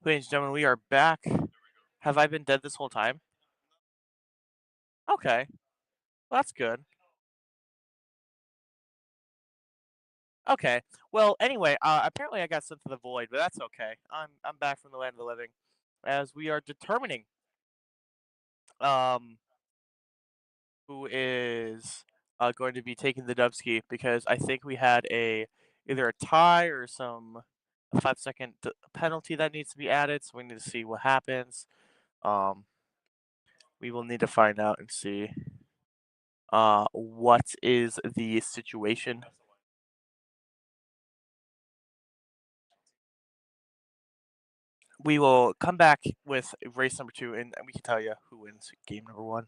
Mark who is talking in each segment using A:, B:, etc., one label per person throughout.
A: Ladies and gentlemen, we are back. Have I been dead this whole time? Okay, well, that's good. Okay, well, anyway, apparently I got sent to the void, but that's okay. I'm back from the land of the living, as we are determining um who is going to be taking the Dubski because I think we had a either a tie or a 5 second penalty that needs to be added, so we need to see what happens. Um, we will need to find out and see what is the situation. We will come back with race number 2, and we can tell you who wins game number 1.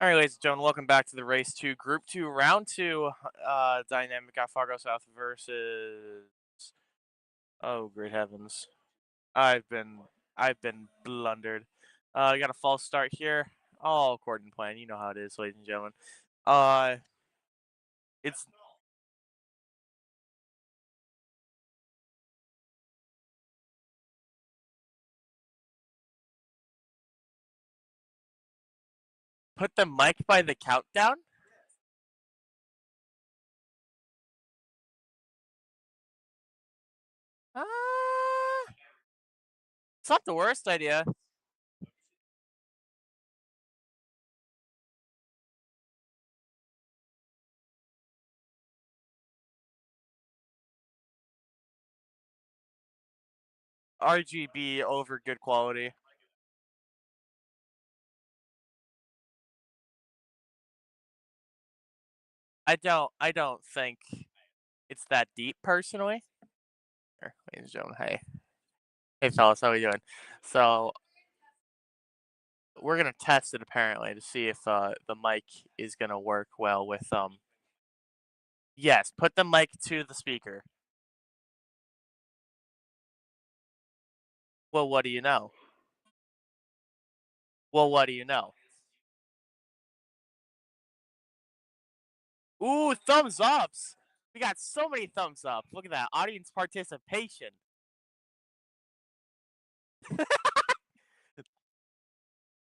A: All right, ladies and gentlemen, welcome back to the race to Group Two, Round Two. Dynamic at Fargo South versus. Oh, great heavens! I've been I've been blundered. I got a false start here. All according to plan. You know how it is, ladies and gentlemen. Uh, it's put the mic by the countdown. Uh, it's not the worst idea. RGB over good quality. I don't think it's that deep personally. Here, ladies and gentlemen, hey fellas, how we doing? So we're gonna test it apparently to see if the mic is gonna work well with Yes, put the mic to the speaker. Well, what do you know? Well, what do you know? Ooh, thumbs ups. We got so many thumbs up. Look at that audience participation.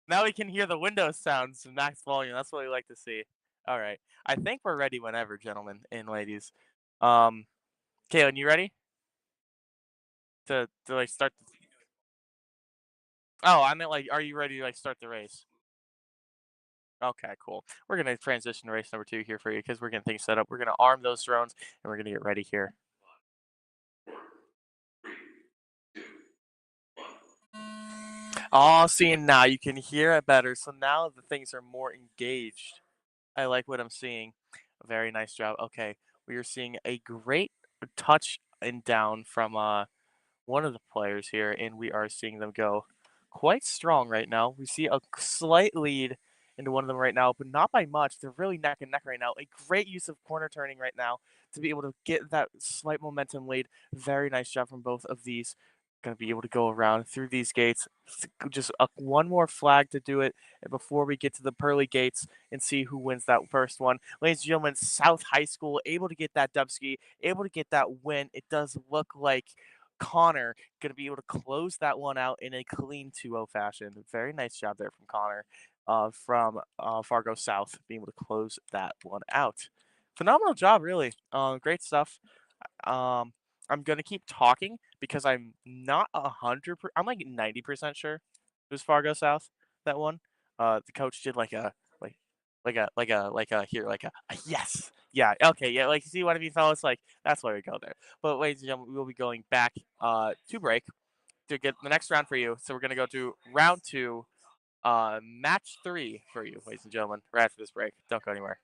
A: Now we can hear the Windows sounds in max volume. That's what we like to see. All right, I think we're ready whenever, gentlemen and ladies. Um, Kaylin, you ready to like start? Oh, I meant like, are you ready to like start the race? Okay, cool. We're gonna transition to race number two here for you because we're getting things set up. We're gonna arm those drones and we're gonna get ready here. Oh, see, now you can hear it better. So now the things are more engaged. I like what I'm seeing. Very nice job. Okay, we are seeing a great touch and down from one of the players here, and we are seeing them go quite strong right now. We see a slight lead into one of them right now, but not by much. They're really neck and neck right now. A great use of corner turning right now to be able to get that slight momentum lead. Very nice job from both of these. Going to be able to go around through these gates. Just one more flag to do it before we get to the pearly gates and see who wins that first one. Ladies and gentlemen, South High School able to get that dubski, able to get that win. It does look like Connor going to be able to close that one out in a clean 2-0 fashion. Very nice job there from Connor from Fargo South, being able to close that one out. Phenomenal job, really. Great stuff. Um, I'm gonna keep talking because I'm not 100. I'm like 90% sure it was Fargo South that one. The coach did like like a here like a yes, yeah, okay, yeah, like, see what I mean, fellas, like that's why we go there. But ladies and gentlemen, we will be going back to break to get the next round for you. So we're gonna go to round two, match three for you, ladies and gentlemen. Right after this break, don't go anywhere.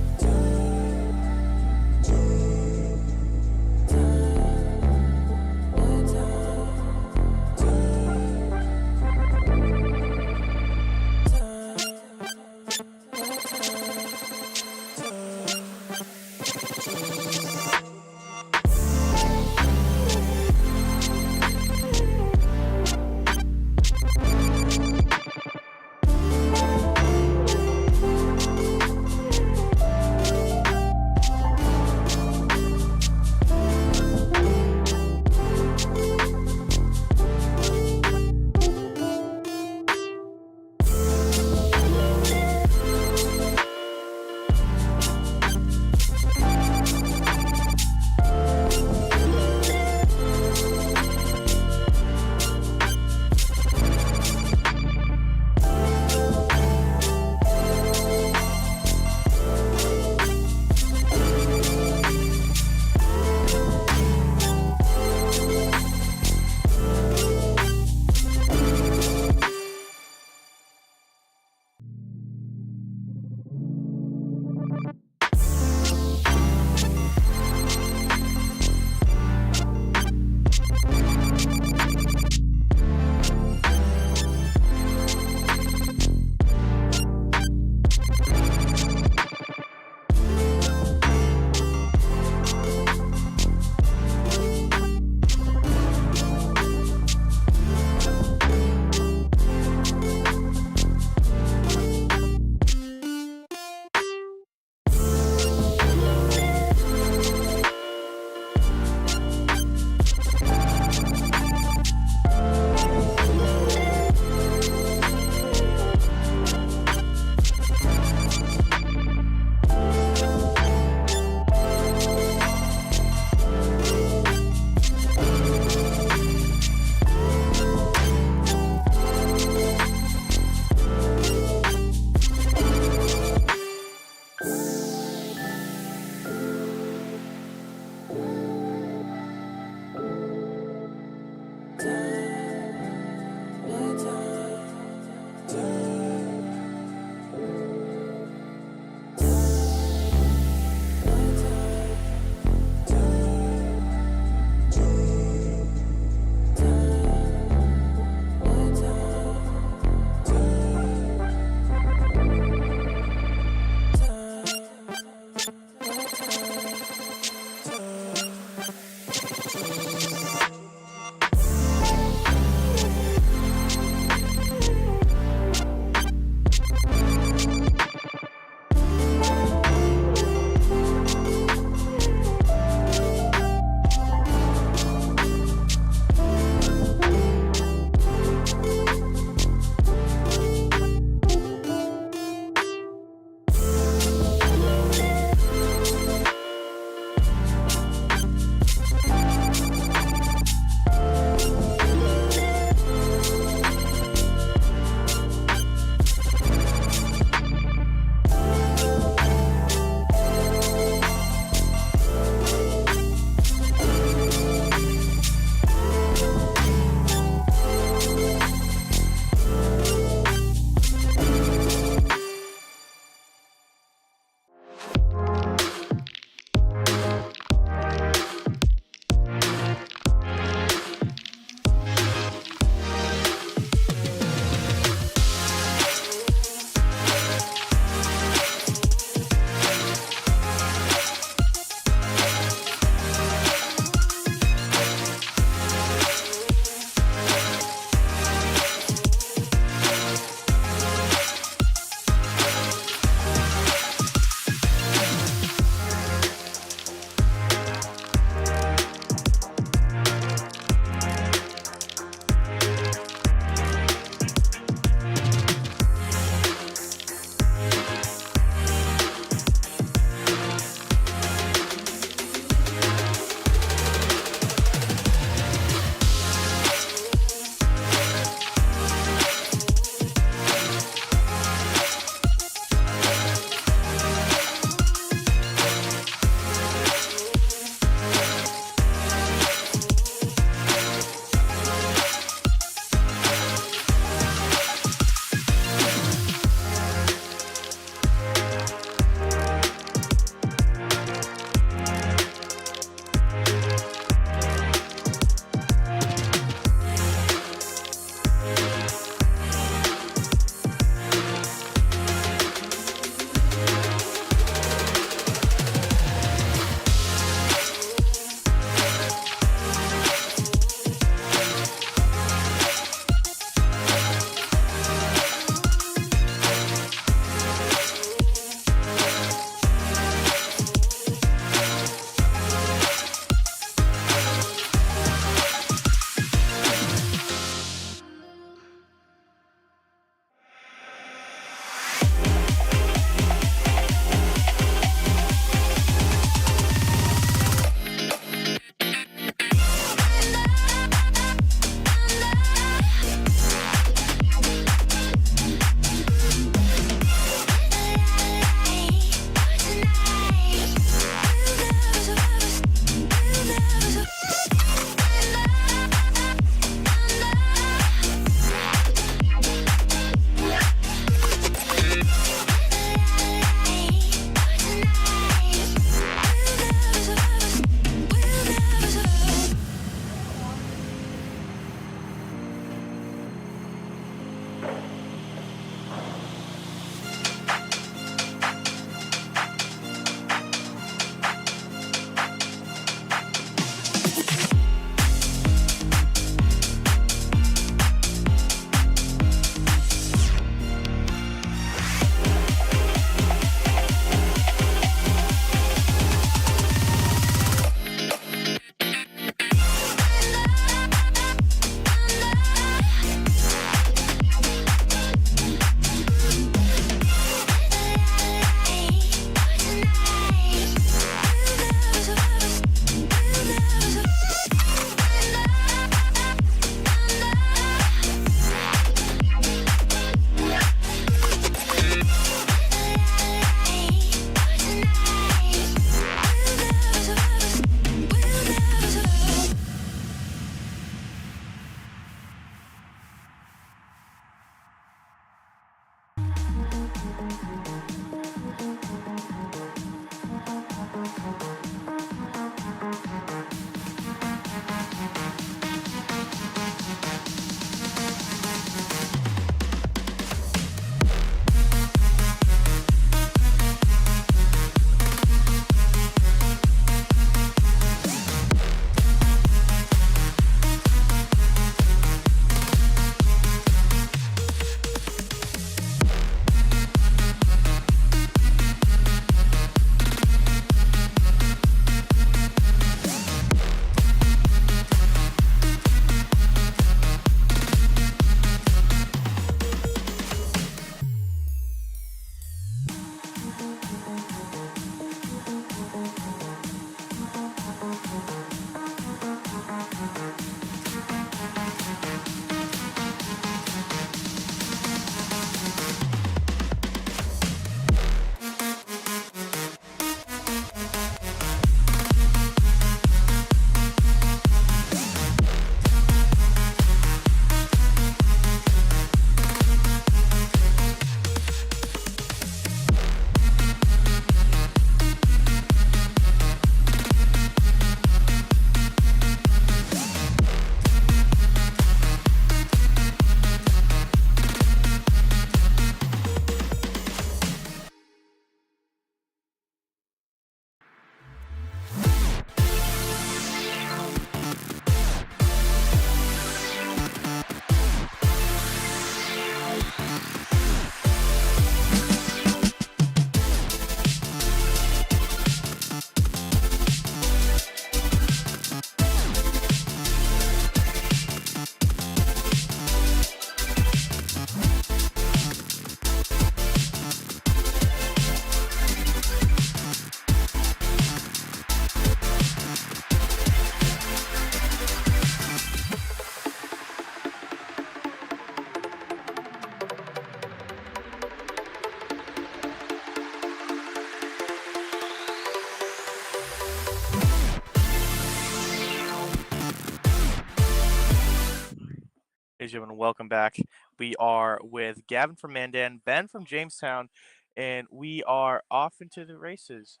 A: Ladies and gentlemen, welcome back. We are with Gavin from Mandan, Ben from Jamestown, and we are off into the races.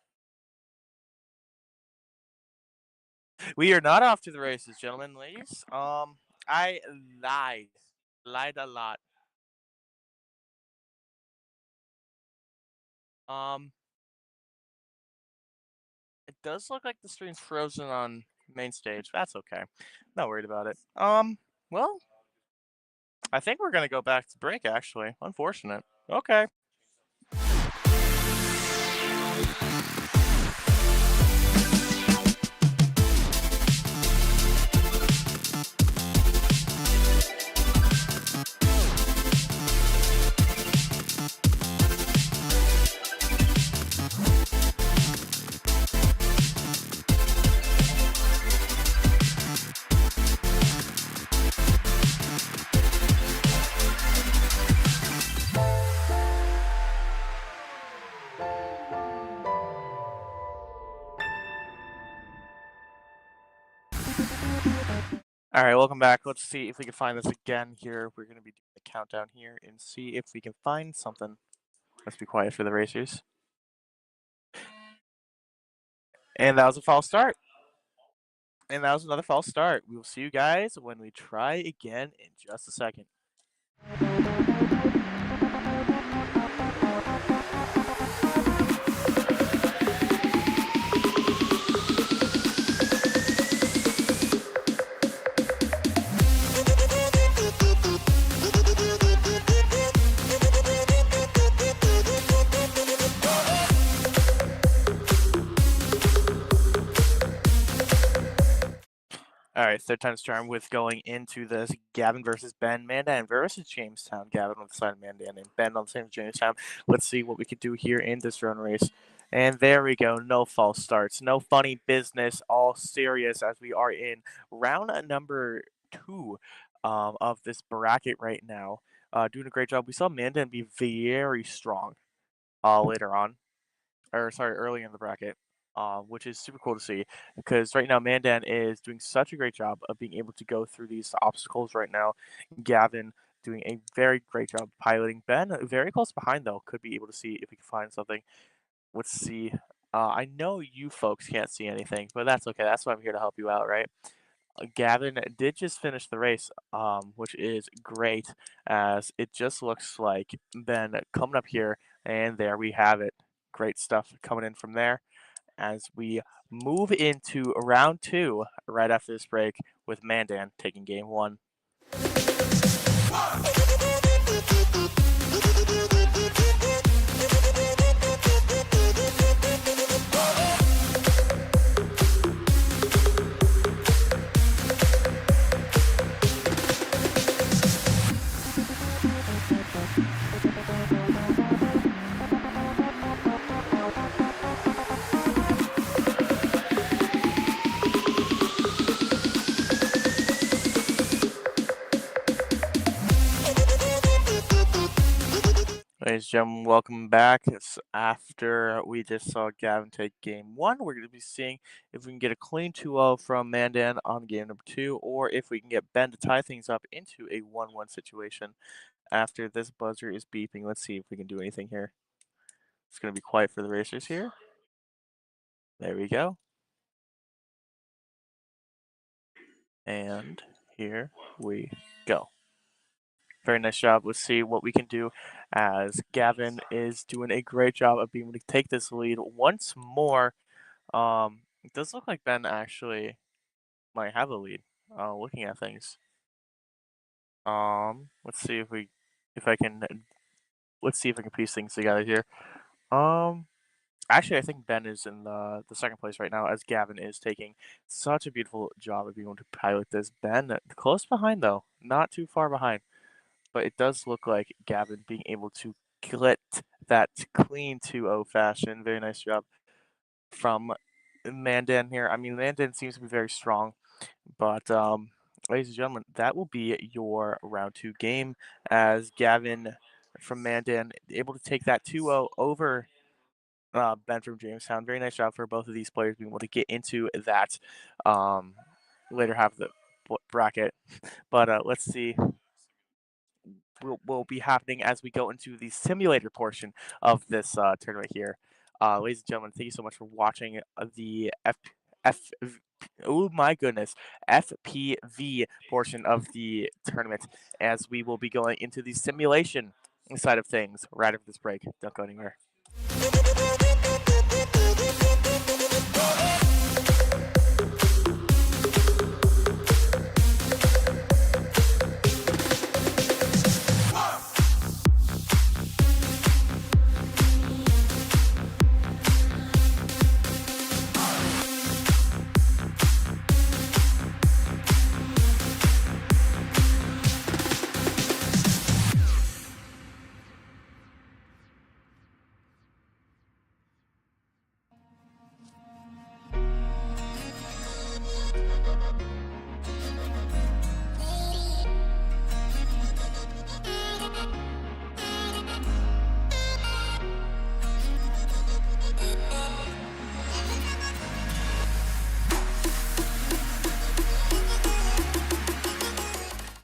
A: We are not off to the races, gentlemen, ladies. I lied, lied a lot. Um, it does look like the screen's frozen on main stage. That's okay. Not worried about it. Well, I think we're gonna go back to break. Actually, unfortunate. Okay. All right, welcome back. Let's see if we can find this again here. We're going to be doing a countdown here and see if we can find something. Let's be quiet for the racers. And that was a false start. And that was another false start. We will see you guys when we try again in just a second. All right, third time's charm with going into this Gavin versus Ben, Mandan versus Jamestown. Gavin on the side of Mandan and Ben on the side of Jamestown. Let's see what we can do here in this run race. And there we go. No false starts. No funny business. All serious as we are in round number two of this bracket right now. Doing a great job. We saw Mandan be very strong later on or sorry, early in the bracket, which is super cool to see because right now Mandan is doing such a great job of being able to go through these obstacles right now. Gavin doing a very great job piloting. Ben very close behind though, could be able to see if we can find something. Let's see. I know you folks can't see anything, but that's okay. That's why I'm here to help you out, right? Gavin did just finish the race, which is great, as it just looks like Ben coming up here, and there we have it. Great stuff coming in from there as we move into round two right after this break with Mandan taking game one. Ladies and gentlemen, welcome back. It's after we just saw Gavin take game one. We're going to be seeing if we can get a clean 2-0 from Mandan on game number two, or if we can get Ben to tie things up into a 1-1 situation after this buzzer is beeping. Let's see if we can do anything here. It's going to be quiet for the racers here. There we go. And here we go. Very nice job. Let's see what we can do as Gavin is doing a great job of being able to take this lead once more. It does look like Ben actually might have a lead, looking at things. Let's see if I can, let's see if I can piece things together here. Um, Actually, I think Ben is in the second place right now, as Gavin is taking such a beautiful job of being able to pilot this. Ben close behind though, not too far behind, but it does look like Gavin being able to get that clean 2-0 fashion. Very nice job from Mandan here. I mean, Mandan seems to be very strong, but ladies and gentlemen, that will be your round two game as Gavin from Mandan able to take that 2-0 over Ben from Jamestown. Very nice job for both of these players being able to get into that um, later half of the bracket. But let's see. will be happening as we go into the simulator portion of this tournament here. Ladies and gentlemen, thank you so much for watching the F oh my goodness, FPV portion of the tournament as we will be going into the simulation side of things right after this break. Don't go anywhere.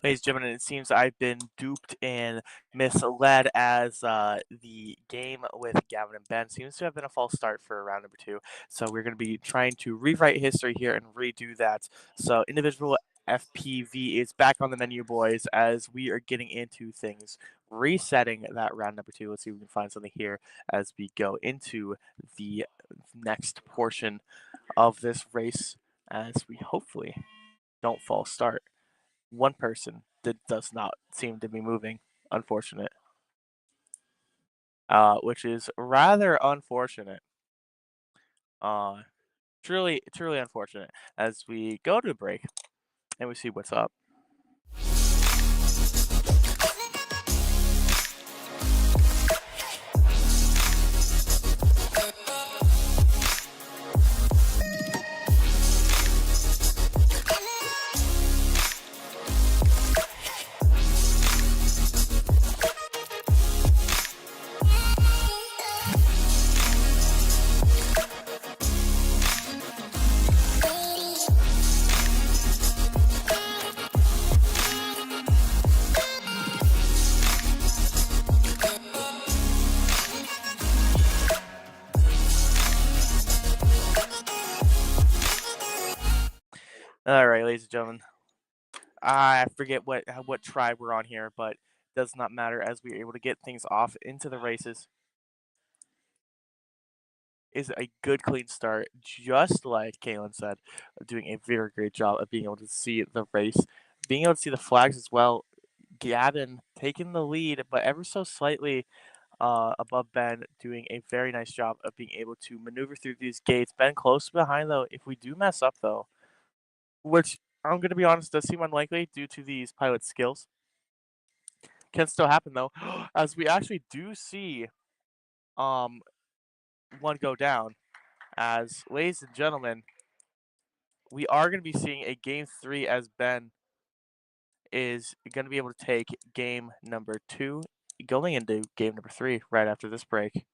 A: Ladies and gentlemen, it seems I've been duped and misled as the game with Gavin and Ben seems to have been a false start for round number 2. So we're going to be trying to rewrite history here and redo that. So individual FPV is back on the menu, boys, as we are getting into things, resetting that round number 2. Let's see if we can find something here as we go into the next portion of this race as we hopefully don't false start. One person that does not seem to be moving, unfortunate. Which is rather unfortunate. Truly unfortunate as we go to break and we see what's up. All right, ladies and gentlemen. I forget what tribe we're on here, but does not matter as we are able to get things off into the races. Is a good clean start, just like Kaylin said, doing a very great job of being able to see the race, being able to see the flags as well. Gavin taking the lead, but ever so slightly above Ben, doing a very nice job of being able to maneuver through these gates. Ben close behind though. If we do mess up though, which I'm gonna be honest, does seem unlikely due to these pilot skills, can still happen though, as we actually do see um one go down. As ladies and gentlemen, we are gonna be seeing a game 3 as Ben is gonna be able to take game number 2, going into game number 3 right after this break.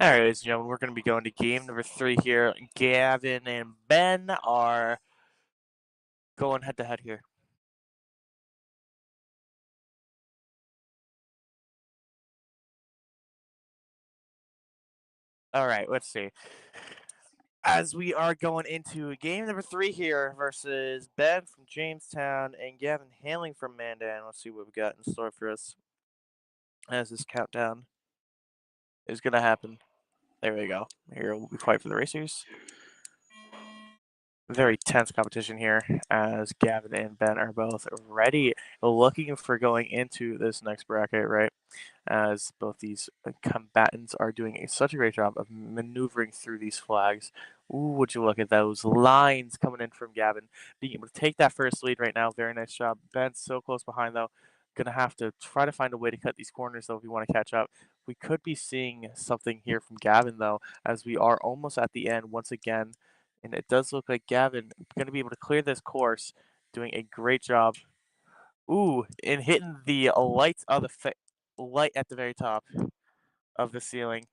A: Alright, ladies and gentlemen, we're going to be going to game number 3 here. Gavin and Ben are going head to head here. Alright, let's see. As we are going into game number 3 here versus Ben from Jamestown and Gavin Handling from Mandan. Let's see what we got in store for us as this countdown is going to happen. There we go. Here we'll be fighting for the racers. Very tense competition here as Gavin and Ben are both ready, looking for going into this next bracket, right? As both these combatants are doing such a great job of maneuvering through these flags. Ooh, would you look at those lines coming in from Gavin, being able to take that first lead right now. Very nice job. Ben's so close behind, though. Gonna have to try to find a way to cut these corners, though, if we want to catch up. We could be seeing something here from Gavin, though, as we are almost at the end once again. And it does look like Gavin going to be able to clear this course, doing a great job. Ooh, and hitting the lights of the light at the very top of the ceiling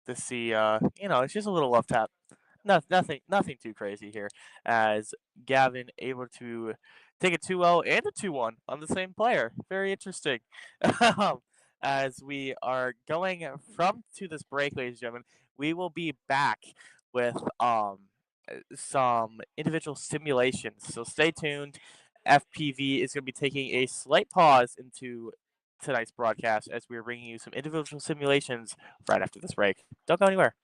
A: to see, it's just a little love tap. Nothing too crazy here. As Gavin able to take a 2-0 and a 2-1 on the same player. Very interesting. As we are going from to this break, ladies and gentlemen, we will be back with some individual simulations. So stay tuned. FPV is going to be taking a slight pause into tonight's broadcast as we're bringing you some individual simulations right after this break. Don't go anywhere.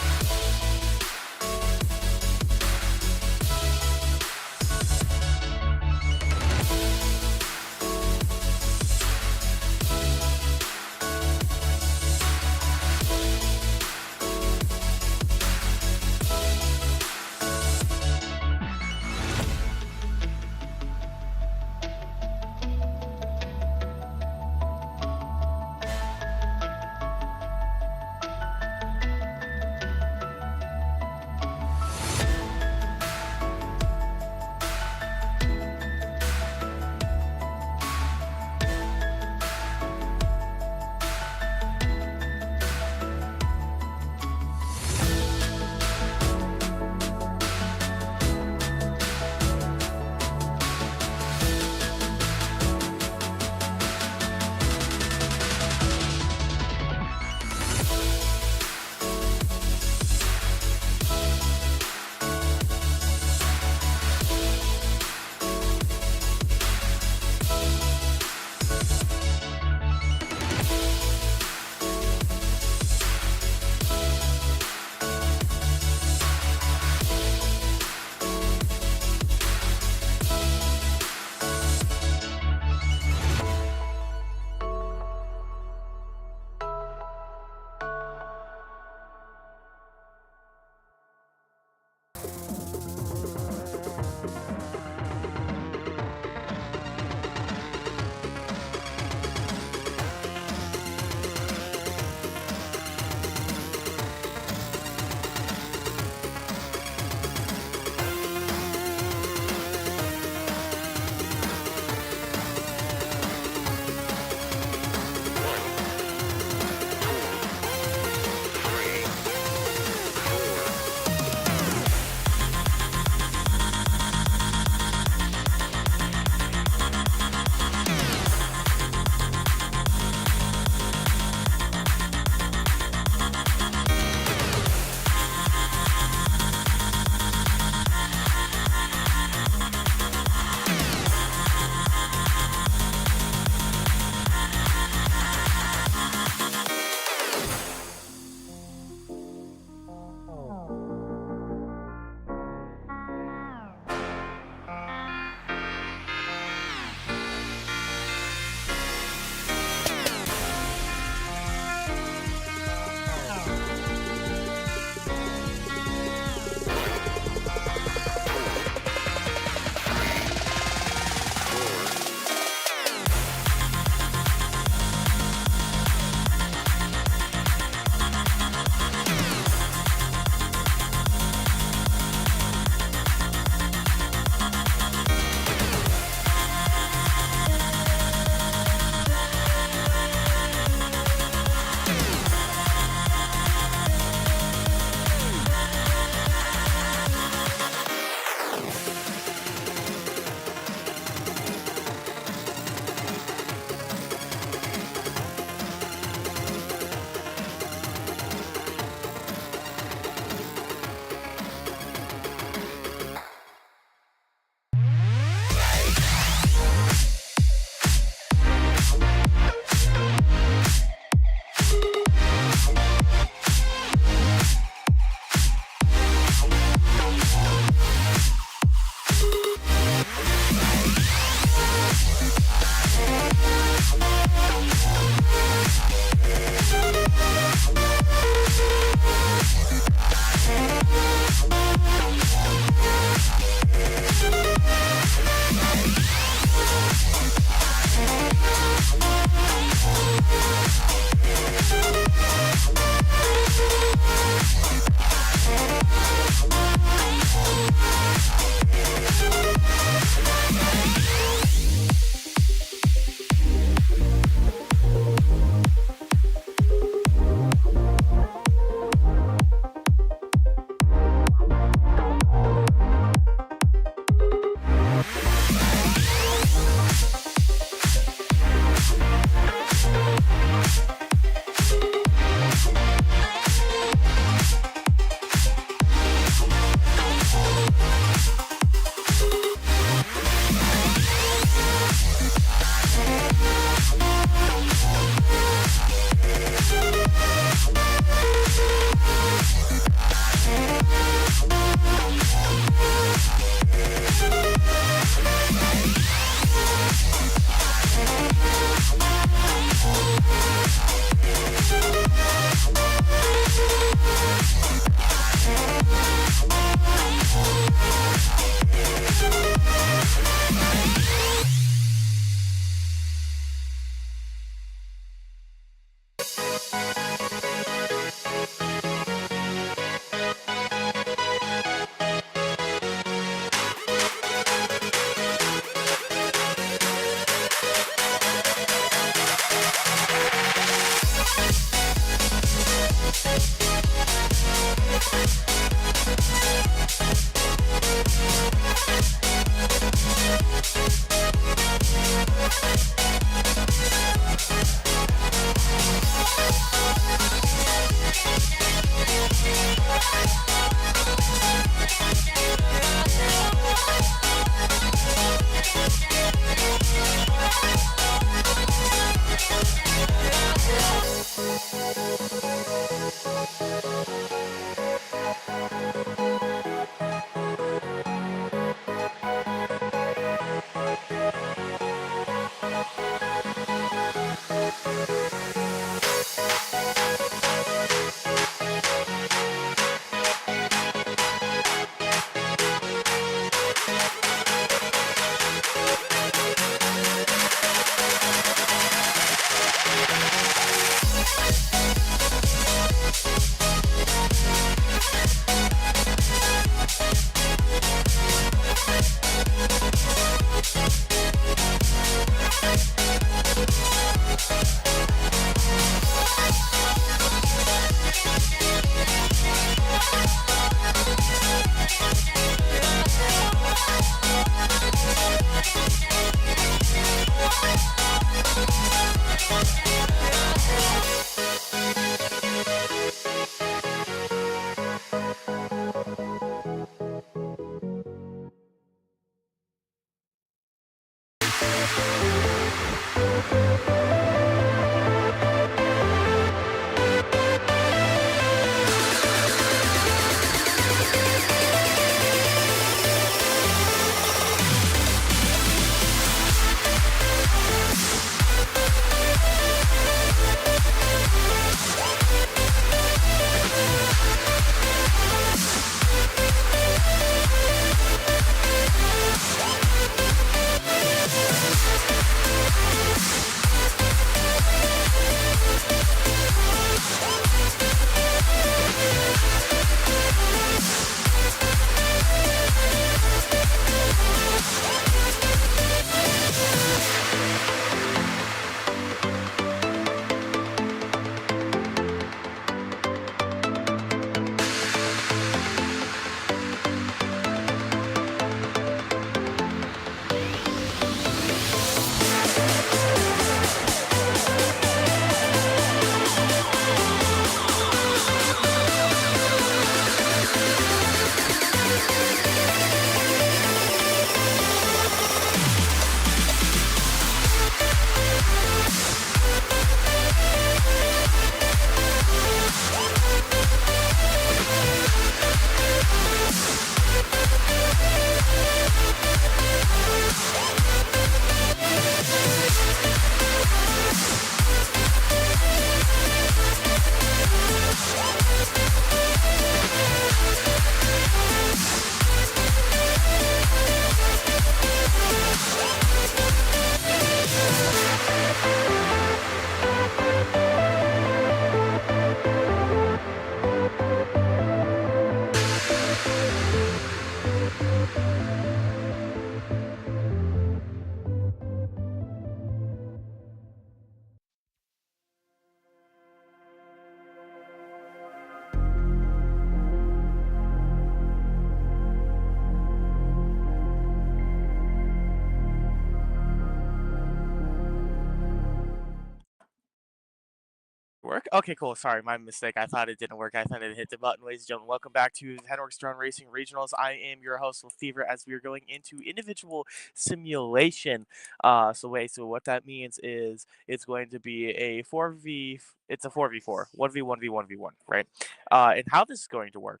A: Work? Okay, cool. Sorry, my mistake. I thought it didn't work. I thought it hit the button. Ladies and gentlemen, welcome back to Fenworks Drone Racing Regionals. I am your host, Will Fever, as we are going into individual simulation. So what that means is it's going to be a 4v, it's a 4v4, 1v1, v1v1, right? And how this is going to work.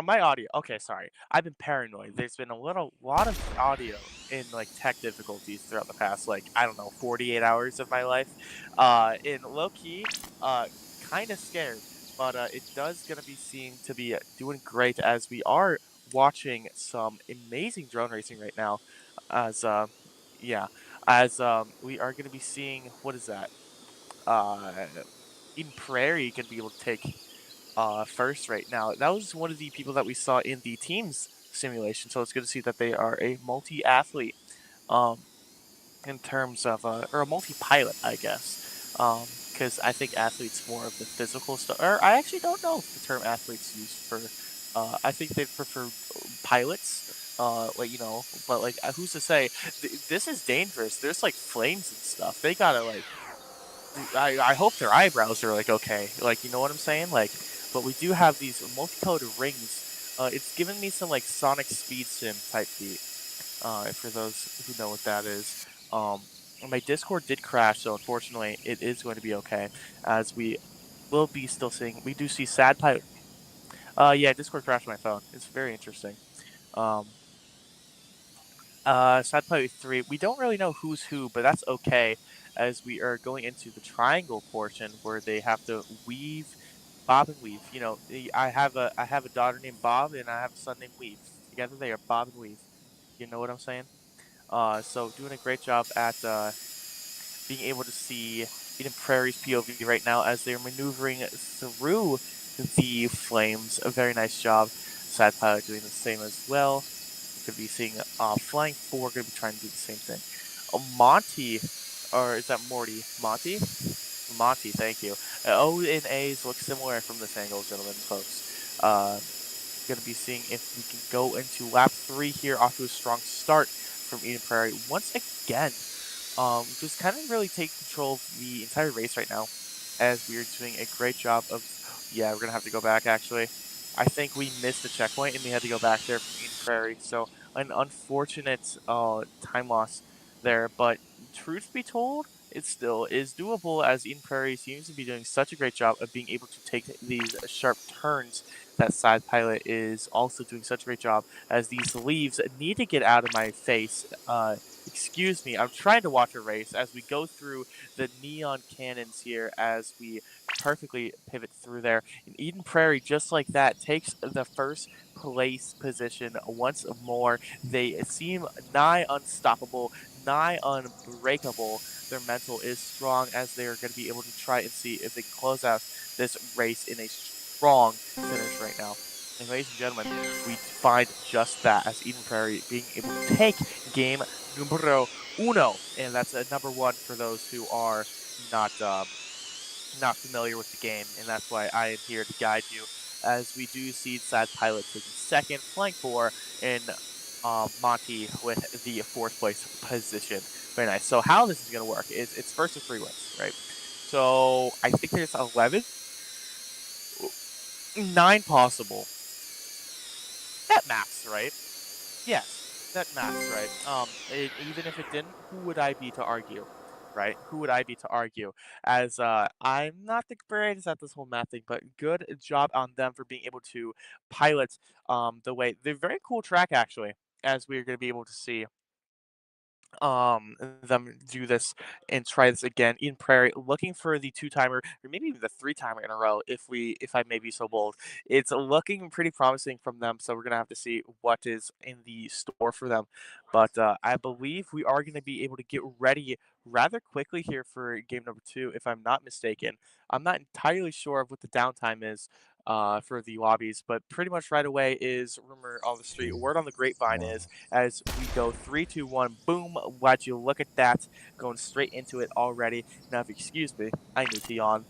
A: My audio. Okay, sorry. I've been paranoid. There's been a lot of audio in like tech difficulties throughout the past, like, I don't know, 48 hours of my life. In low key, uh, kind of scared but it does gonna be seem to be doing great as we are watching some amazing drone racing right now. As yeah, as we are gonna be seeing what is that? Uh, in Prairie gonna be able to take first right now. That was one of the people that we saw in the teams simulation, so it's good to see that they are a multi athlete. Um, in terms of or a multi-pilot, I guess. Because I think athletes more of the physical stuff. Or I actually don't know if the term athletes used for. I think they prefer pilots. Like but like who's to say this is dangerous? There's like flames and stuff. They gotta like. I hope their eyebrows are like okay. Like you know what I'm saying? Like, but we do have these multicolored rings. It's given me some like Sonic Speed Sim type beat for those who know what that is. Um, my Discord did crash, so unfortunately, it is going to be okay, as we will be still seeing. We do see sad pipe. Yeah, Discord crashed my phone. It's very interesting. Um, sad pipe 3. We don't really know who's who, but that's okay, as we are going into the triangle portion where they have to weave, bob and weave. I have a daughter named Bob, and I have a son named Weave. Together, they are Bob and Weave. You know what I'm saying? So doing a great job at being able to see Eden Prairie's POV right now as they're maneuvering through the flames. A very nice job. Sad Pilot doing the same as well. We're going to be seeing Flying 4 going to be trying to do the same thing. Monty, or is that Morty? Monty? Monty, thank you. O and A's look similar from this angle, gentlemen, folks. Going to be seeing if we can go into lap 3 here off to a strong start from Eden Prairie. Once again, just kind of really take control of the entire race right now, as we are doing a great job of. Yeah, we're gonna have to go back. Actually, I think we missed the checkpoint and we had to go back there from Eden Prairie. So an unfortunate time loss there, but truth be told, it still is doable, as Eden Prairie seems to be doing such a great job of being able to take these sharp turns. That side pilot is also doing such a great job, as these leaves need to get out of my face. Excuse me, I'm trying to watch a race as we go through the neon cannons here, as we perfectly pivot through there. And Eden Prairie, just like that, takes the first place position once more. They seem nigh unstoppable, nigh unbreakable. Their mental is strong, as they are going to be able to try and see if they can close out this race in a strong finish right now. And ladies and gentlemen, we find just that, as Eden Prairie being able to take game numero uno, and that's a number one for those who are not not familiar with the game, and that's why I am here to guide you. As we do see Sad Pilot taking second, flank four, and Monty with the fourth place position. Very nice. So how this is going to work is it's first of three wins, right? So I think there's 11, 9 possible. That maths, right? Yes, that maths, right? Even if it didn't, who would I be to argue, right? Who would I be to argue? As I'm not the greatest at this whole math thing, but good job on them for being able to pilot the way. They're very cool track actually, as we're going to be able to see them do this and try this again in Prairie, looking for the two-timer or maybe even the three-timer in a row, if I may be so bold. It's looking pretty promising from them, so we're gonna have to see what is in the store for them. But I believe we are gonna be able to get ready rather quickly here for game number 2, if I'm not mistaken. I'm not entirely sure of what the downtime is for the lobbies, but pretty much right away is rumor on the street. Word on the grapevine is,
B: Wow.
A: as we go 3, 2, 1, boom. Would you look at that? Going straight into it already. Now, if you excuse me, I need to yawn.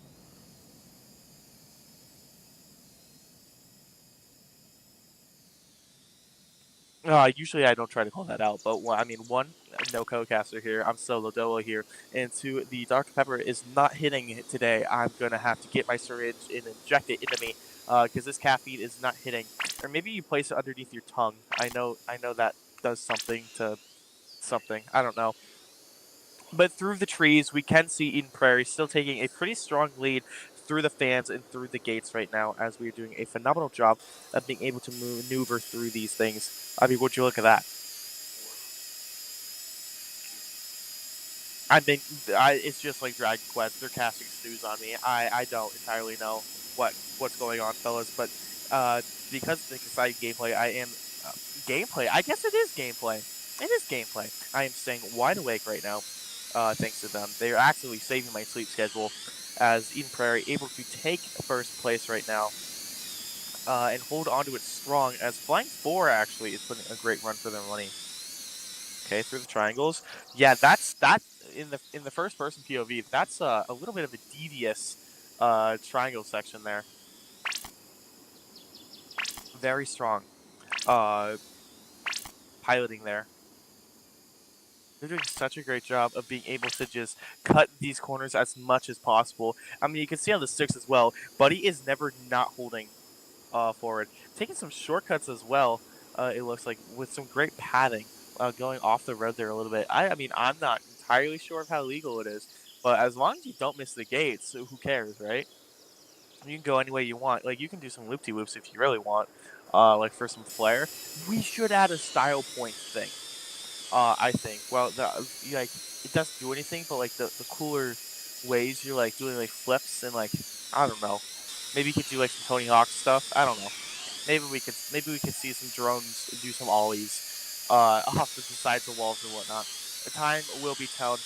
A: Usually I don't try to call that out, but I mean, one, no co-caster here. I'm solo dolo here, and two, the Dr Pepper is not hitting it today. I'm gonna have to get my syringe and inject it into me, because this caffeine is not hitting. Or maybe you place it underneath your tongue. I know that does something to something. I don't know. But through the trees, we can see Eden Prairie still taking a pretty strong lead through the fans and through the gates right now, as we are doing a phenomenal job of being able to maneuver through these things. I mean, would you look at that? I mean, it's just like Dragon Quest. They're casting snooze on me. I don't entirely know. what's going on, fellas. But because of the exciting gameplay, I am gameplay. I guess it is gameplay. It is gameplay. I am staying wide awake right now, thanks to them. They are actively saving my sleep schedule, as Eden Prairie able to take first place right now, and hold on to it strong. As Flying Four actually is putting a great run for their money. Okay, through the triangles. Yeah, that in the first person POV. That's a little bit of a devious triangle section there. Very strong uh, piloting there. They're doing such a great job of being able to just cut these corners as much as possible. I mean, you can see on the sticks as well. Buddy is never not holding forward, taking some shortcuts as well. It looks like with some great padding, going off the road there a little bit. I mean, I'm not entirely sure of how legal it is, but as long as you don't miss the gates, so who cares, right? You can go any way you want. Like you can do some loop de loops if you really want. Like for some flair, we should add a style point thing. I think. Well, like it doesn't do anything, but like the cooler ways you're like doing like flips and like I don't know. Maybe you could do like some Tony Hawk stuff. I don't know. Maybe we could see some drones do some ollies off the sides of walls and whatnot. The time will be told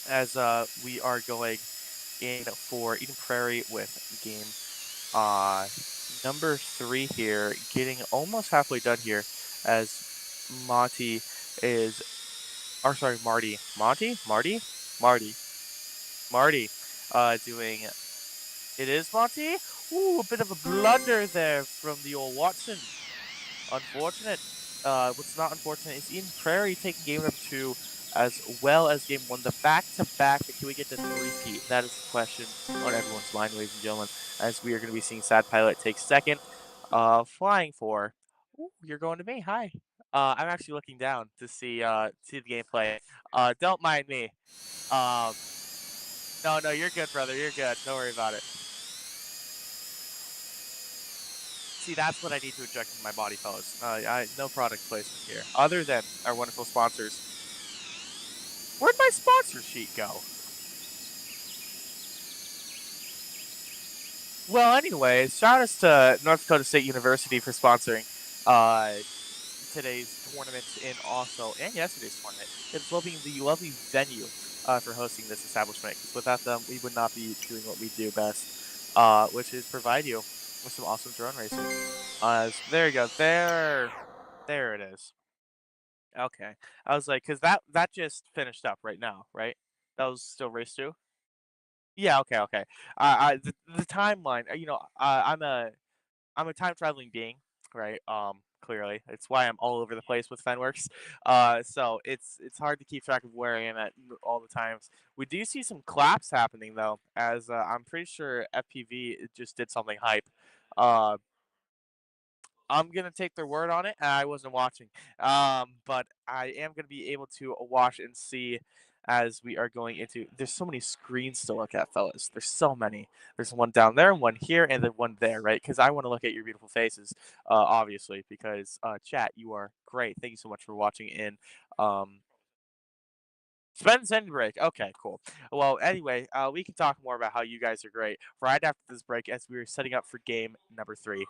A: as we are going in for Eden Prairie with game uh number 3 here, getting almost halfway done here as Monty is or sorry, Marty. Monty? Marty? Marty. Marty. Doing it is Monty? Ooh, a bit of a blunder there from the old Watson. Unfortunate. What's not unfortunate is Eden Prairie taking game number 2 as well as game 1. The back-to-back, can we get the three-peat? That is the question on everyone's mind, ladies and gentlemen, as we are going to be seeing Sad Pilot take second. Flying for. Ooh, you're going to me. Hi. I'm actually looking down to see the gameplay. Don't mind me. Um, no, you're good, brother. You're good. Don't worry about it. See, that's what I need to inject into my body, fellas. No product placement here, other than our wonderful sponsors. Where'd my sponsor sheet go? Well, anyways, shout outs to North Dakota State University for sponsoring today's tournament and also and yesterday's tournament. It's the lovely venue for hosting this establishment. Because without them, we would not be doing what we do best, which is provide you with some awesome drone racing. There you go. There it is. Okay. I was like, because that just finished up right now, right? That was still race 2? Yeah, okay. The timeline, I'm a time traveling being, right? Clearly. It's why I'm all over the place with Fenworks. So it's hard to keep track of where I am at all the times. We do see some claps happening though, as I'm pretty sure FPV just did something hype. Uh, I'm gonna take their word on it. I wasn't watching, but I am gonna be able to watch and see as we are going into. There's so many screens to look at, fellas. There's so many. There's one down there, one here, and then one there, right? Because I want to look at your beautiful faces, obviously. Because chat, you are great. Thank you so much for watching in. Um, Spend Zen break. Okay, cool. Well, anyway, we can talk more about how you guys are great right after this break as we are setting up for game number 3.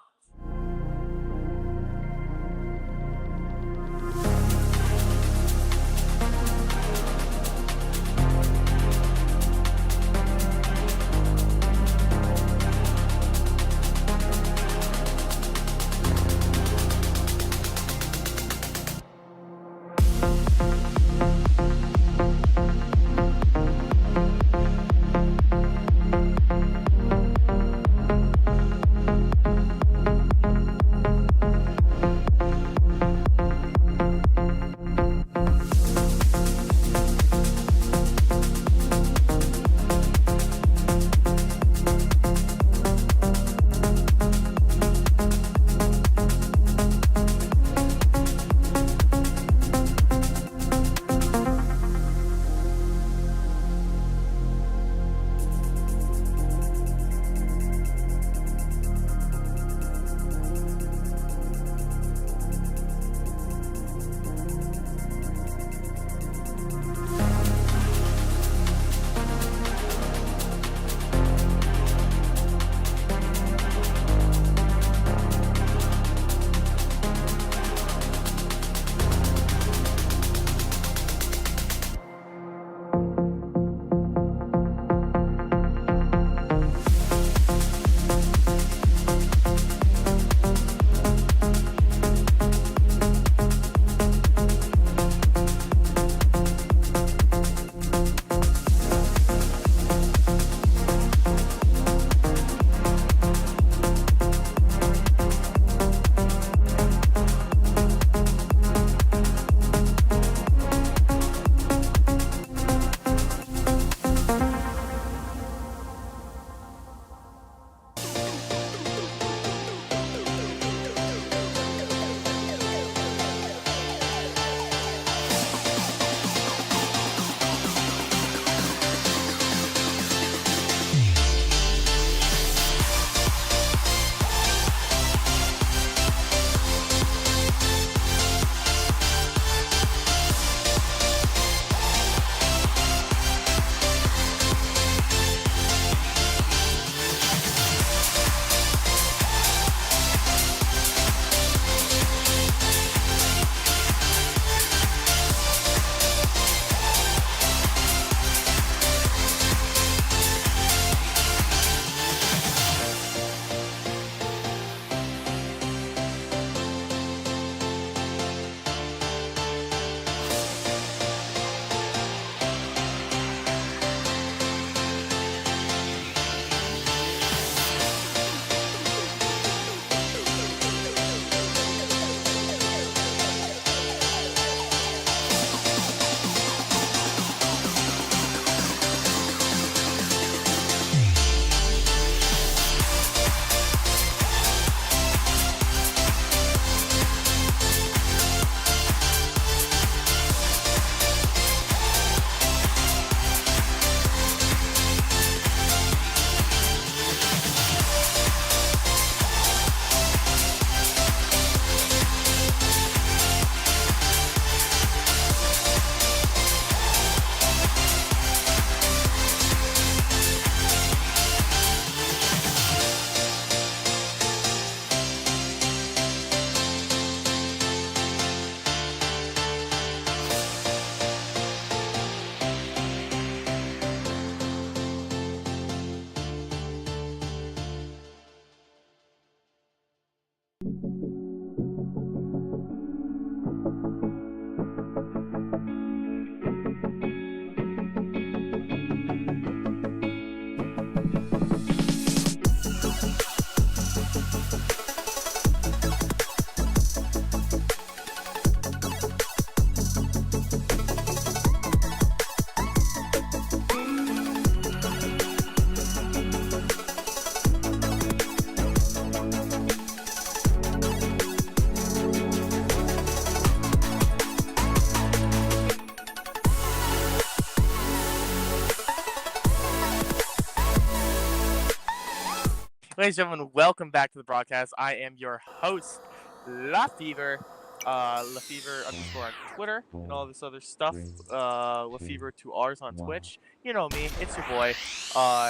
A: Ladies and gentlemen, welcome back to the broadcast. I am your host, La Fever, La Fever underscore on Twitter and all this other stuff. La Fever 2 R's on Twitch. You know me, it's your boy. Uh,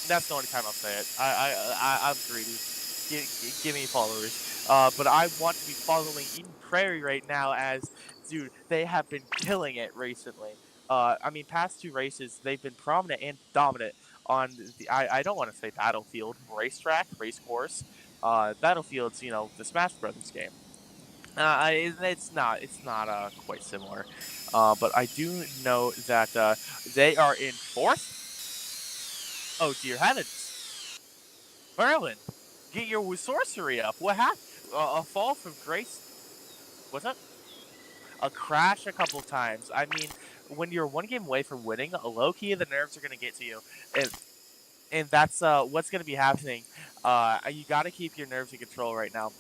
A: that's the only time I'll say it. I'm greedy. Give me followers. But I want to be following Eden Prairie right now as, dude, they have been killing it recently. I mean, past two races, they've been prominent and dominant on I don't want to say battlefield, racetrack, race course. Battlefield's, the Smash Brothers game. It's not quite similar. But I do know that they are in fourth. Oh dear heavens, Merlin, get your sorcery up. What happened? A fall from grace. What's up? A crash a couple times. I mean, when you're one game away from winning, low key the nerves are gonna get to you. And that's what's going to be happening. You got to keep your nerves in control right now.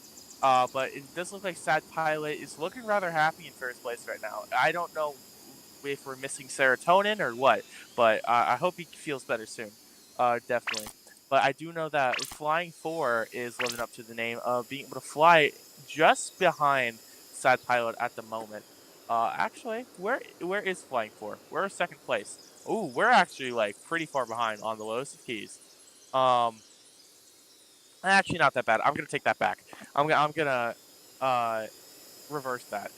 A: But it does look like Sad Pilot is looking rather happy in first place right now. I don't know if we're missing serotonin or what, but I hope he feels better soon. Definitely. But I do know that Flying 4 is living up to the name of being able to fly just behind Sad Pilot at the moment. Actually, where is Flying 4? We're second place. Ooh, we're actually like pretty far behind on the lowest of keys. Um, Actually not that bad. I'm gonna take that back. I'm gonna uh reverse that.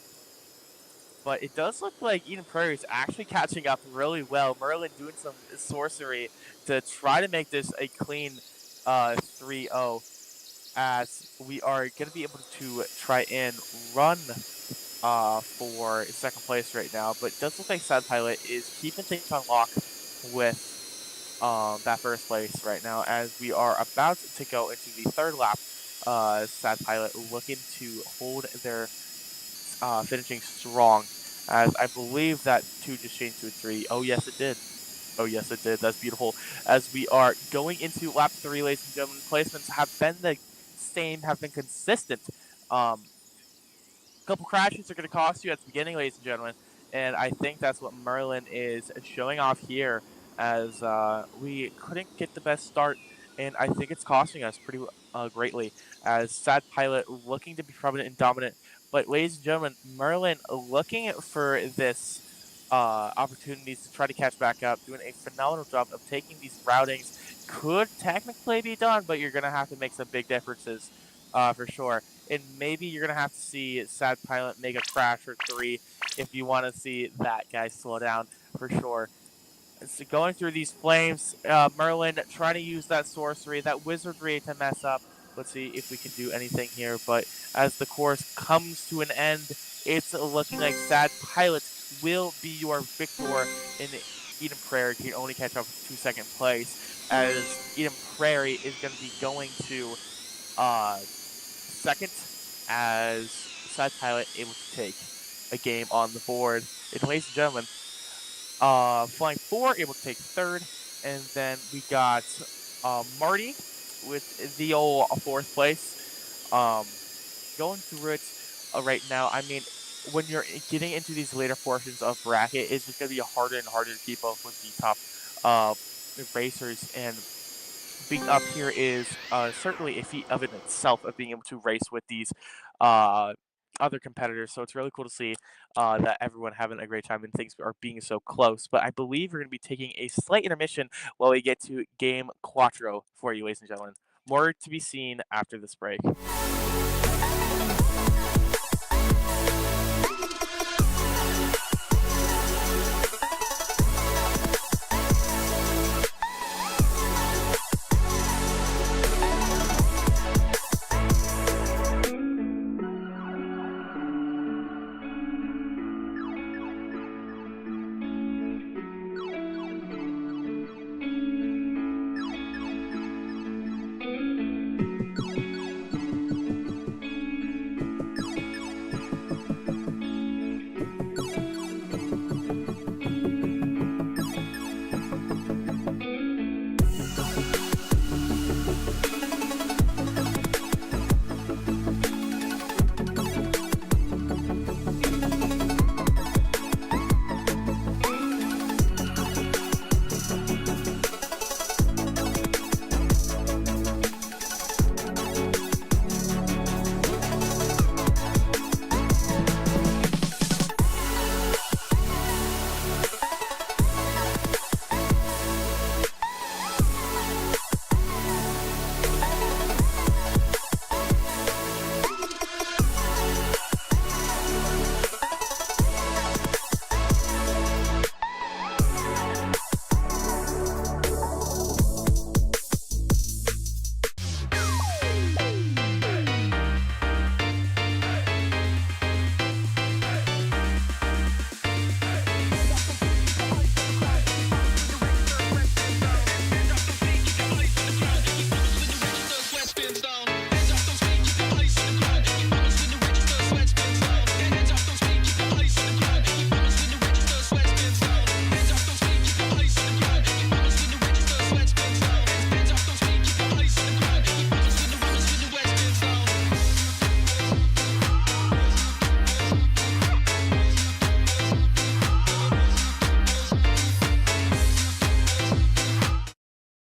A: But it does look like Eden Prairie is actually catching up really well. Merlin doing some sorcery to try to make this a clean 3-0 as we are gonna be able to try and run for second place right now. But it does look like Sad Pilot is keeping things on lock with that first place right now as we are about to go into the third lap. Sad Pilot looking to hold their finishing strong as I believe that 2 just changed to a 3. Oh, yes, it did. Oh, yes, it did. That's beautiful. As we are going into lap 3, ladies and gentlemen, placements have been the same, have been consistent. Couple crashes are going to cost you at the beginning, ladies and gentlemen, and I think that's what Merlin is showing off here as we couldn't get the best start, and I think it's costing us pretty greatly as Sad Pilot looking to be prominent and dominant. But ladies and gentlemen, Merlin looking for this opportunities to try to catch back up, doing a phenomenal job of taking these routings. Could technically be done, but you're going to have to make some big differences for sure. And maybe you're gonna have to see Sad Pilot make a crash or 3 if you want to see that guy slow down for sure. So going through these flames, Merlin trying to use that sorcery, that wizardry to mess up. Let's see if we can do anything here. But as the course comes to an end, it's looking like Sad Pilot will be your victor in Eden Prairie. Can only catch up to second place as Eden Prairie is going to be going to second as Sad Pilot able to take a game on the board. And ladies and gentlemen, Flying 4 able to take third. And then we got Marty with the old fourth place. Going through it right now, I mean, when you're getting into these later portions of bracket, it's just going to be harder and harder to keep up with the top racers. And being up here is certainly a feat of in itself of being able to race with these uh, other competitors. So it's really cool to see that everyone having a great time and things are being so close. But I believe we're going to be taking a slight intermission while we get to game quattro for you, ladies and gentlemen. More to be seen after this break.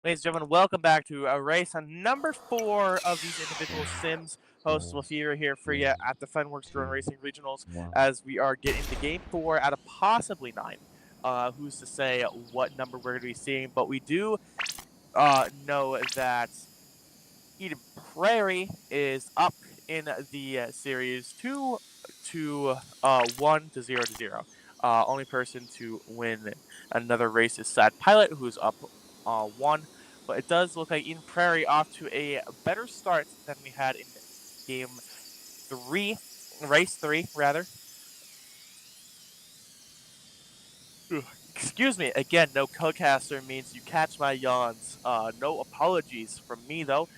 A: Ladies and gentlemen, welcome back to race on number 4 of these individual sims. Host Lafira here for you at the Fenworks Drone Racing Regionals as we are getting to game 4 out of possibly 9. Who's to say what number we're going to be seeing, but we do know that Eden Prairie is up in the series 1 to 0. Only person to win another race is Sad Pilot, who's up 1. But it does look like Eden Prairie off to a better start than we had in game 3, race 3 rather. Ugh, excuse me. Again, no co-caster means you catch my yawns. No apologies from me though.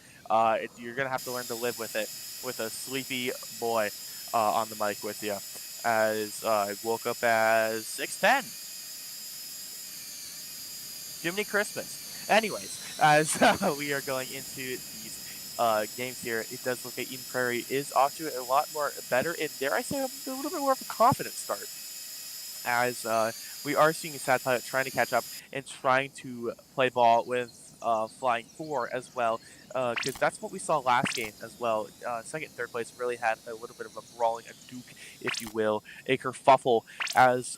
A: You're gonna have to learn to live with it. With a sleepy boy on the mic with you, as I woke up as 6:10. Jiminy Christmas. Anyways, as we are going into these games here, it does look like Eden Prairie is off to a lot more better, and dare I say, a little bit more of a confident start, as we are seeing Sad Pilot trying to catch up and trying to play ball with Flying 4 as well, because that's what we saw last game as well. Second and third place really had a little bit of a brawling, a duke, if you will, a kerfuffle, as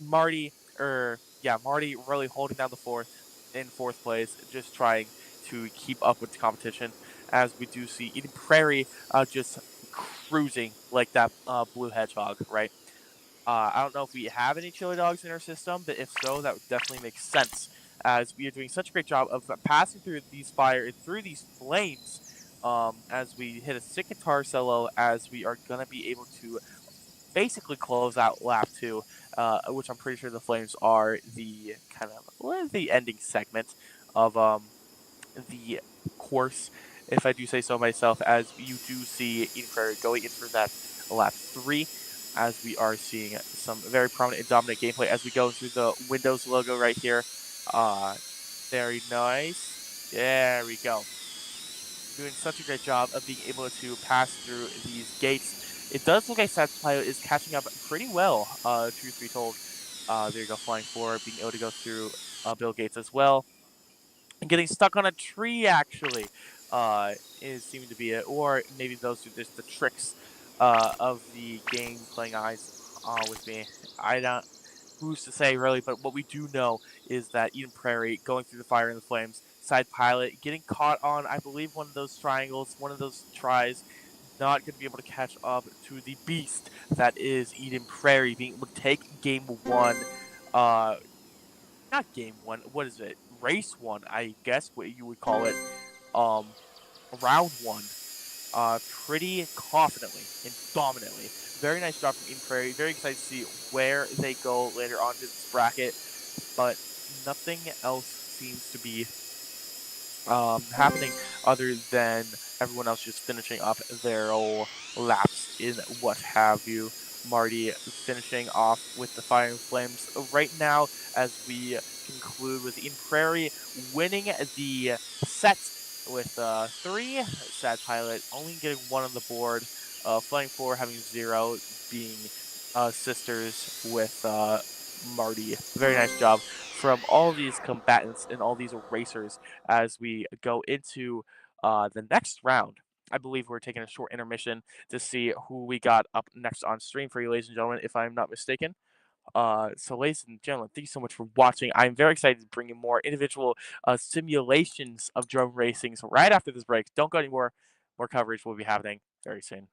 A: Marty really holding down the fourth place, just trying to keep up with the competition, as we do see Eden Prairie just cruising like that blue hedgehog, right? I don't know if we have any chili dogs in our system, but if so, that would definitely make sense, as we are doing such a great job of passing through these through these flames, as we hit a sick guitar solo, as we are going to be able to basically close out lap 2, which I'm pretty sure the flames are the the ending segment of the course, if I do say so myself, as you do see Eden Prairie going in for that lap 3, as we are seeing some very prominent and dominant gameplay as we go through the Windows logo right here. Very nice. There we go. Doing such a great job of being able to pass through these gates. It does look like Sad Pilot is catching up pretty well, truth be told. There you go, Flying 4, being able to go through Bill Gates as well. And getting stuck on a tree, actually, is seeming to be it. Or maybe those are just the tricks of the game playing eyes with me. I don't. Who's to say, really? But what we do know is that Eden Prairie going through the fire and the flames, Side Pilot getting caught on, I believe, one of those triangles, one of those tries, not going to be able to catch up to the beast that is Eden Prairie, being able to take game 1. Not game 1. What is it? Race 1, I guess what you would call it. Round 1. Pretty confidently and dominantly. Very nice job from Eden Prairie. Very excited to see where they go later on in this bracket, but nothing else seems to be happening other than everyone else just finishing up their old laps in what have you. Marty finishing off with the Fire and Flames right now as we conclude with Eden Prairie winning the set with 3. Sad Pilot only getting 1 on the board. Flying 4 having 0, being sisters with Marty. Very nice job from all these combatants and all these racers as we go into the next round. I believe we're taking a short intermission to see who we got up next on stream for you, ladies and gentlemen, if I'm not mistaken. So, ladies and gentlemen, thank you so much for watching. I'm very excited to bring you more individual simulations of drone racing. So, right after this break, don't go anywhere. More coverage will be happening very soon.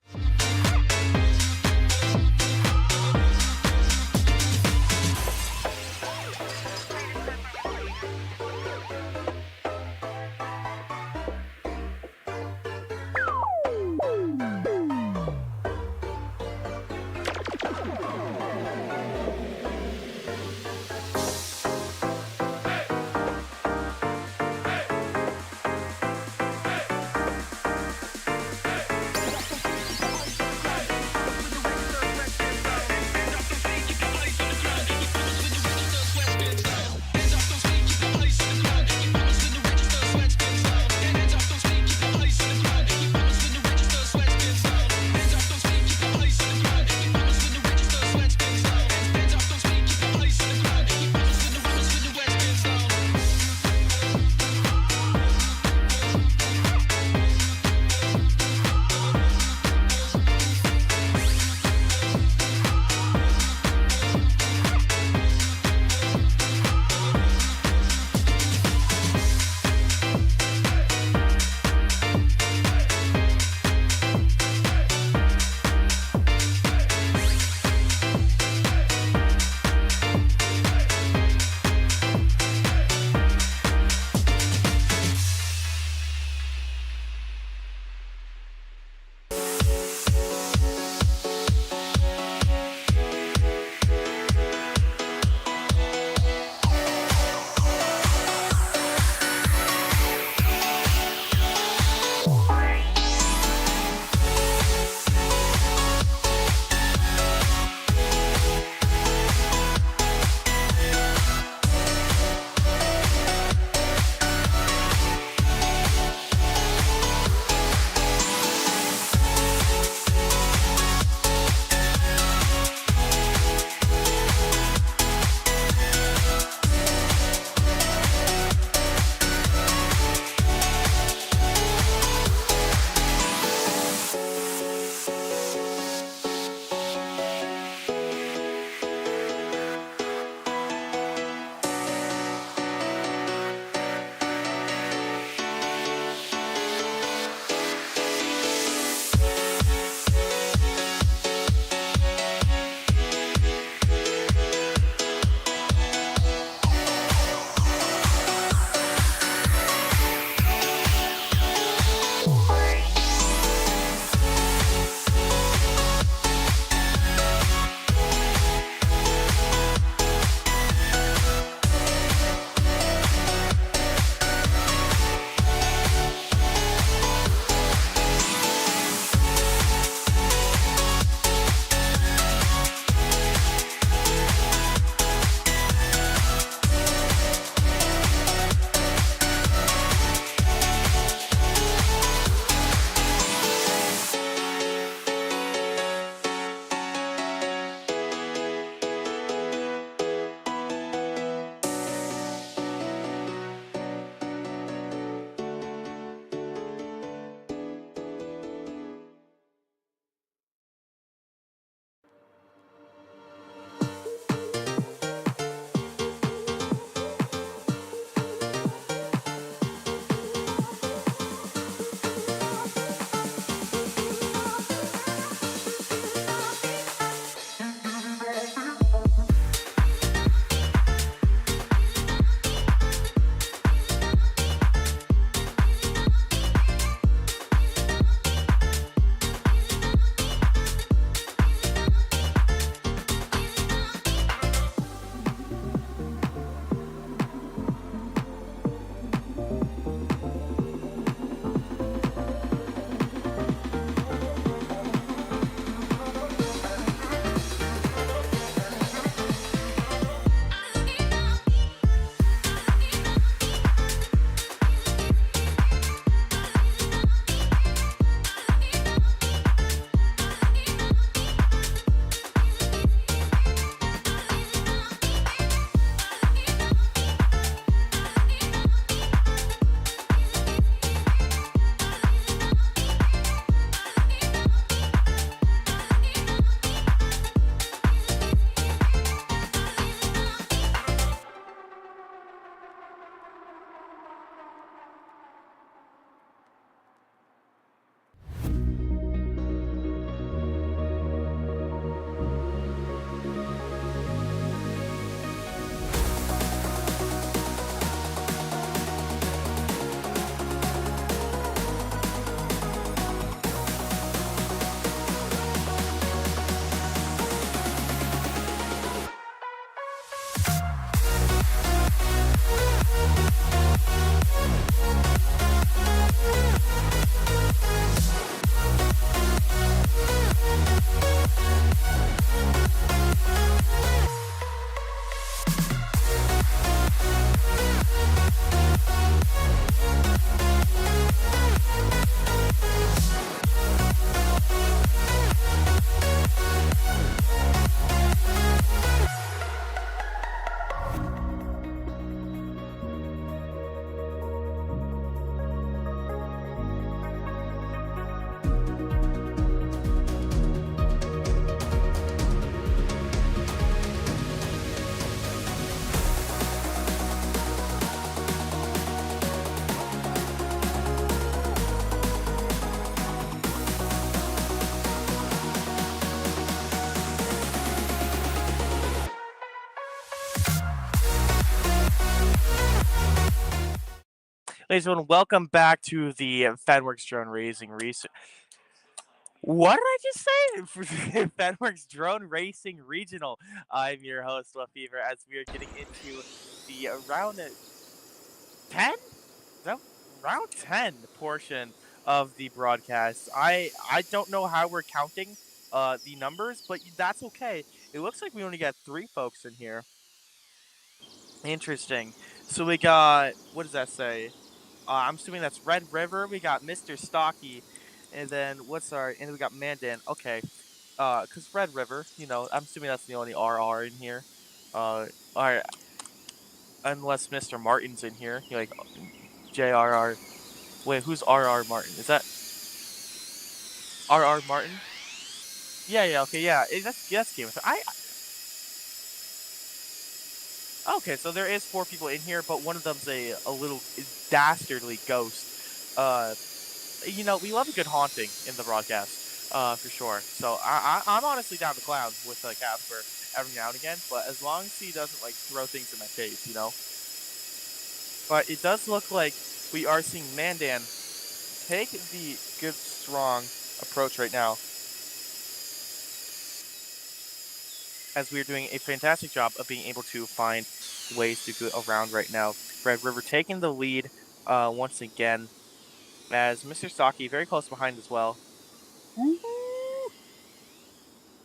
A: Ladies and gentlemen, welcome back to the Fenworks Drone Racing Research. What did I just say? Fenworks Drone Racing Regional. I'm your host, LaFever, as we are getting into the round 10? Is that round 10 portion of the broadcast? I don't know how we're counting the numbers, but that's okay. It looks like we only got 3 folks in here. Interesting. So we got, what does that say? I'm assuming that's Red River. We got Mr. Stocky, and then and we got Mandan. Okay, cause Red River, I'm assuming that's the only RR in here. All right, unless Mr. Martin's in here, like JRR. Wait, who's RR Martin? Is that RR Martin? Yeah, yeah, okay, yeah. That's Game of Thrones. Okay, so there is 4 people in here, but one of them's a little dastardly ghost. Uh, we love a good haunting in the broadcast, for sure. So I'm honestly down to clown with Casper every now and again, but as long as he doesn't like throw things in my face. But it does look like we are seeing Mandan take the good strong approach right now, as we are doing a fantastic job of being able to find ways to go around right now. Red River taking the lead once again, as Mr. Stocky very close behind as well.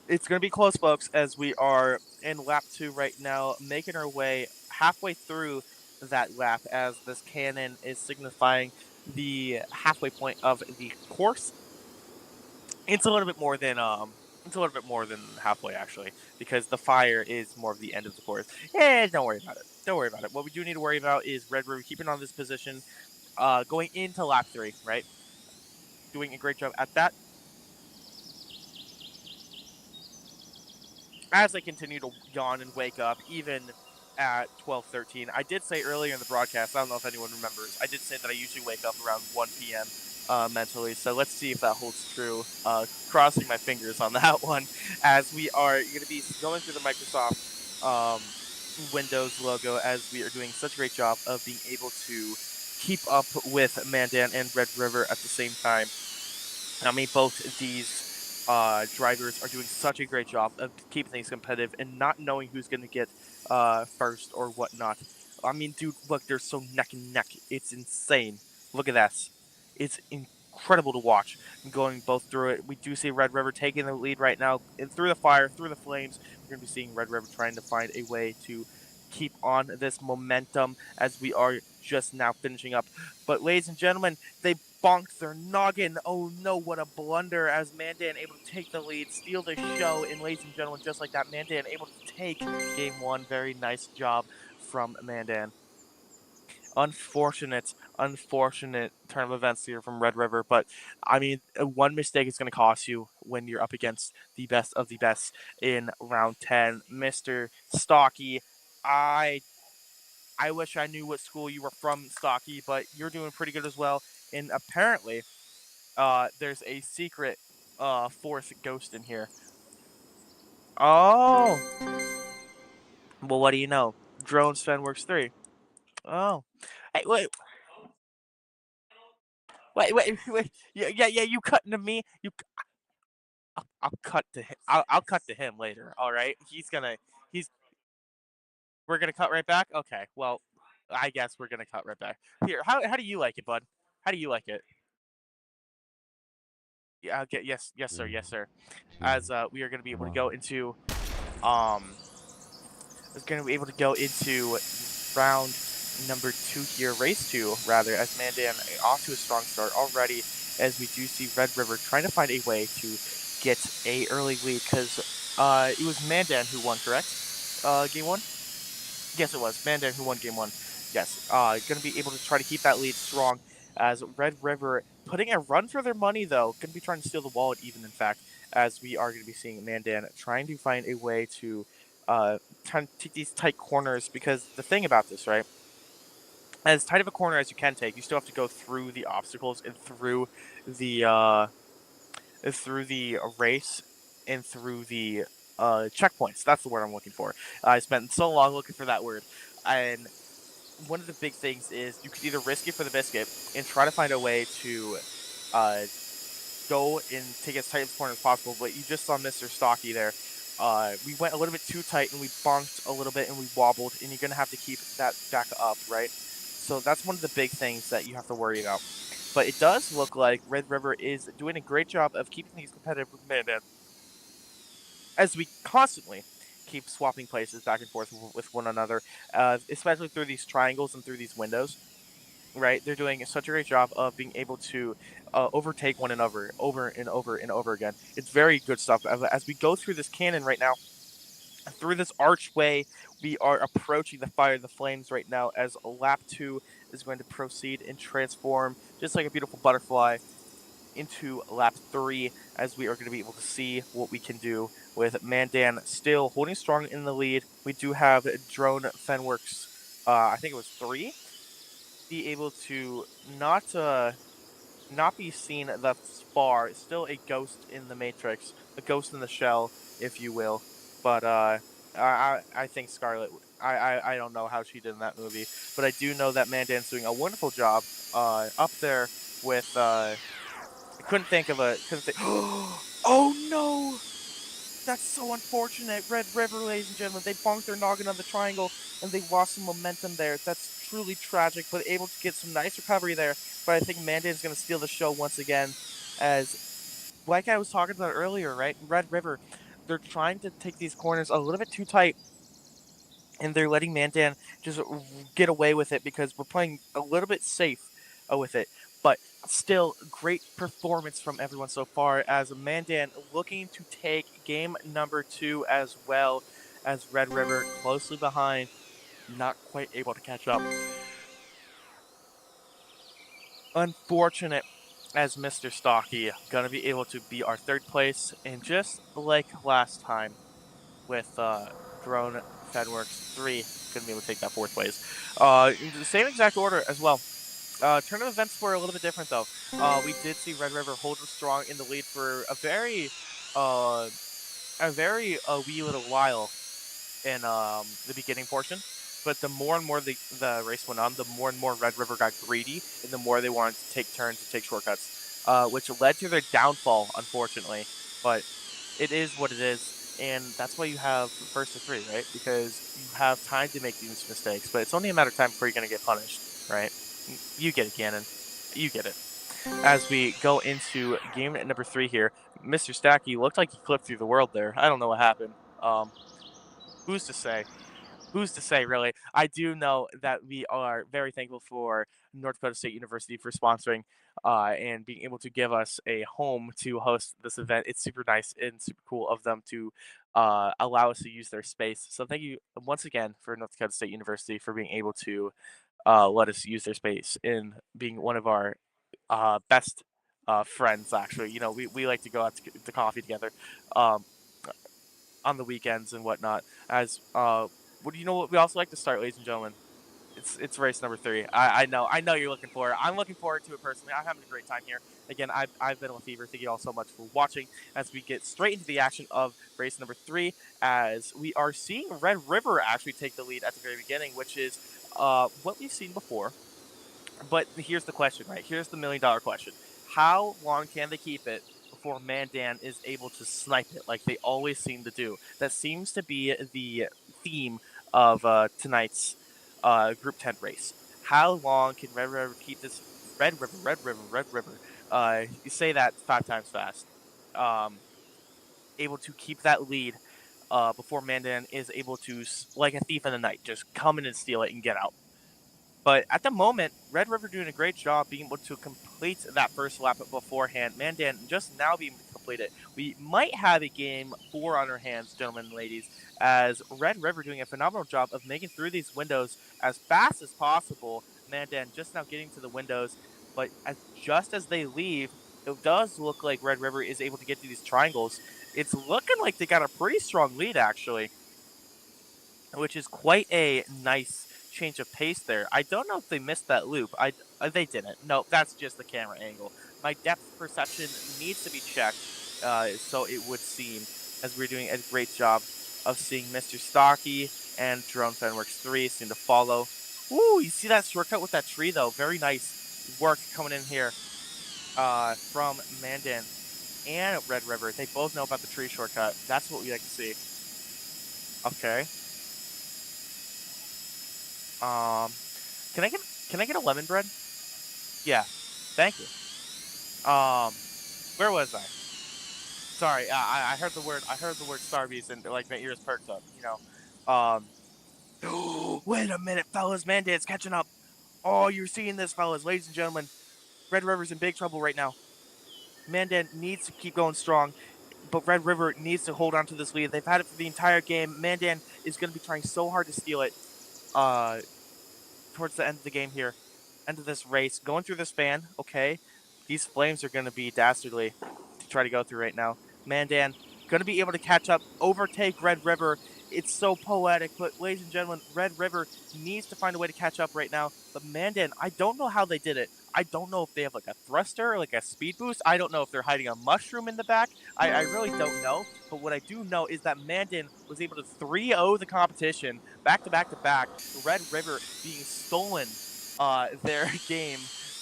A: It's going to be close, folks, as we are in lap 2 right now, making our way halfway through that lap as this cannon is signifying the halfway point of the course. It's a little bit more than halfway, actually, because the fire is more of the end of the course. Don't worry about it. Don't worry about it. What we do need to worry about is Red River keeping on this position, going into lap 3, right? Doing a great job at that. As I continue to yawn and wake up, even at 12:13. I did say earlier in the broadcast, I don't know if anyone remembers, I did say that I usually wake up around 1 p.m. Mentally, so let's see if that holds true. Crossing my fingers on that one, as we are going to be going through the Microsoft Windows logo, as we are doing such a great job of being able to keep up with Mandan and Red River at the same time. I mean, both these drivers are doing such a great job of keeping things competitive and not knowing who's going to get first or whatnot. I mean, dude, look, they're so neck and neck. It's insane. Look at that. It's incredible to watch. Going both through it. We do see Red River taking the lead right now, and through the fire, through the flames. We're going to be seeing Red River trying to find a way to keep on this momentum as we are just now finishing up. But, ladies and gentlemen, they bonked their noggin. Oh no, what a blunder, as Mandan able to take the lead, steal the show, and ladies and gentlemen, just like that, Mandan able to take game 1. Very nice job from Mandan. Unfortunate turn of events here from Red River, but I mean, one mistake is going to cost you when you're up against the best of the best in round 10. Mr. Stocky, I I wish I knew what school you were from, Stocky, but you're doing pretty good as well. And apparently, there's a secret fourth ghost in here. Oh, well, what do you know? Drones Fenworks 3. Oh, hey, wait. Yeah. You cutting to me? I'll cut to him. I'll cut to him later. All right. He's. We're gonna cut right back. Okay. Well, I guess we're gonna cut right back. Here. How do you like it, bud? How do you like it? Yeah. Okay. Yes, sir. Yes, sir. As we are gonna be able to go into um is going to be able to go into round number 2 here, race 2 rather, as Mandan off to a strong start already, as we do see Red River trying to find a way to get a early lead, because it was Mandan who won, correct? Game 1? Yes, it was Mandan who won game 1. Yes, going to be able to try to keep that lead strong, as Red River putting a run for their money, though, going to be trying to steal the wallet even, in fact, as we are going to be seeing Mandan trying to find a way to trying to take these tight corners, because the thing about this, right, as tight of a corner as you can take, you still have to go through the obstacles and the through the race and through the checkpoints. That's the word I'm looking for. I spent so long looking for that word, and one of the big things is you could either risk it for the biscuit and try to find a way to uh, go and take as tight as corner as possible. But you just saw Mr. Stocky there. We went a little bit too tight and we bonked a little bit and we wobbled, and you're gonna have to keep that back up, right? So that's one of the big things that you have to worry about. But it does look like Red River is doing a great job of keeping things competitive with Mandan, as we constantly keep swapping places back and forth with one another, especially through these triangles and through these windows. Right, they're doing such a great job of being able to overtake one another over and over and over again. It's very good stuff. As we go through this cannon right now, through this archway, we are approaching the fire, the flames right now. As lap 2 is going to proceed and transform just like a beautiful butterfly into lap 3, as we are going to be able to see what we can do with Mandan still holding strong in the lead. We do have drone Fenworks, I think it was 3, be able to not be seen thus far. It's still a ghost in the matrix, a ghost in the shell, if you will. But I think Scarlet. I don't know how she did in that movie, but I do know that Mandan's doing a wonderful job. Up there with I couldn't think. Oh no! That's so unfortunate. Red River, ladies and gentlemen, they bonked their noggin on the triangle and they lost some momentum there. That's truly tragic, but able to get some nice recovery there. But I think Mandan's going to steal the show once again, as like I was talking about earlier, right? Red River, they're trying to take these corners a little bit too tight, and they're letting Mandan just get away with it because we're playing a little bit safe with it. But still, great performance from everyone so far, as Mandan looking to take game number 2 as well, as Red River closely behind, not quite able to catch up. Unfortunate, as Mr. Stocky gonna be able to be our third place, and just like last time with Drone Fenworks 3, gonna be able to take that fourth place. In the same exact order as well. Turn of events were a little bit different though. We did see Red River hold strong in the lead for uh, a wee little while in the beginning portion. But the more and more the race went on, the more and more Red River got greedy, and the more they wanted to take turns and take shortcuts, which led to their downfall, unfortunately. But it is what it is, and that's why you have first to 3, right? Because you have time to make these mistakes, but it's only a matter of time before you're gonna get punished, right? You get it, Gannon. You get it. As we go into game number 3 here, Mr. Stacky looked like he flipped through the world there. I don't know what happened. Who's to say? Who's to say, really? I do know that we are very thankful for North Dakota State University for sponsoring and being able to give us a home to host this event. It's super nice and super cool of them to allow us to use their space. So thank you once again for North Dakota State University for being able to let us use their space and being one of our best friends. Actually, we like to go out to coffee together. Um, on the weekends and whatnot. As what you know what we also like to start, ladies and gentlemen. It's race number 3. I know you're looking for it. I'm looking forward to it personally. I'm having a great time here. Again, I've been with Fever. Thank you all so much for watching as we get straight into the action of race number 3. As we are seeing Red River actually take the lead at the very beginning, which is what we've seen before. But here's the question, right? Here's the $1,000,000 question. How long can they keep it before Mandan is able to snipe it like they always seem to do? That seems to be the theme of tonight's Group 10 race. How long can Red River keep this? Red River, Red River, Red River. You say that 5 times fast. Um, able to keep that lead before Mandan is able to, like a thief in the night, just come in and steal it and get out. But at the moment, Red River doing a great job being able to complete that first lap beforehand. Mandan just now being able to complete it. We might have a game 4 on our hands, gentlemen and ladies, as Red River doing a phenomenal job of making through these windows as fast as possible. Mandan just now getting to the windows, but just as they leave, it does look like Red River is able to get to these triangles. It's looking like they got a pretty strong lead, actually, which is quite a nice change of pace there. I don't know if they missed that loop. They didn't. No, that's just the camera angle. My depth perception needs to be checked, so it would seem, as we're doing a great job of seeing Mr. Stocky and Drone Fenworks 3 seem to follow. Ooh, you see that shortcut with that tree though? Very nice work coming in here from Mandan and Red River. They both know about the tree shortcut. That's what we like to see. Okay. Um, can I get a lemon bread? Yeah. Thank you. Where was I? Sorry, I heard the word Starbucks and like my ears perked up. Wait a minute, fellas, Mandan's catching up. Oh, you're seeing this, fellas, ladies and gentlemen. Red River's in big trouble right now. Mandan needs to keep going strong, but Red River needs to hold on to this lead. They've had it for the entire game. Mandan is going to be trying so hard to steal it. Uh, Towards the end of the game here, end of this race, going through this fan. Okay, these flames are going to be dastardly to try to go through right now. Mandan going to be able to catch up, overtake Red River. It's so poetic, but ladies and gentlemen, Red River needs to find a way to catch up right now. But Mandan, I don't know how they did it. I don't know if they have like a thruster, like a speed boost. I don't know if they're hiding a mushroom in the back. I really don't know. But what I do know is that Mandan was able to 3-0 the competition back to back to back. Red River being stolen their game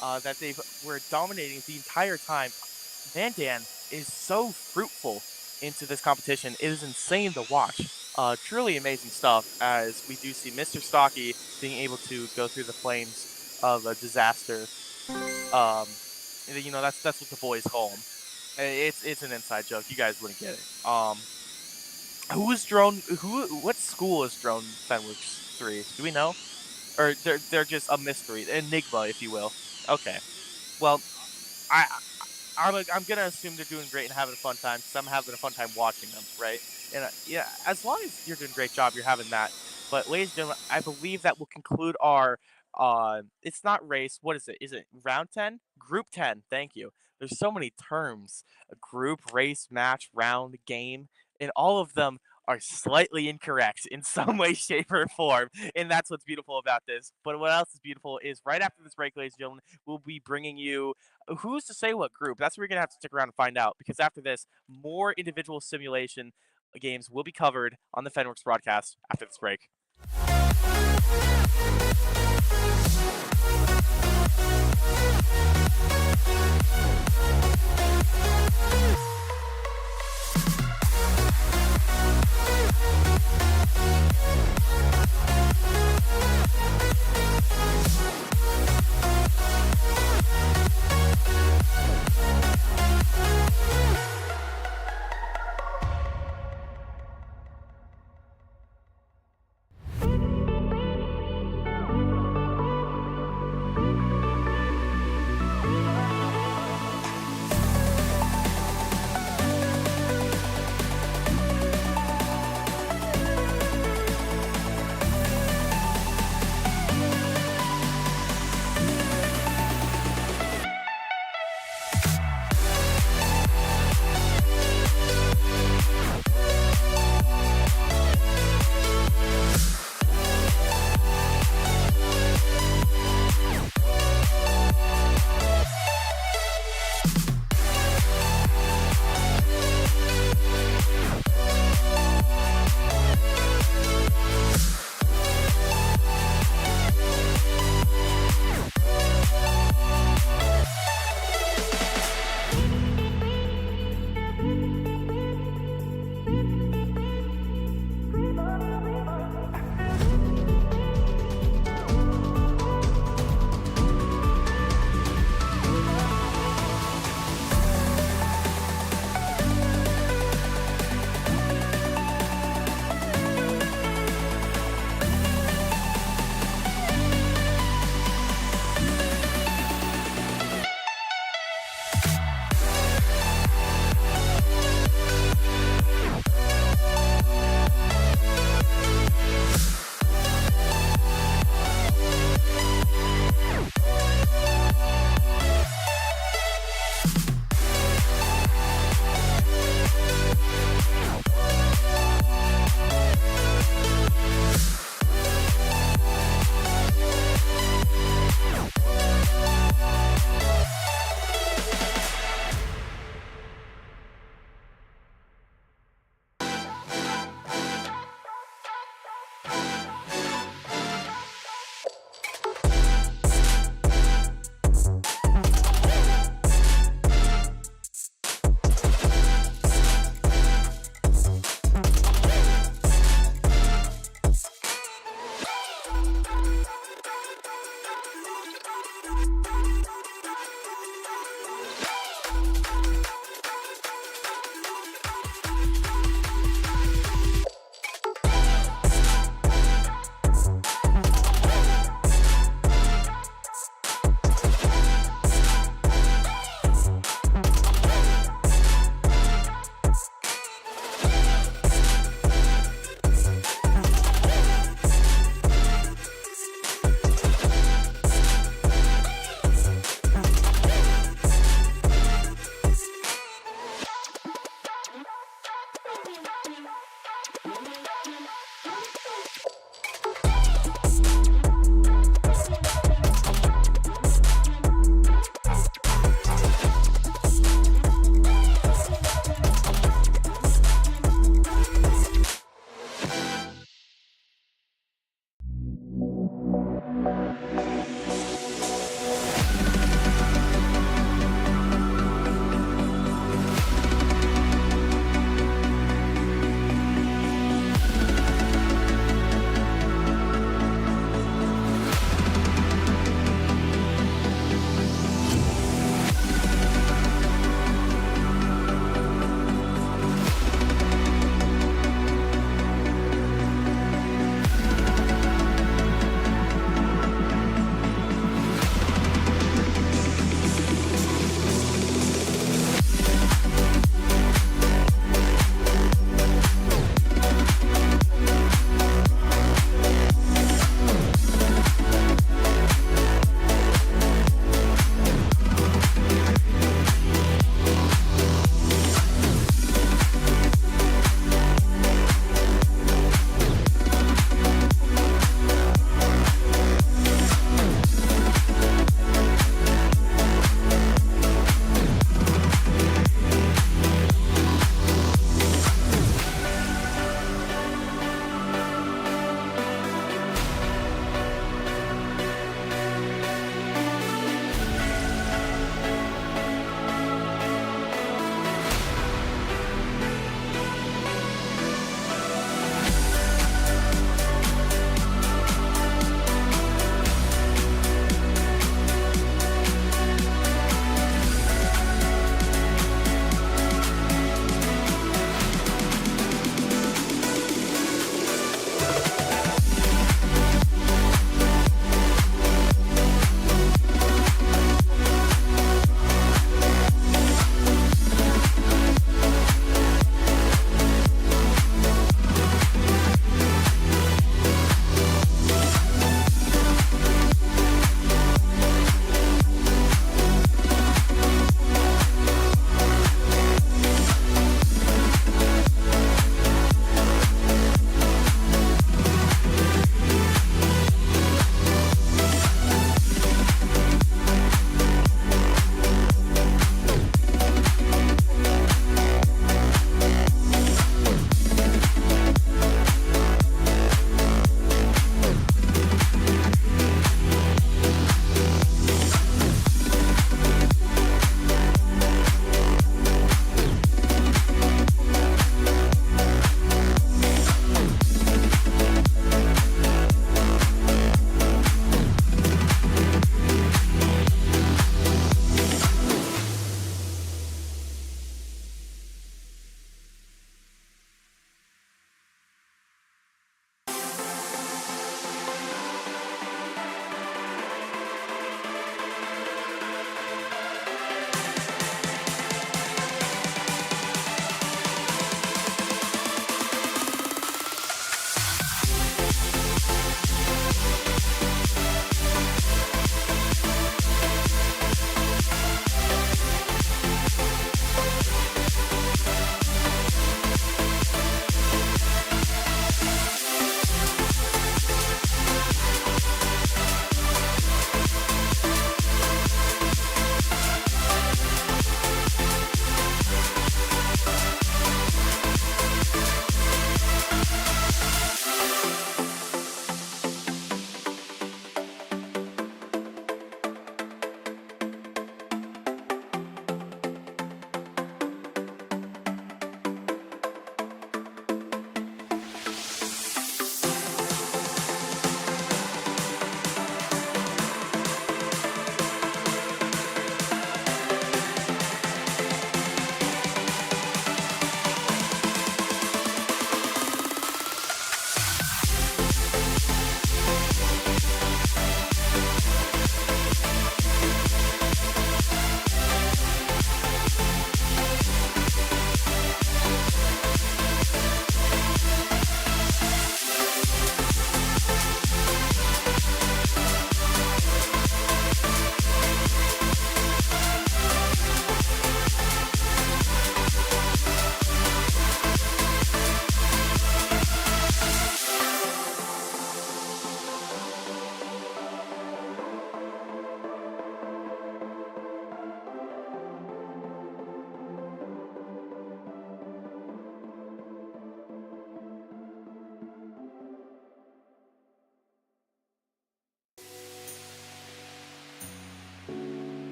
A: that they were dominating the entire time. Mandan is so fruitful into this competition. It is insane to watch. Truly amazing stuff as we do see Mr. Stocky being able to go through the flames of a disaster. Um, that's what the boys call him. It's an inside joke. You guys wouldn't get it. Who is drone? What school is drone Fenworks 3? Do we know? Or they're just a mystery, enigma, if you will. Okay. Well, I I'm gonna assume they're doing great and having a fun time because I'm having a fun time watching them, right? And yeah, as long as you're doing a great job, you're having that. But ladies and gentlemen, I believe that will conclude our it's not race. What is it? Is it round 10? Group 10. Thank you. There's so many terms. A group, race, match, round, game, and all of them are slightly incorrect in some way, shape, or form. And that's what's beautiful about this. But what else is beautiful is right after this break, ladies and gentlemen, we'll be bringing you who's to say what group? That's where you're gonna have to stick around and find out because after this, more individual simulation games will be covered on the Fenworks broadcast after this break.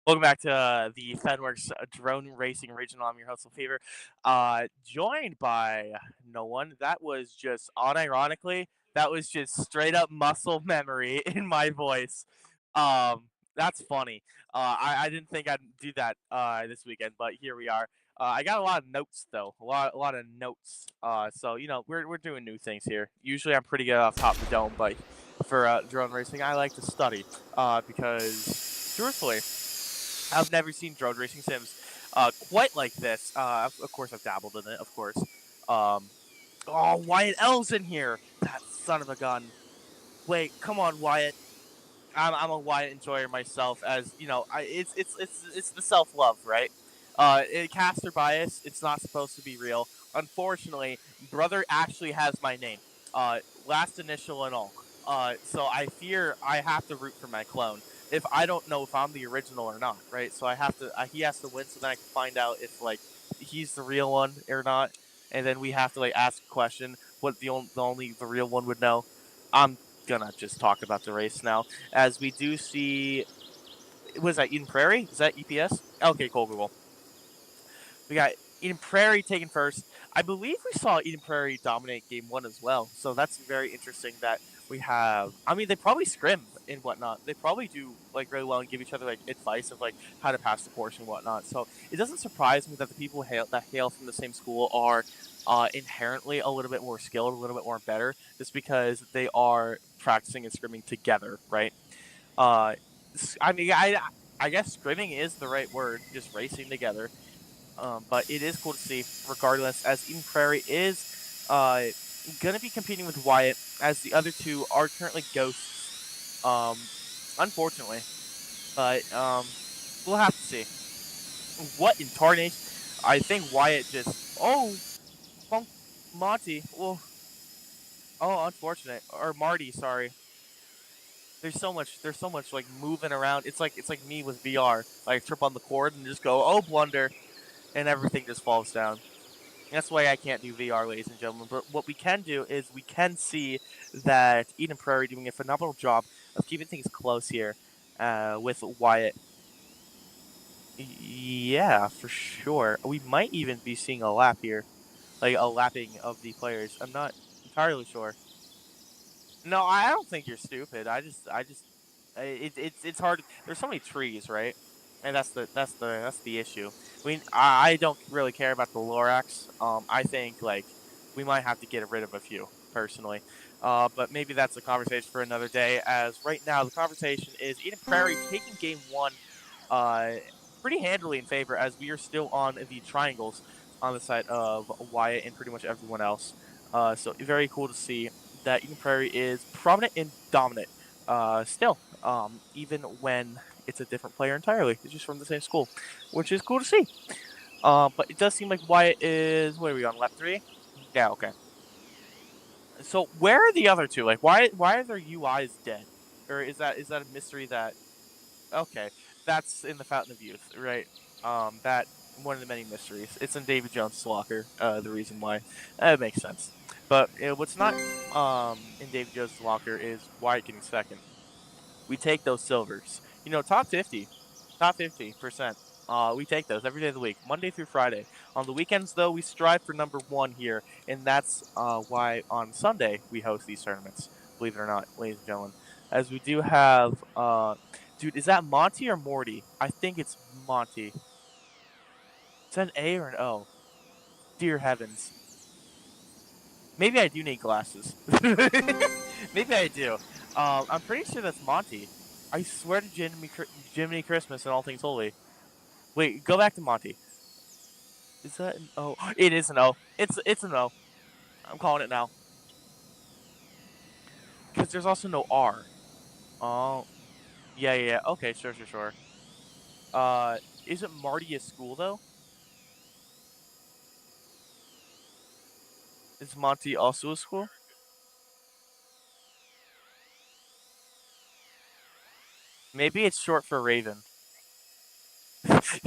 A: Welcome back to the Fenworks Drone Racing Regional. I'm your host, Fever. Joined by no one. That was just unironically, that was just straight up muscle memory in my voice. Um, that's funny. I didn't think I'd do that this weekend, but here we are. I got a lot of notes though, a lot of notes. So we're doing new things here. Usually I'm pretty good off top of the dome, but for drone racing, I like to study because truthfully. I've never seen drone racing sims quite like this. Of course, I've dabbled in it. Of course. Um, oh, Wyatt L's in here. That son of a gun. Wait, come on, Wyatt. I'm a Wyatt enjoyer myself, as you know. It's the self love, right? Caster bias. It's not supposed to be real. Unfortunately, brother actually has my name, last initial and all. So I fear I have to root for my clone if I don't know if I'm the original or not, right? So I have to. He has to win, so then I can find out if like he's the real one or not, and then we have to like ask a question. What only the real one would know. I'm gonna just talk about the race now as we do see. Was that Eden Prairie? Is that EPS? Okay, cool, cool, cool. We got Eden Prairie taken first. I believe we saw Eden Prairie dominate game one as well. So that's very interesting that we have. I mean, they probably scrim and whatnot. They probably do like really well and give each other like advice of like how to pass the course and whatnot. So it doesn't surprise me that the people that hail from the same school are inherently a little bit more skilled, a little bit more better, just because they are practicing and scrimming together, right? Uh, I mean, I guess scrimming is the right word, just racing together. But it is cool to see, regardless, as Eden Prairie is uh, going to be competing with Wyatt, as the other two are currently ghosts, unfortunately. But we'll have to see. What in tarnation? I think Wyatt just. Oh, Funk Monty. Oh, unfortunate. Or Marty, sorry. There's so much like moving around. It's like me with VR. Like trip on the cord and just go, oh blunder, and everything just falls down. That's why I can't do VR, ladies and gentlemen. But what we can do is we can see that Eden Prairie doing a phenomenal job of keeping things close here with Wyatt. Yeah, for sure. We might even be seeing a lap here, like a lapping of the players. I'm not entirely sure. No, I don't think you're stupid. It's hard. There's so many trees, right? And that's the issue. I mean, I don't really care about the Lorax. I think like we might have to get rid of a few personally. But maybe that's a conversation for another day. As right now, the conversation is Eden Prairie taking game one, uh, pretty handily in favor, as we are still on the triangles on the side of Wyatt and pretty much everyone else. So very cool to see that Eden Prairie is prominent and dominant still, even when it's a different player entirely. It's just from the same school, which is cool to see. But it does seem like Wyatt is. What are we on? Lap three? Yeah. Okay. So where are the other two? Like, why are their UIs dead? Or is that a mystery that? Okay, that's in the Fountain of Youth, right? That one of the many mysteries. It's in David Jones' locker. The reason why it makes sense. But what's not in David Jones' locker is Wyatt getting second. We take those silvers. Top 50%. We take those every day of the week, Monday through Friday. On the weekends, though, we strive for number one here, and that's why on Sunday we host these tournaments. Believe it or not, ladies and gentlemen, as we do have, dude, is that Monty or Morty? I think it's Monty. Is that an A or an O? Dear heavens, maybe I do need glasses. Maybe I do. I'm pretty sure that's Monty. I swear to Jiminy Christmas and all things holy. Wait, go back to Monty. Is that an O? It is an O. It's an O. I'm calling it now because there's also no R. Oh, yeah, yeah, yeah. Okay, sure, sure, sure. Isn't Marty a school though? Is Monty also a school? Maybe it's short for Raven.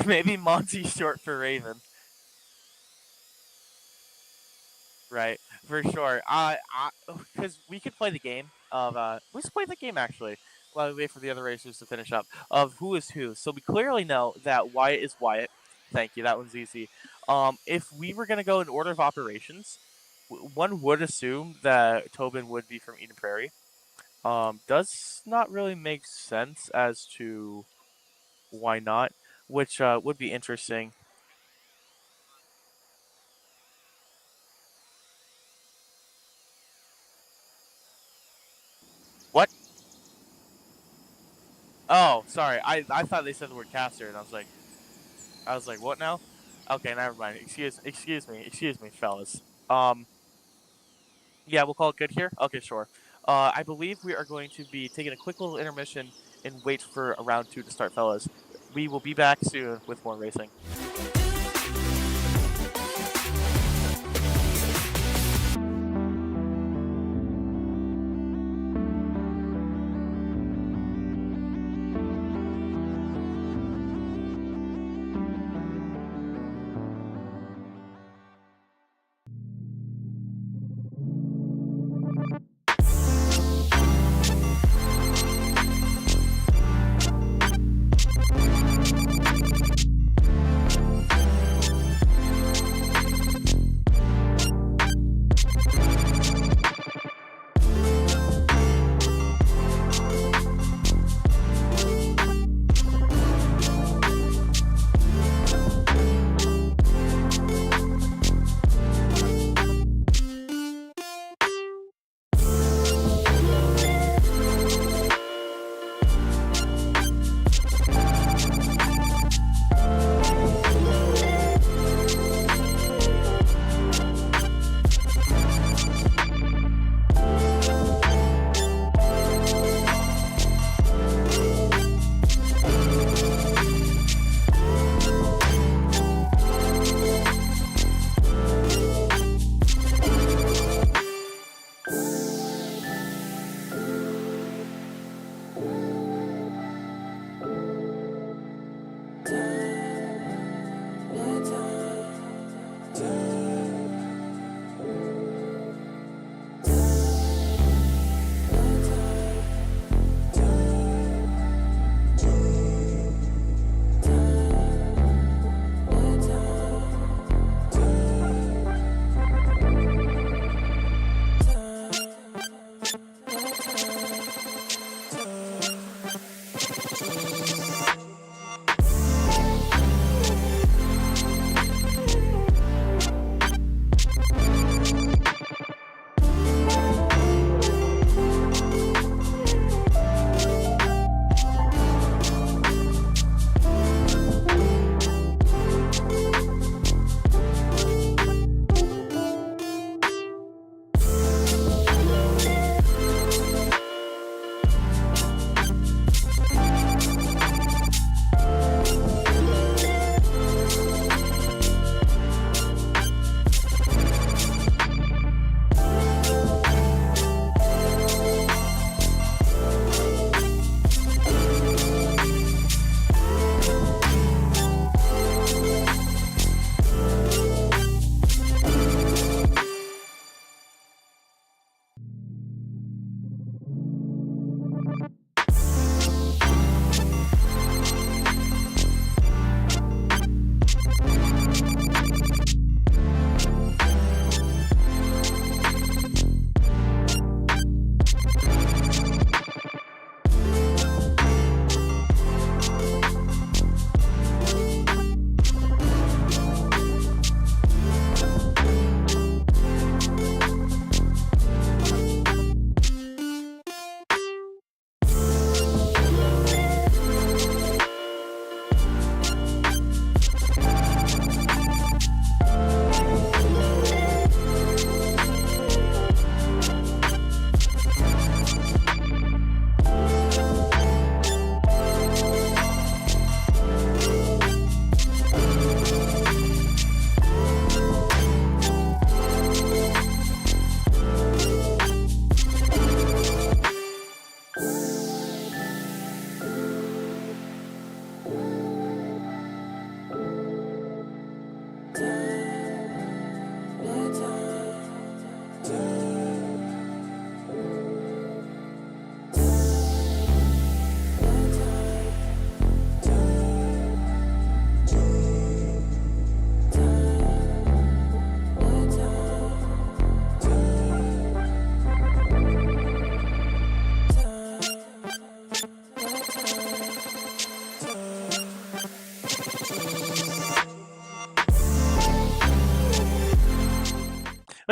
A: Maybe Monty's short for Raven. Right, for sure. Because we could play the game of. We should play the game actually. while we wait for the other racers to finish up, of who is who. So we clearly know that Wyatt is Wyatt. Thank you. That one's easy. If we were gonna go in order of operations, one would assume that Tobin would be from Eden Prairie. Does not really make sense as to why not, which would be interesting. What? Oh, sorry. I thought they said the word caster, and I was like, what now? Okay, never mind. Excuse me, fellas. Um, yeah, we'll call it good here. Okay, sure. I believe we are going to be taking a quick little intermission and wait for a round two to start, fellas. We will be back soon with more racing.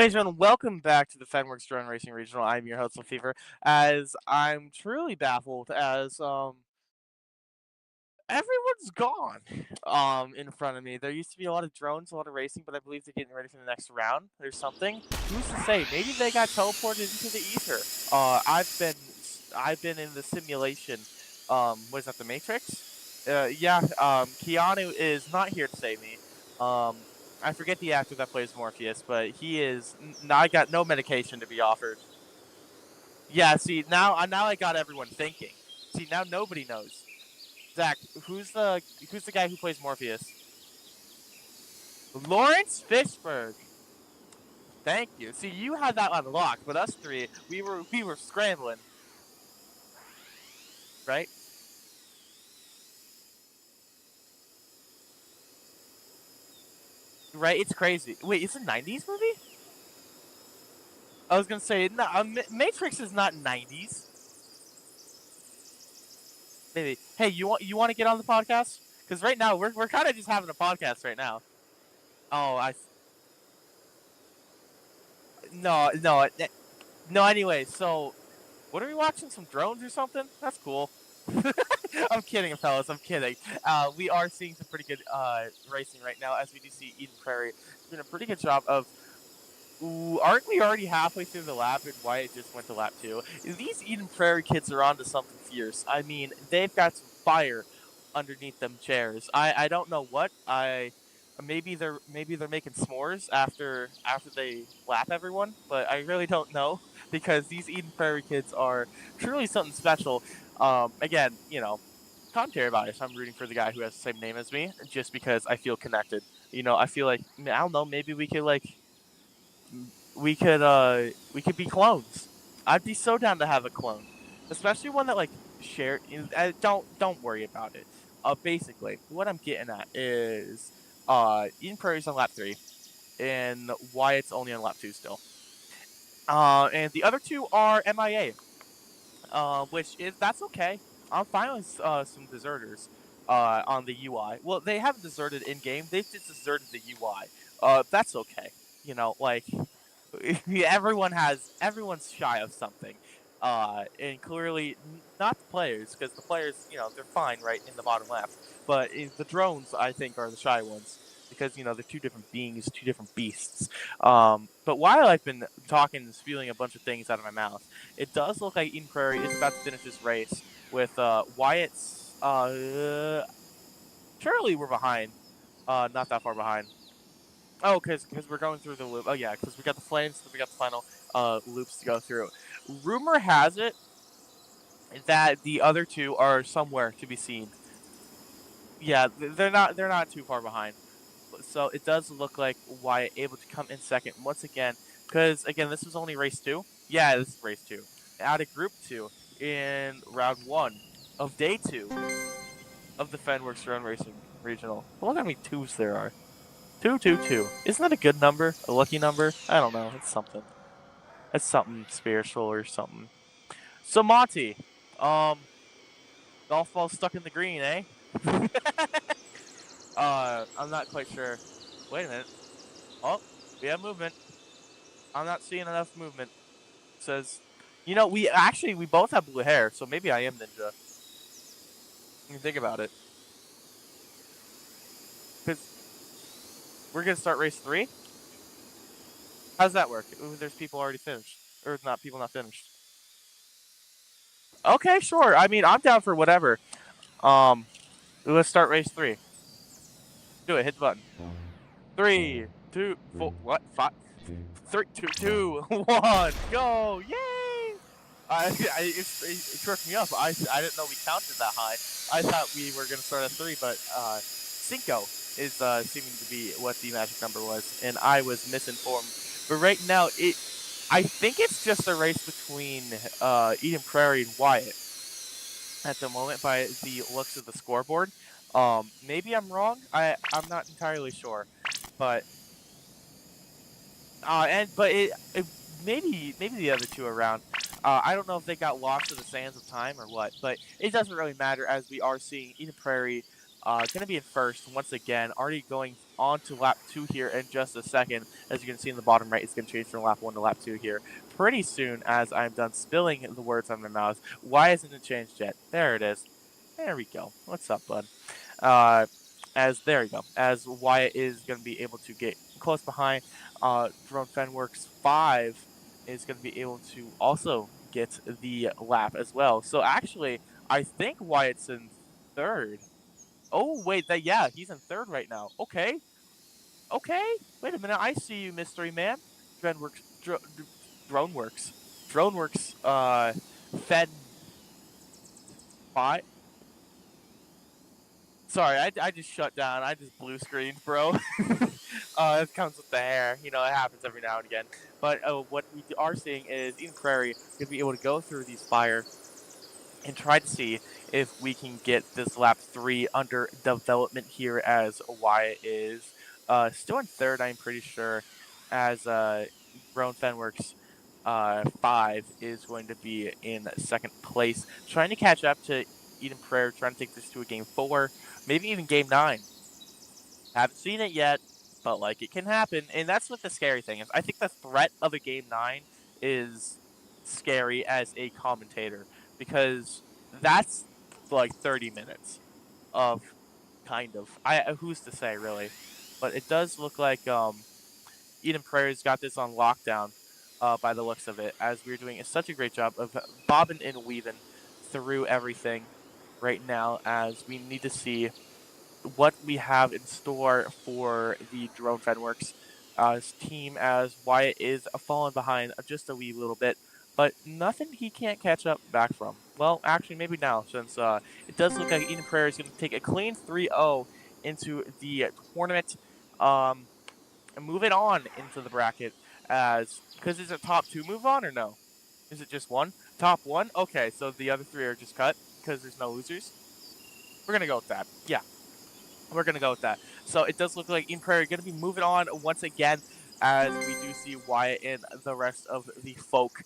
A: Ladies and gentlemen, welcome back to the Fenworks Drone Racing Regional. I'm your host, Fever, as I'm truly baffled as everyone's gone in front of me. There used to be a lot of drones, a lot of racing, but I believe they're getting ready for the next round. There's something. Who's to say? Maybe they got teleported into the ether. I've been in the simulation. What is that? The Matrix? Yeah. Keanu is not here to save me. I forget the actor that plays Morpheus, but he is. I got no medication to be offered. Yeah. See, now I got everyone thinking. See, now nobody knows. Zach, who's the guy who plays Morpheus? Lawrence Fishburne. Thank you. See, you had that unlocked, but us three, we were scrambling, right? Right? It's crazy. Wait, it's a '90s movie? I was gonna say, no, Matrix is not '90s. Maybe. Hey, you want to get on the podcast? Because right now we're kind of just having a podcast right now. Oh, no. Anyway, so what are we watching? Some drones or something? That's cool. I'm kidding, fellas. I'm kidding. We are seeing some pretty good racing right now, as we do see Eden Prairie doing a pretty good job of. Ooh, aren't we already halfway through the lap and Wyatt just went to lap 2? These Eden Prairie kids are onto something fierce. I mean, they've got some fire underneath them chairs. I don't know what. Maybe they're making s'mores after they lap everyone, but I really don't know because these Eden Prairie kids are truly something special. Again, contrary bias, I'm rooting for the guy who has the same name as me just because I feel connected. I feel like I don't know, maybe we could be clones. I'd be so down to have a clone, especially one that share. Don't worry about it. Basically, what I'm getting at is Eden Prairie's on lap 3, and Wyatt's only on lap 2 still. And the other two are MIA, which is that's okay. I'm fine with some deserters on the UI. Well, they haven't deserted in game; they've just deserted the UI. That's okay. Like everyone's shy of something, and clearly not the players, because the players, they're fine right in the bottom left, but the drones I think are the shy ones because they're two different beings, two different beasts. But while I've been talking and spewing a bunch of things out of my mouth, it does look like Eden Prairie is about to finish this race with Wyatt's. Surely we're behind, not that far behind. Oh, because we're going through the loop. Oh yeah, because we got the flames, we got the final loops to go through. Rumor has it that the other two are somewhere to be seen. Yeah, they're not too far behind. So it does look like Wyatt able to come in second once again. Because again, this was only race 2. Yeah, this is race 2. Out of group 2 in round 1 of day 2 of the Fenworks Drone Racing Regional. Look how many twos there are. 222. Isn't that a good number? A lucky number? I don't know. It's something. It's something spiritual or something. So Monty, golf ball stuck in the green, eh? I'm not quite sure. Wait a minute. Oh, we have movement. I'm not seeing enough movement. It says, we both have blue hair, so maybe I am ninja. You think about it, because we're gonna start race 3. How's that work? Ooh, there's people already finished, or not people not finished. Okay, sure. I mean, I'm down for whatever. Um, let's start race 3. Do it. Hit the button. 3, 2, 4. What? 5, 3, 2, 2, 1. Go! Yay! It tripped me up. I didn't know we counted that high. I thought we were gonna start at 3, but Cinco is seeming to be what the magic number was, and I was misinformed. But right now, I think it's just a race between Eden Prairie and Wyatt at the moment by the looks of the scoreboard. Maybe I'm wrong. I'm not entirely sure, but maybe the other two around. I don't know if they got lost in the sands of time or what, but it doesn't really matter as we are seeing Eden Prairie Gonna be in first once again, already going on to lap 2 here in just a second. As you can see in the bottom right, it's gonna change from lap 1 to lap 2 here pretty soon as I'm done spilling the words on my mouth. Why hasn't it changed yet? There it is. There we go. What's up, bud? Uh, as there you go. As Wyatt is going to be able to get close behind, Drone Fenworks 5 is going to be able to also get the lap as well. So actually, I think Wyatt's in third. Oh wait, that yeah, he's in third right now. Okay, okay. Wait a minute, I see you, Mystery Man. Droneworks, Droneworks, Droneworks. Fen 5. Sorry, I just shut down. I just blue screened, bro. It comes with the hair. You know, it happens every now and again. But what we are seeing is Eden Prairie going to be able to go through these fire and try to see if we can get this lap 3 under development here as Wyatt is still in third, I'm pretty sure, as Grown Fenworks 5 is going to be in second place, trying to catch up to Eden Prairie, trying to take this to a game 4, maybe even game 9. Haven't seen it yet, but like it can happen, and that's what the scary thing is. I think the threat of a game 9 is scary as a commentator because that's like 30 minutes of kind of who's to say really, but it does look like Eden Prairie's got this on lockdown by the looks of it, as we're doing such a great job of bobbing and weaving through everything right now, as we need to see what we have in store for the Drone Fenworks team, as Wyatt is falling behind just a wee little bit, but nothing he can't catch up back from. Well, actually, maybe now, since it does look like Eden Prairie is going to take a clean 3-0 into the tournament, and move it on into the bracket, as because is it top 2 move on or no? Is it just one? Top 1? Okay, so the other 3 are just cut because there's no losers. We're going to go with that. Yeah. We're going to go with that. So it does look like Eden Prairie going to be moving on once again, as we do see Wyatt and the rest of the folk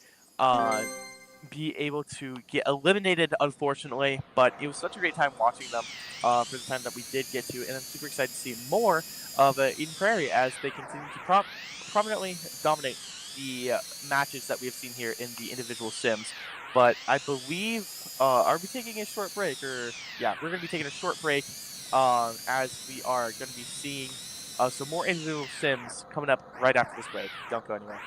A: be able to get eliminated, unfortunately. But it was such a great time watching them for the time that we did get to. And I'm super excited to see more of Eden Prairie as they continue to prominently dominate the matches that we have seen here in the individual sims. But I believe, are we taking a short break? Or yeah, we're going to be taking a short break as we are going to be seeing some more individual sims coming up right after this break. Don't go anywhere.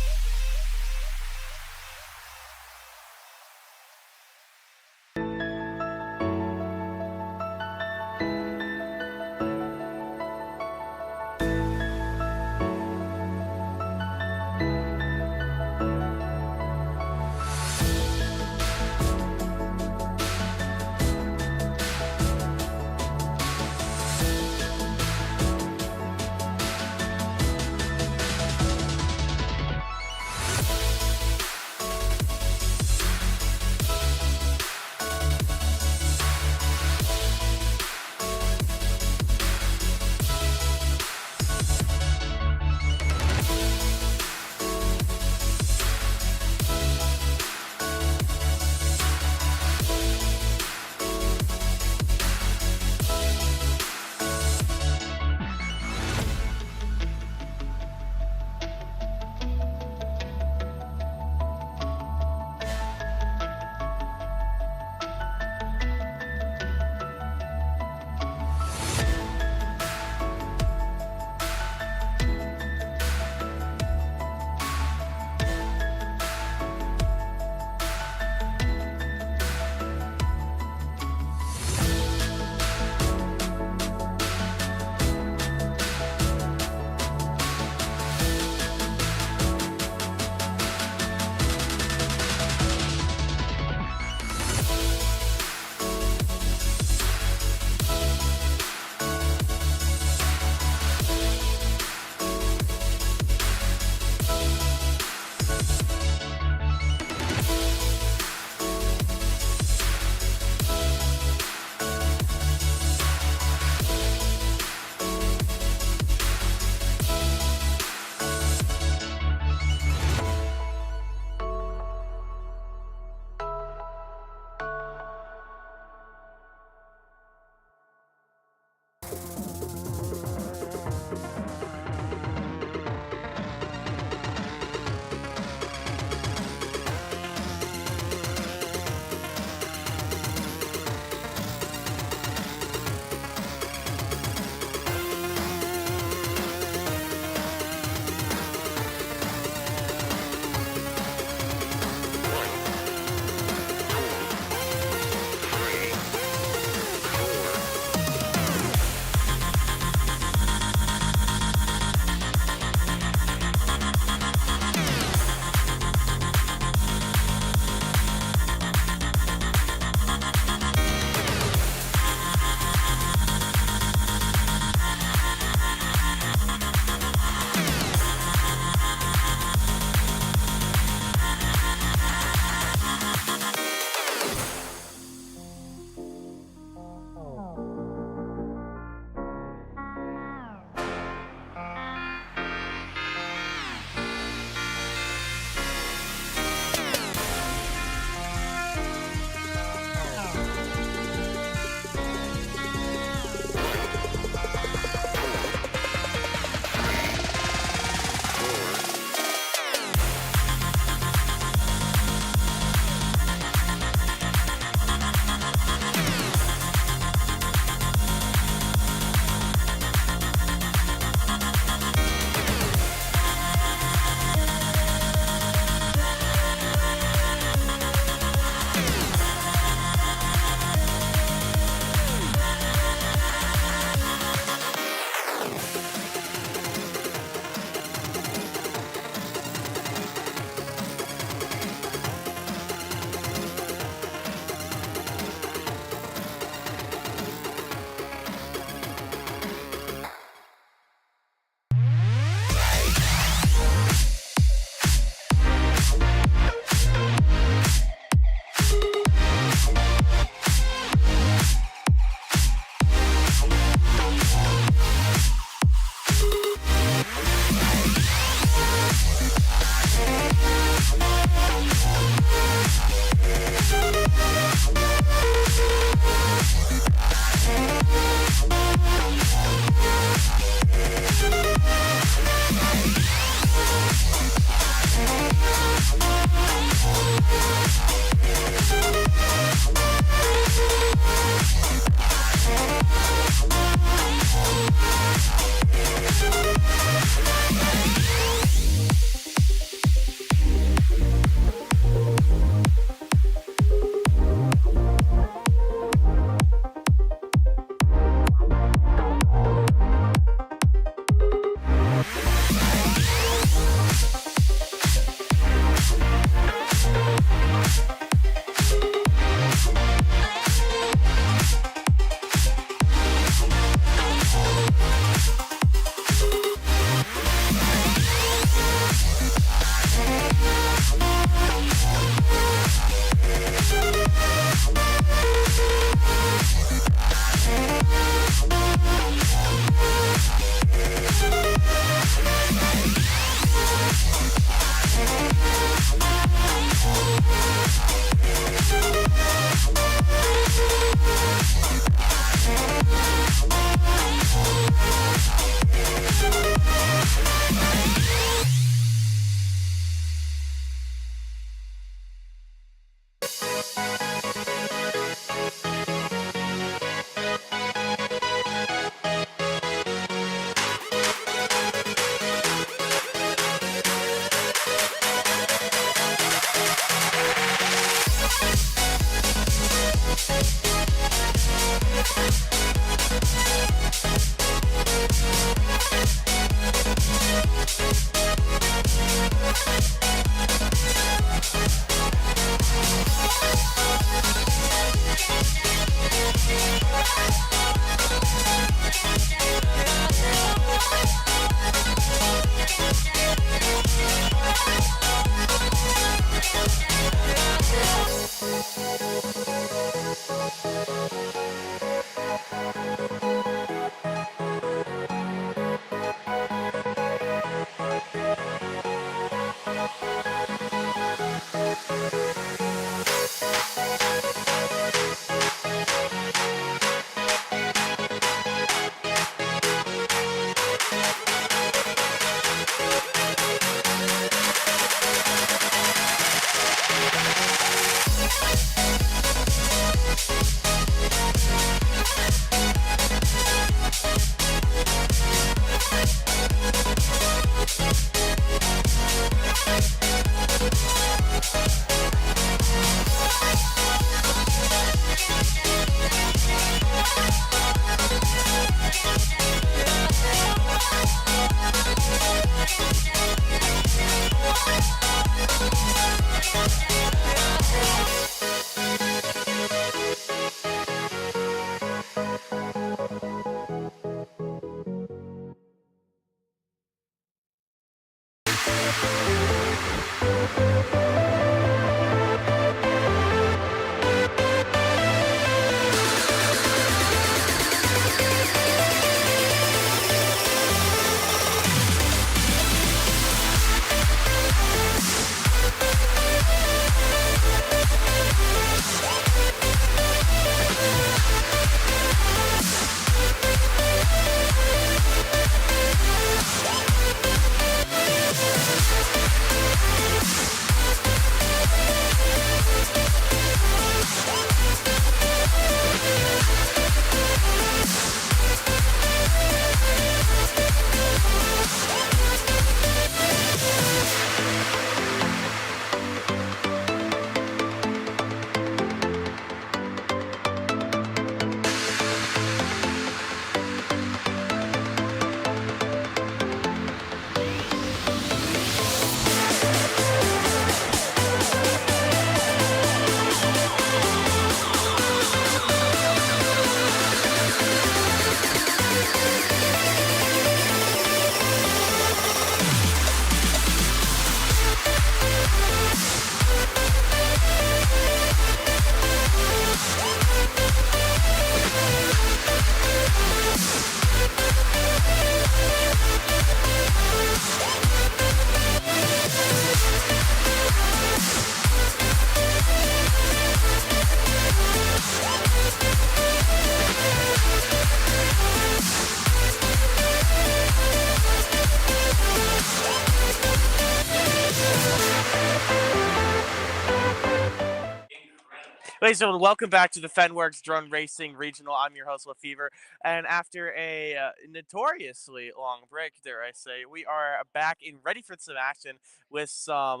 A: Ladies and gentlemen, welcome back to the Fenworks Drone Racing Regional. I'm your host, LaFever, and after a notoriously long break, dare I say, we are back and ready for some action with some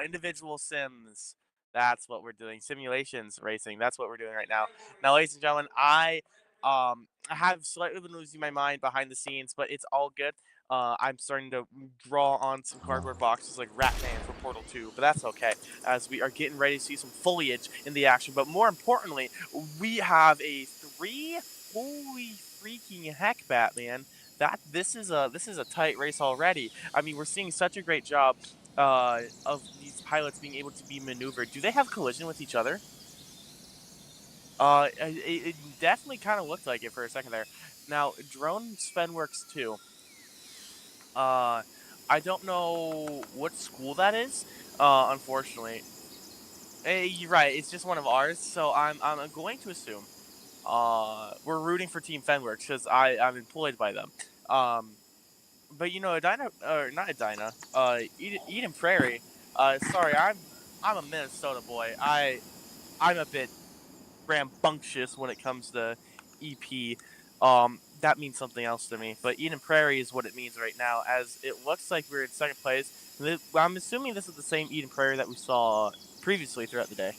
A: individual sims. That's what we're doing. Simulations racing. That's what we're doing right now. Now, ladies and gentlemen, I have slightly been losing my mind behind the scenes, but it's all good. I'm starting to draw on some cardboard boxes like Ratman from Portal 2, but that's okay as we are getting ready to see some foliage in the action. But more importantly, we have a three. Holy freaking heck, Batman! This is a tight race already. I mean, we're seeing such a great job of these pilots being able to be maneuvered. Do they have collision with each other? It definitely kind of looked like it for a second there. Now, drone Fenworks 2. Uh, I don't know what school that is. Unfortunately, you're right. It's just one of ours, so I'm going to assume we're rooting for Team Fenworks because I'm employed by them. Um, but Edina or not Edina, Eden Prairie. Sorry, I'm a Minnesota boy. I'm a bit rambunctious when it comes to EP. That means something else to me. But Eden Prairie is what it means right now, as it looks like we're in second place. I'm assuming this is the same Eden Prairie that we saw previously throughout the day.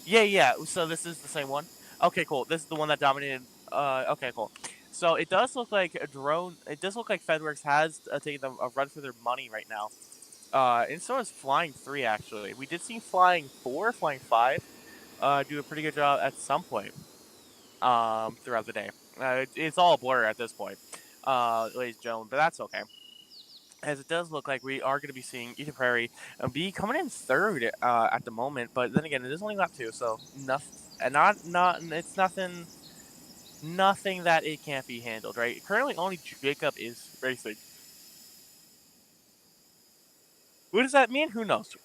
A: Yeah, yeah. So this is the same one. Okay, cool. This is the one that dominated. Okay, cool. So it does look like a drone. It does look like Fedworks has taken a run for their money right now. And so is Flying 3, actually. We did see Flying 4, Flying 5 do a pretty good job at some point throughout the day. It's all a blur at this point, ladies and gentlemen, but that's okay. As it does look like we are going to be seeing Eden Prairie be coming in third at the moment, but then again, it is only lap 2, so nothing, it's nothing that it can't be handled, right? Currently, only Jacob is racing. What does that mean? Who knows?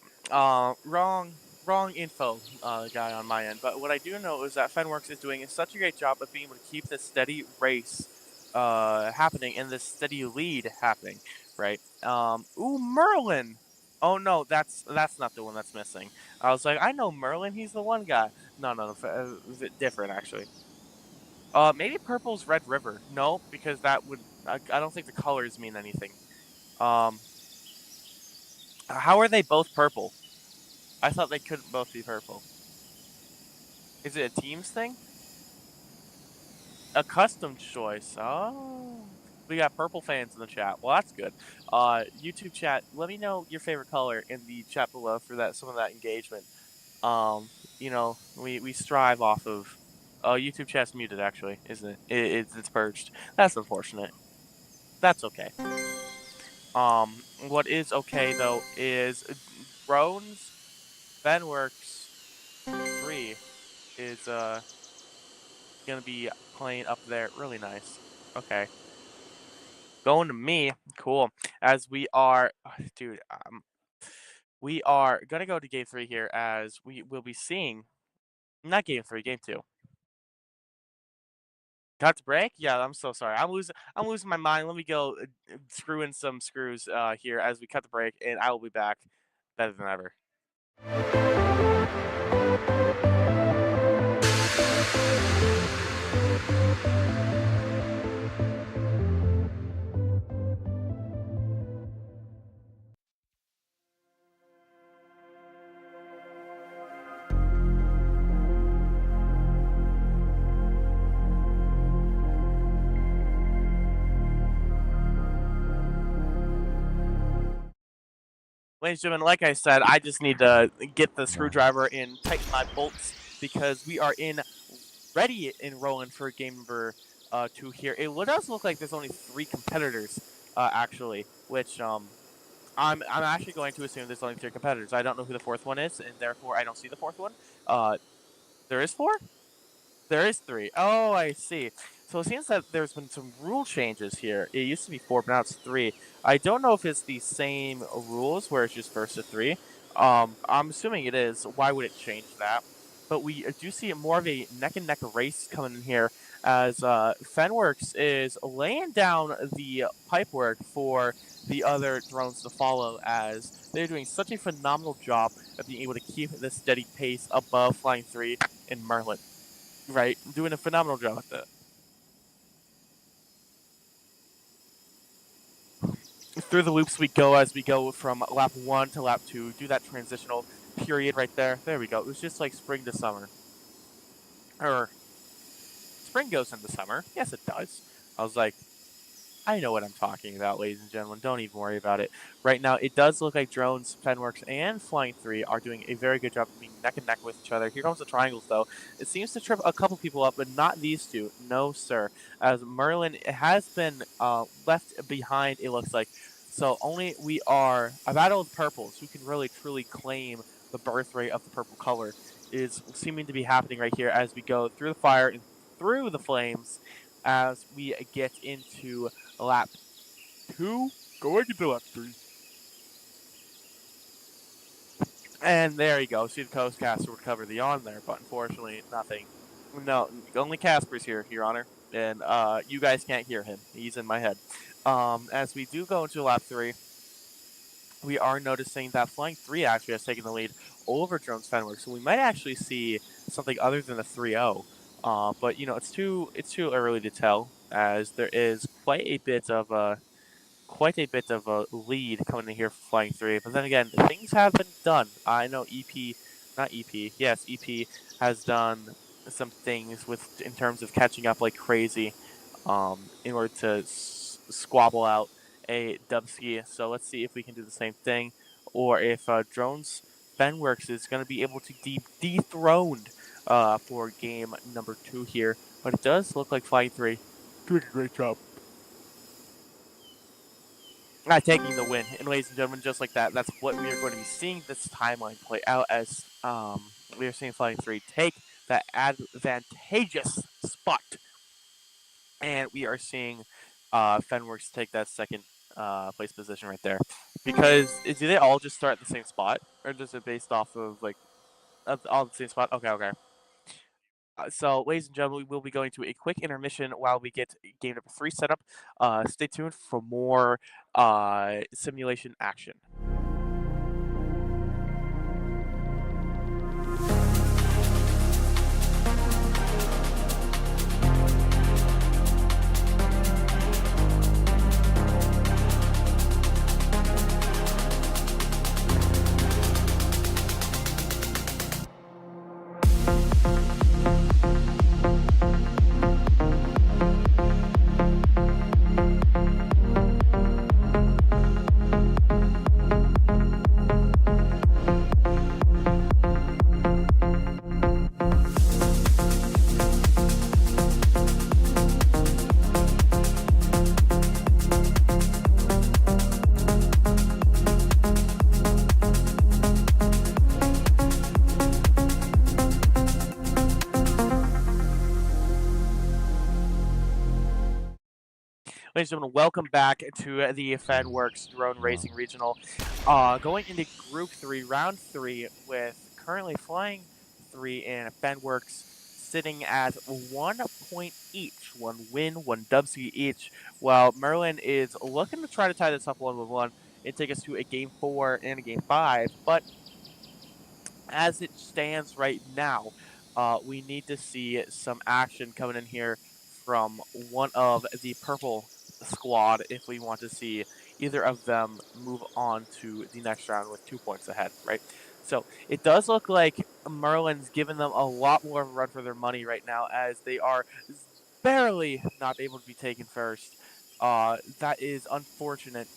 A: Wrong info, guy on my end. But what I do know is that Fenworks is doing such a great job of being able to keep this steady race happening and this steady lead happening, right? Ooh, Merlin. Oh no, that's not the one that's missing. I was like, I know Merlin. He's the one guy. No, different actually. Maybe purple's Red River. No, because that would I don't think the colors mean anything. Um, how are they both purple? I thought they couldn't both be purple. Is it a teams thing? A custom choice. Oh. We got purple fans in the chat. Well, that's good. YouTube chat, let me know your favorite color in the chat below for that some of that engagement. We strive off of YouTube chat's muted actually, isn't it? It's purged. That's unfortunate. That's okay. What is okay though is drones Fenworks 3 is gonna be playing up there. Really nice. Okay. Going to me. Cool. As we are, dude, we are gonna go to game 3 here as we will be seeing, not game 3, game 2. Got to break? Yeah, I'm so sorry. I'm losing my mind. Let me go screw in some screws here as we cut the break, and I will be back better than ever. Ladies and gentlemen, like I said, I just need to get the screwdriver and tighten my bolts because we are ready and rolling for game number 2 here. It does look like there's only 3 competitors, actually, which I'm actually going to assume there's only 3 competitors. I don't know who the 4th one is, and therefore I don't see the 4th one. There is 4? There is 3. Oh, I see. So it seems that there's been some rule changes here. It used to be 4, but now it's 3. I don't know if it's the same rules where it's just first to 3. I'm assuming it is. Why would it change that? But we do see more of a neck-and-neck race coming in here as Fenworks is laying down the pipework for the other drones to follow, as they're doing such a phenomenal job of being able to keep this steady pace above Flying 3 and Merlin, right? Doing a phenomenal job with that. Through the loops we go as we go from lap 1 to lap 2, do that transitional period right there. There we go. It was just like spring to summer. Or spring goes into summer. Yes, it does. I was like, I know what I'm talking about, ladies and gentlemen. Don't even worry about it. Right now, it does look like Drones, Fenworks, and Flying 3 are doing a very good job of being neck and neck with each other. Here comes the triangles, though. It seems to trip a couple people up, but not these two. No, sir. As Merlin has been left behind, it looks like. So only we are a battle of purples who can really, truly claim the birth rate of the purple color is seeming to be happening right here as we go through the fire and through the flames as we get into lap 2, going into lap 3. And there you go. See, the Coastcaster would cover the on there, but unfortunately, nothing. No, only Casper's here, Your Honor. And you guys can't hear him. He's in my head. As we do go into lap 3, we are noticing that Flying 3 actually has taken the lead over Drones Fenworks. So we might actually see something other than a 3-0. But, it's too early to tell, as there is quite a bit of a lead coming in here for Flying 3. But then again, things have been done. I know not EP, yes, EP has done some things in terms of catching up like crazy in order to squabble out a Dubski. So let's see if we can do the same thing, or if Drones Fenworks is going to be able to be dethroned for game number 2 here. But it does look like Flying 3 doing a great job taking the win. And ladies and gentlemen, just like that, that's what we are going to be seeing this timeline play out as we are seeing Flying 3 take that advantageous spot. And we are seeing Fenworks take that second place position right there. Because do they all just start at the same spot? Or does it based off of like all the same spot? Okay, okay. So, ladies and gentlemen, we will be going to a quick intermission while we get game number 3 set up. Stay tuned for more simulation action. Ladies and gentlemen, welcome back to the Fenworks Drone Racing Regional. Going into Group 3, Round 3, with currently Flying 3 and Fenworks sitting at 1 point each, 1 win, 1 dubsy each, while Merlin is looking to try to tie this up 1-1 and take us to a Game 4 and a Game 5, but as it stands right now, we need to see some action coming in here from one of the purple squad if we want to see either of them move on to the next round with 2 points ahead, right? So it does look like Merlin's given them a lot more of a run for their money right now, as they are barely not able to be taken first. That is unfortunate,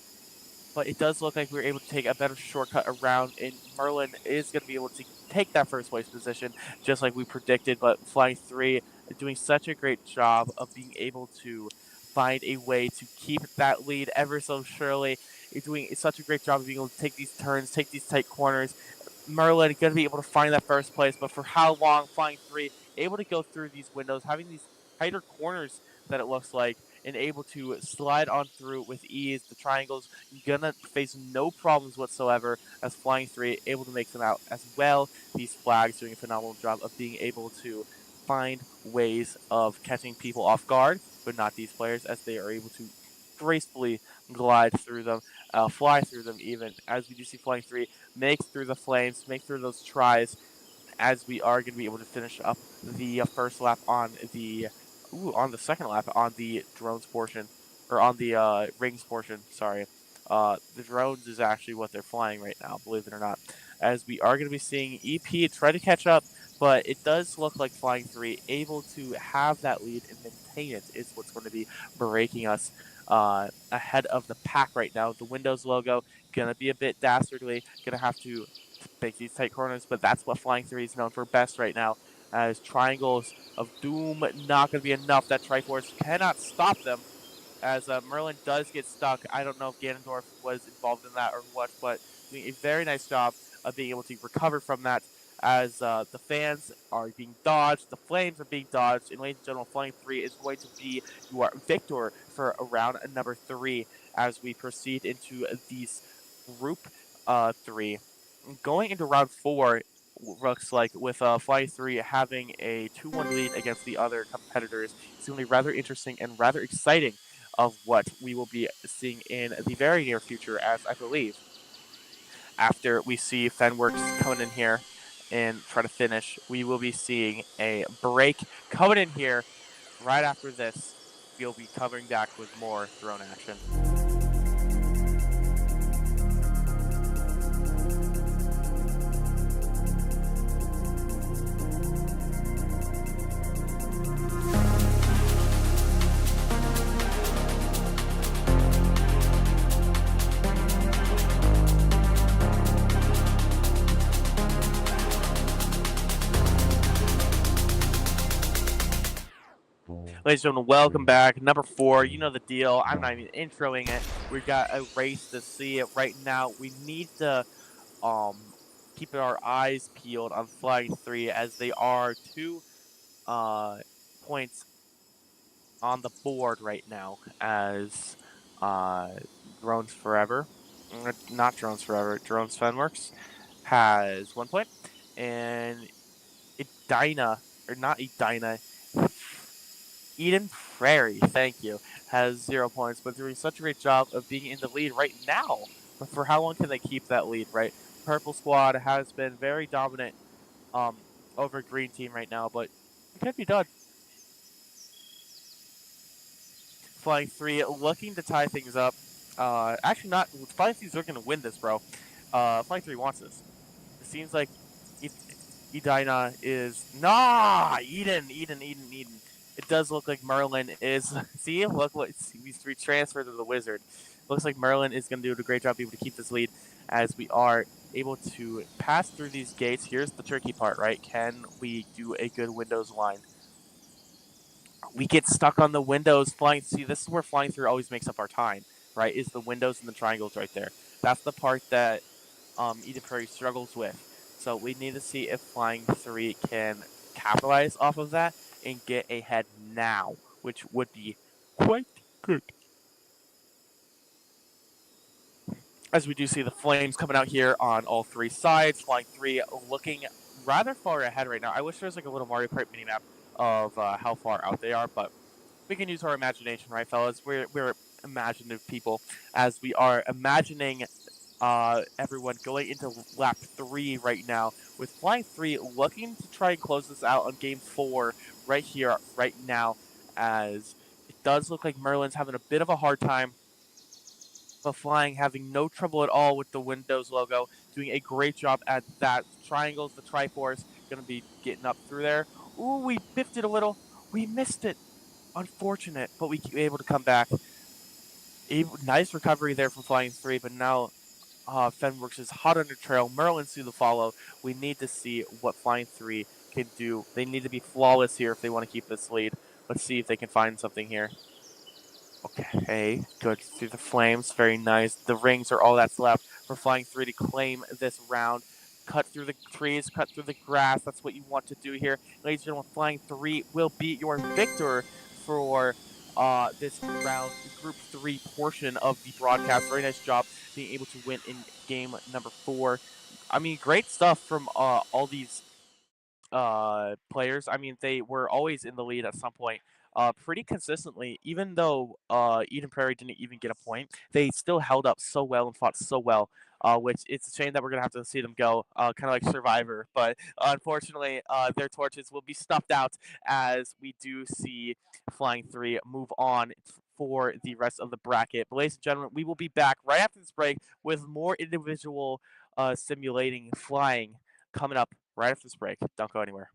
A: but it does look like we were able to take a better shortcut around, and Merlin is going to be able to take that first place position, just like we predicted. But Flying 3 doing such a great job of being able to find a way to keep that lead ever so surely. It's doing such a great job of being able to take these turns, take these tight corners. Merlin going to be able to find that first place, but for how long? Flying 3 able to go through these windows, having these tighter corners that it looks like, and able to slide on through with ease. The triangles gonna face no problems whatsoever, as Flying 3 able to make them out as well. These flags doing a phenomenal job of being able to find ways of catching people off guard, but not these players, as they are able to gracefully glide through them, fly through them even, as we do see Flying 3 make through the flames, make through those tries, as we are going to be able to finish up the first lap on the on the second lap on the drones portion or on the rings portion. Sorry, the drones is actually what they're flying right now. Believe it or not, as we are going to be seeing EP try to catch up, but it does look like Flying Three able to have that lead and maintain it is what's going to be breaking us. Ahead of the pack right now. The Windows logo gonna be a bit dastardly. Gonna have to make these tight corners, but that's what Flying 3 is known for best right now. As triangles of doom not going to be enough. That Triforce cannot stop them as Merlin does get stuck. I don't know if Ganondorf was involved in that or what, but doing a very nice job of being able to recover from that as the fans are being dodged, the flames are being dodged, and ladies and gentlemen, Flying 3 is going to be your victor for round number 3 as we proceed into these group 3. Going into round 4, looks like with Fly 3 having a 2-1 lead against the other competitors, it's going to be rather interesting and rather exciting of what we will be seeing in the very near future, as I believe after we see Fenworks coming in here and try to finish, we will be seeing a break coming in here right after this. We'll be covering back with more drone action. Ladies and gentlemen, welcome back. Number 4, you know the deal. I'm not even introing it. We've got a race to see it right now. We need to um keep our eyes peeled on Flying 3 as they are 2 uh points on the board right now as uh Drones Forever, not Drones Forever, Drones Fenworks has 1 point, and Edina, or not Edina, Eden Prairie, thank you, has 0 points, but doing such a great job of being in the lead right now. But for how long can they keep that lead, right? Purple Squad has been very dominant over Green Team right now, but it could be done. Flying 3 looking to tie things up. Actually not. Flying 3's looking to win this, bro. Flying 3 wants this. It seems like Edina is Eden. It does look like Merlin is. See, look what these 3 transfer to the Wizard. Looks like Merlin is going to do a great job being able to keep this lead as we are able to pass through these gates. Here's the tricky part, right? Can we do a good Windows line? We get stuck on the windows flying. See, this is where Flying Through always makes up our time, right? Is the windows and the triangles right there. That's the part that Eden Prairie struggles with. So we need to see if Flying 3 can capitalize off of that and get ahead now, which would be quite good. As we do see the flames coming out here on all 3 sides, Flying 3 looking rather far ahead right now. I wish there was like a little Mario Kart mini map of how far out they are, but we can use our imagination, right, fellas? We're imaginative people, as we are imagining everyone going into lap 3 right now, with Flying 3 looking to try and close this out on game 4 right here, right now, as it does look like Merlin's having a bit of a hard time, but Flying having no trouble at all with the Windows logo, doing a great job at that. Triangles, the Triforce, going to be getting up through there. Ooh, we biffed it a little. We missed it. Unfortunate, but we were able to come back. Nice recovery there from Flying 3, but now Fenworks is hot under trail. Merlin's through the follow. We need to see what Flying 3 can do. They need to be flawless here if they want to keep this lead. Let's see if they can find something here. Okay, good through the flames. Very nice. The rings are all that's left for Flying 3 to claim this round. Cut through the trees, cut through the grass. That's what you want to do here. Ladies and gentlemen, Flying 3 will be your victor for this round, Group 3 portion of the broadcast. Very nice job being able to win in game number 4. I mean, great stuff from all these players. I mean, they were always in the lead at some point. pretty consistently. Even though Eden Prairie didn't even get a point, they still held up so well and fought so well. Which it's a shame that we're gonna have to see them go, kind of like Survivor. But unfortunately, their torches will be snuffed out as we do see Flying Three move on for the rest of the bracket. But ladies and gentlemen, we will be back right after this break with more individual simulating flying coming up right after this break. Don't go anywhere.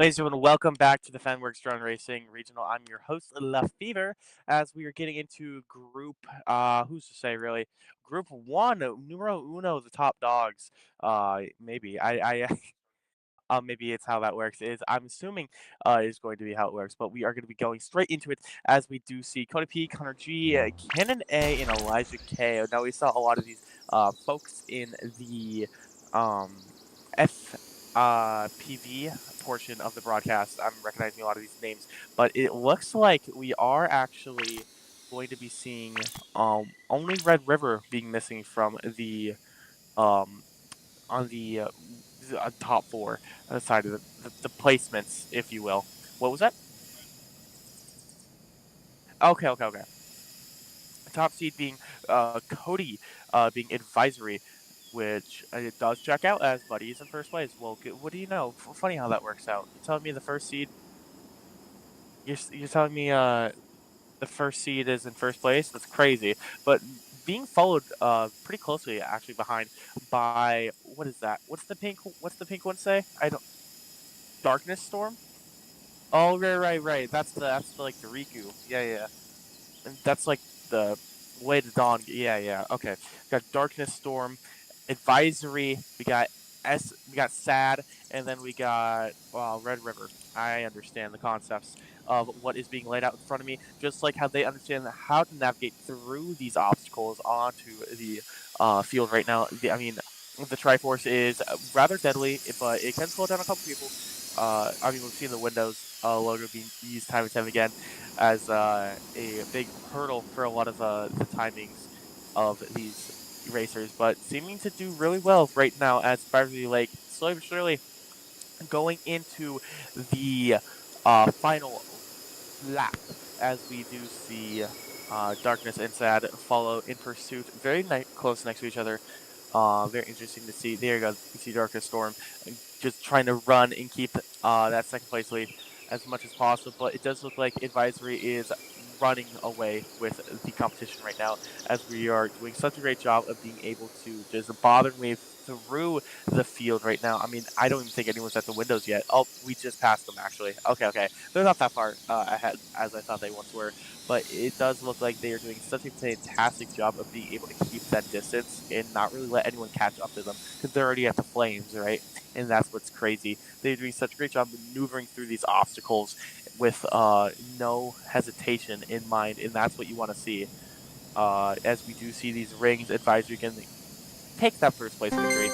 A: Ladies and gentlemen, welcome back to the Fenworks Drone Racing Regional. I'm your host, Fever, as we are getting into group, who's to say really? Group one, numero uno, the top dogs. Maybe. Maybe it's how that works. Is I'm assuming is going to be how it works, but we are going to be going straight into it as we do see Cody P, Connor G, Cannon A, and Elijah K. Now we saw a lot of these folks in the um, F PV portion of the broadcast. I'm recognizing a lot of these names, but it looks like we are actually going to be seeing only Red River being missing from the um on the top four side of the placements, if you will. What was that? Okay, okay, okay. Top seed being Cody, being advisory, which it does check out as Buddy is in first place. Well, what do you know? Funny how that works out. You're telling me the first seed. You're telling me the first seed is in first place. That's crazy. But being followed pretty closely actually behind by what is that? What's the pink one say? I don't. Darkness Storm. Oh, right. That's the, like the Riku. Yeah. And that's like the way to dawn. Yeah. Okay. We got Darkness Storm, Advisory. We got Sad, and then we got Red River. I understand the concepts of what is being laid out in front of me, just like how they understand how to navigate through these obstacles onto the field right now. I mean, the Triforce is rather deadly, but it can slow down a couple people. I mean, we've seen the Windows logo being used time and time again as a big hurdle for a lot of the timings of these racers, but seeming to do really well right now as Beverly Lake slowly but surely going into the final lap as we do see Darkness and Sad follow in pursuit, very close next to each other. Very interesting to see. There you go. You see Darkness Storm just trying to run and keep that second place lead as much as possible. But it does look like Advisory is running away with the competition right now as we are doing such a great job of being able to just botheringly through the field right now. I mean, I don't even think anyone's at the windows yet. Oh, we just passed them actually. Okay. They're not that far ahead as I thought they once were, but it does look like they are doing such a fantastic job of being able to keep that distance and not really let anyone catch up to them because they're already at the flames, right? And that's what's crazy. They're doing such a great job maneuvering through these obstacles with no hesitation in mind, and that's what you want to see. As we do see these rings, Advisory can take that first place victory.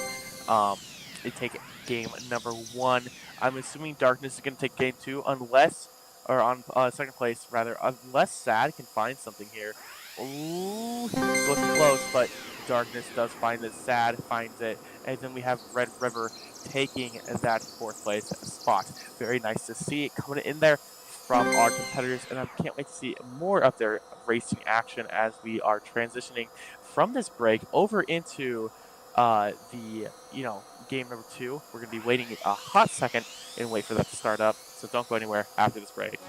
A: They take game number one. I'm assuming Darkness is going to take game two, unless, or on second place rather, unless Sad can find something here. Ooh, it's looking close, but Darkness does find it. Sad finds it, and then we have Red River taking that fourth place spot. Very nice to see it coming in there from our competitors, and I can't wait to see more of their racing action as we are transitioning from this break over into the game number two. We're going to be waiting a hot second and wait for that to start up. So don't go anywhere after this break.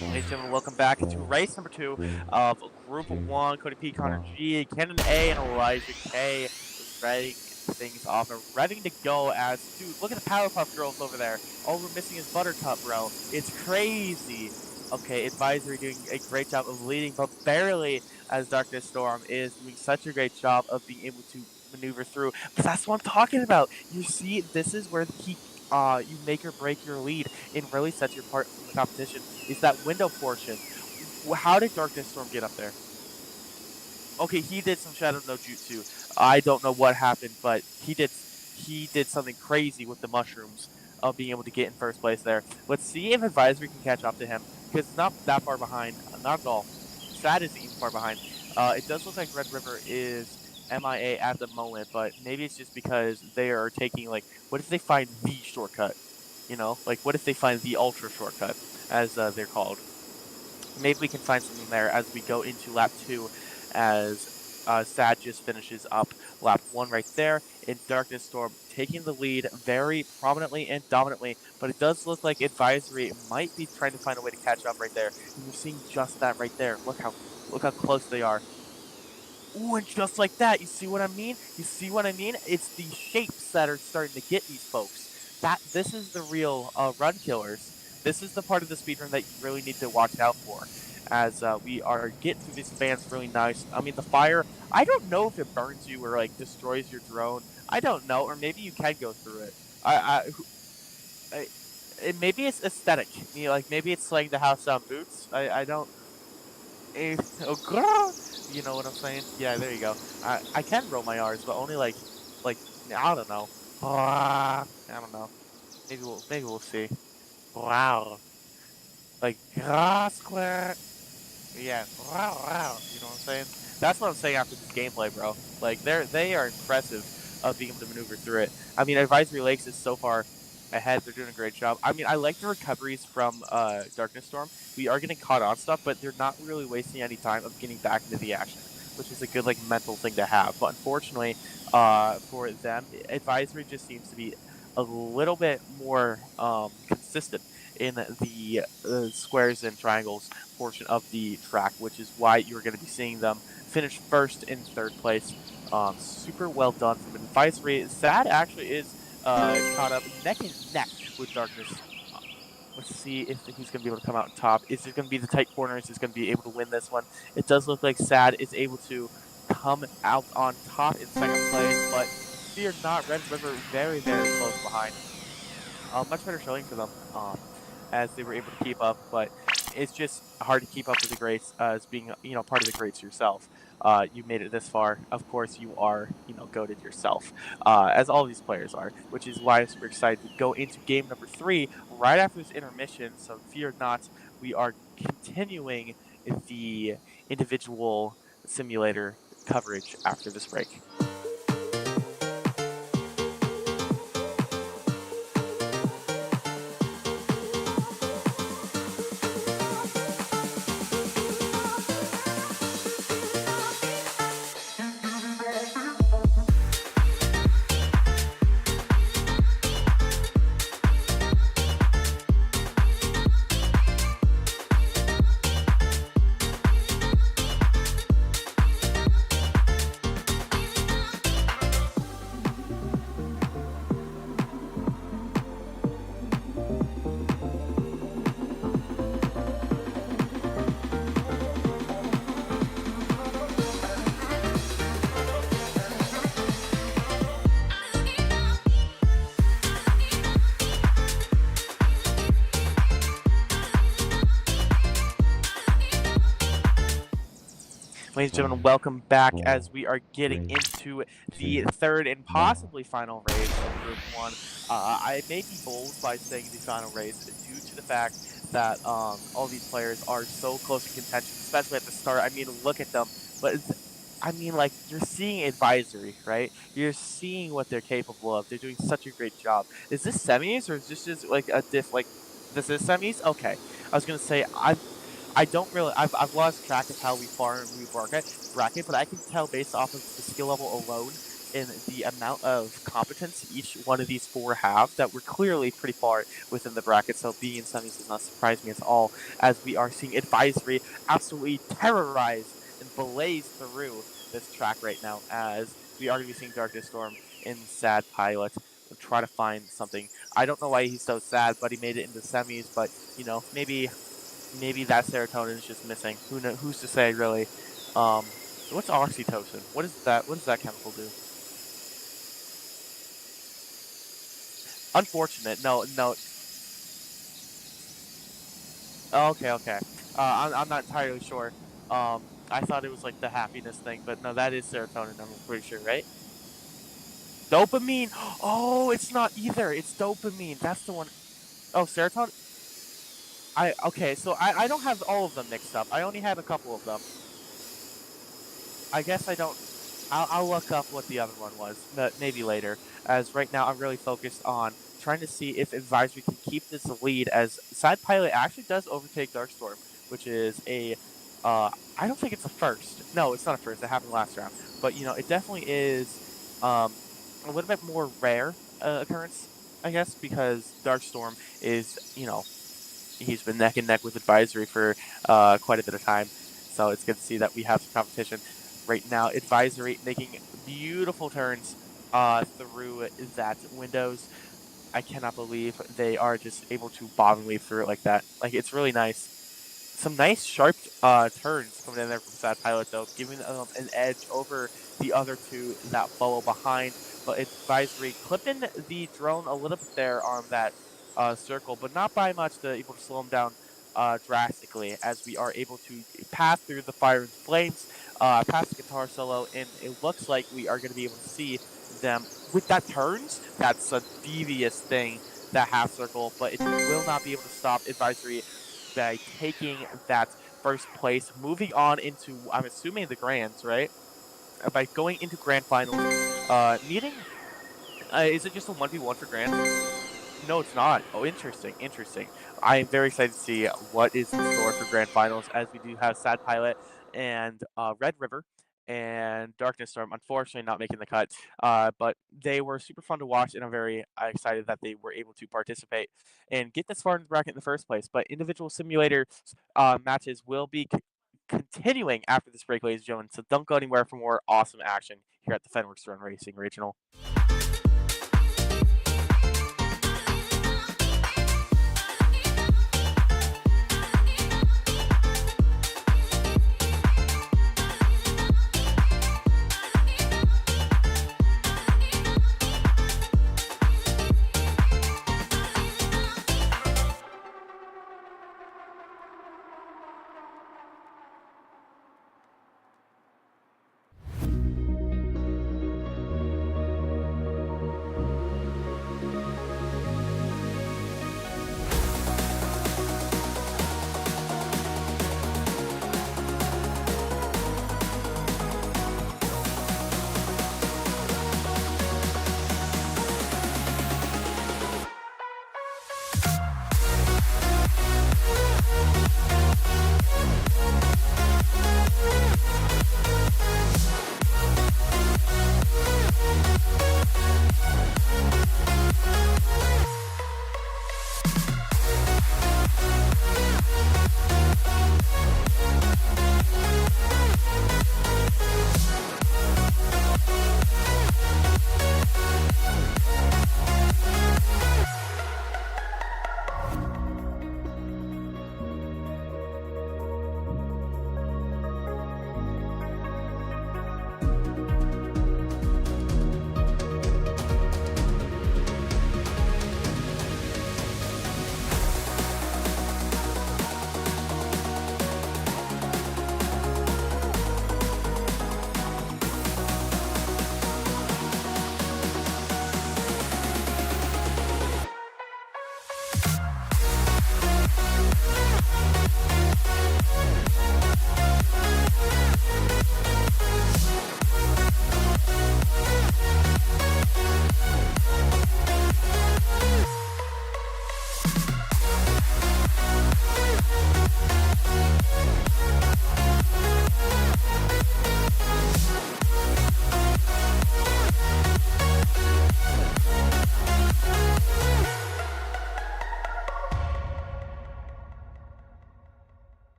A: Ladies and gentlemen, welcome back to race number two of Group 1. Cody P, Connor G, Cannon A, and Elijah K. things off and ready to go as, dude, look at the Powerpuff Girls over there. All we're missing is Buttercup, bro. It's crazy. Okay, Advisory doing a great job of leading, but barely, as Darkness Storm is doing such a great job of being able to maneuver through. But that's what I'm talking about. You see, this is where you make or break your lead and really sets your part from the competition. Is that window portion? How did Darkness Storm get up there? Okay, he did some Shadow no Jutsu. I don't know what happened, but he did something crazy with the mushrooms of being able to get in first place there. Let's see if Advisory can catch up to him because it's not that far behind. Not at all. Sad isn't even far behind. It does look like Red River is MIA at the moment, but maybe it's just because they are taking like, what if they find the shortcut? You know, like what if they find the ultra shortcut, as they're called? Maybe we can find something there as we go into lap two, as Sad just finishes up lap one right there, and Darkness Storm taking the lead very prominently and dominantly. But it does look like Advisory might be trying to find a way to catch up right there, and you're seeing just that right there. Look how close they are. Ooh, and just like that, you see what I mean? You see what I mean? It's the shapes that are starting to get these folks. This is the real run killers. This is the part of the speedrun that you really need to watch out for. As we are getting through these fans really nice. I mean, the fire, I don't know if it burns you or like destroys your drone. I don't know, or maybe you can go through it. I maybe it's aesthetic. You know, like maybe it's like the house on boots. I don't. Oh, girl! You know what I'm saying? Yeah, there you go. I can roll my R's, but only like I don't know. I don't know. Maybe we'll see. Wow. Like square. Yeah. Wow, wow. You know what I'm saying? That's what I'm saying after this gameplay, bro. Like they are impressive of being able to maneuver through it. I mean, Advisory Lakes is so far ahead. They're doing a great job. I mean, I like the recoveries from Darkness Storm. We are getting caught on stuff, but they're not really wasting any time of getting back into the action, which is a good like mental thing to have. But unfortunately, for them, Advisory just seems to be a little bit more consistent in the squares and triangles portion of the track, which is why you're going to be seeing them finish first and third place. Super well done from Advisory. Sad actually is caught up neck and neck with Darkness. Uh, Let's see if who's going to be able to come out on top. Is it going to be the tight corners? Is going to be able to win this one? It does look like Sad is able to come out on top in second place, but fear not, Red River very, very close behind. Much better showing for them, as they were able to keep up. But it's just hard to keep up with the greats, as being part of the greats yourself. You made it this far. Of course, you are goated yourself, as all these players are, which is why I'm super excited to go into game number three right after this intermission. So fear not, we are continuing the individual simulator coverage after this break. Ladies and gentlemen, welcome back as we are getting into the third and possibly final race of Group 1. I may be bold by saying the final race due to the fact that all these players are so close in contention, especially at the start. I mean, look at them. But I mean, like, you're seeing Advisory, right? You're seeing what they're capable of. They're doing such a great job. Is this semis or is this just like a like, this is semis? Okay. I was going to say, I don't really. I've lost track of how we far and we bracket, but I can tell based off of the skill level alone and the amount of competence each one of these four have that we're clearly pretty far within the bracket. So being in semis does not surprise me at all, as we are seeing Advisory absolutely terrorize and blaze through this track right now, as we are going to be seeing Darkness Storm in sad pilot. Try to find something. I don't know why he's so sad, but he made it into semis. But maybe that serotonin is just missing. Who's to say, really? What's oxytocin? What is that? What does that chemical do? Unfortunate. No, no. Oh, okay, okay. I'm not entirely sure. I thought it was like the happiness thing, but no, that is serotonin. I'm pretty sure, right? Dopamine. Oh, it's not either. It's dopamine. That's the one. Oh, serotonin. So I don't have all of them mixed up. I only had a couple of them. I guess I don't. I'll look up what the other one was, maybe later. As right now, I'm really focused on trying to see if Advisory can keep this lead. As Side Pilot actually does overtake Darkstorm, which is I don't think it's a first. No, it's not a first. It happened last round, but it definitely is um, a little bit more rare occurrence, I guess, because Darkstorm is he's been neck and neck with Advisory for quite a bit of time. So it's good to see that we have some competition right now. Advisory making beautiful turns through that windows. I cannot believe they are just able to bob and weave through it like that. Like, it's really nice. Some nice sharp turns coming in there from Sad Pilot, though, giving an edge over the other two that follow behind. But Advisory clipping the drone a little bit there on that circle, but not by much to able to slow him down drastically, as we are able to pass through the fire and flames, past the guitar solo, and it looks like we are going to be able to see them with that turns. That's a devious thing, that half circle, but it will not be able to stop Advisory by taking that first place, moving on into, I'm assuming, the grands, right? By going into grand finals, needing, is it just a 1v1 for grands? No, it's not. Oh, interesting, interesting. I am very excited to see what is in store for grand finals, as we do have Sad Pilot and Red River and Darkness Storm, unfortunately not making the cut. But they were super fun to watch, and I'm very excited that they were able to participate and get this far in the bracket in the first place. But individual simulator matches will be continuing after this break, ladies and gentlemen. So don't go anywhere for more awesome action here at the Fenworks Run Racing Regional.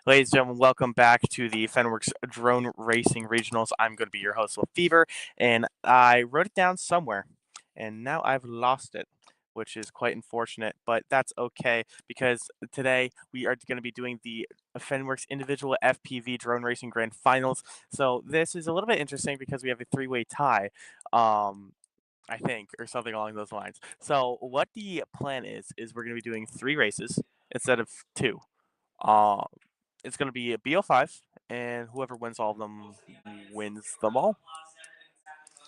A: Ladies and gentlemen, welcome back to the Fenworks Drone Racing Regionals. I'm going to be your host, Fever, and I wrote it down somewhere, and now I've lost it, which is quite unfortunate, but that's okay because today we are going to be doing the Fenworks Individual FPV Drone Racing Grand Finals. So this is a little bit interesting because we have a three-way tie. I think, or something along those lines. So what the plan is we're going to be doing three races instead of two. Uh, it's going to be a BO5, and whoever wins all of them wins them all.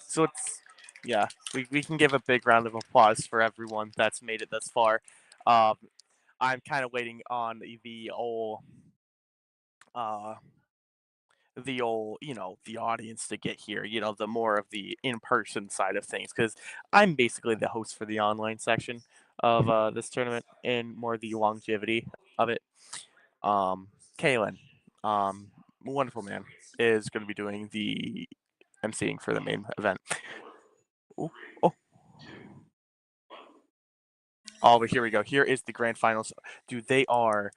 A: So it's, yeah, we can give a big round of applause for everyone that's made it thus far. Um, I'm kind of waiting on uh, the audience to get here, the more of the in-person side of things, because I'm basically the host for the online section of this tournament and more the longevity of it. Kalen, um, wonderful man, is going to be doing the emceeing for the main event. Ooh, oh, oh, but here we go. Here is the grand finals. Dude, they are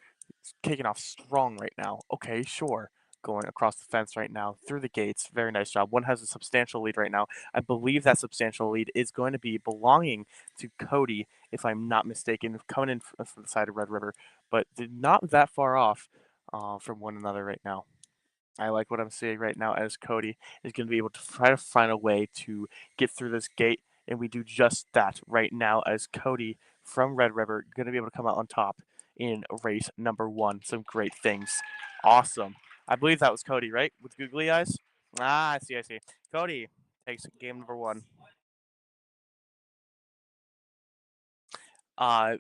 A: kicking off strong right now. Okay, sure. Going across the fence right now through the gates. Very nice job. One has a substantial lead right now. I believe that substantial lead is going to be belonging to Cody, if I'm not mistaken, coming in from the side of Red River, but they're not that far off from one another right now. I like what I'm seeing right now as Cody is going to be able to try to find a way to get through this gate, and we do just that right now as Cody from Red River going to be able to come out on top in race number one. Some great things. Awesome. I believe that was Cody, right? With googly eyes? Ah, I see, I see. Cody takes game number one. Uh,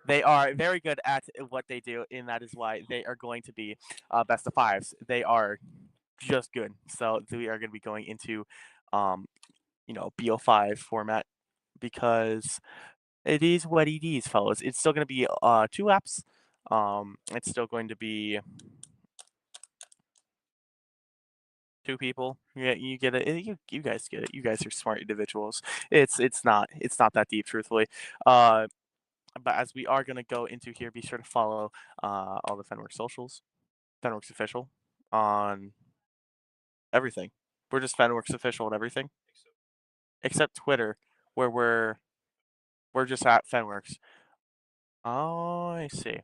A: they are very good at what they do, and that is why they are going to be best of fives. They are just good. So we are going to be going into, um, BO5 format because it is what it is, fellas. It's still going to be two laps. It's still going to be two people. Yeah, you get it. You guys get it. You guys are smart individuals. It's not that deep, truthfully. But as we are going to go into here, be sure to follow all the Fenworks socials, Fenworks official on everything. We're just Fenworks official on everything except Twitter, where we're just at Fenworks. Oh, I see.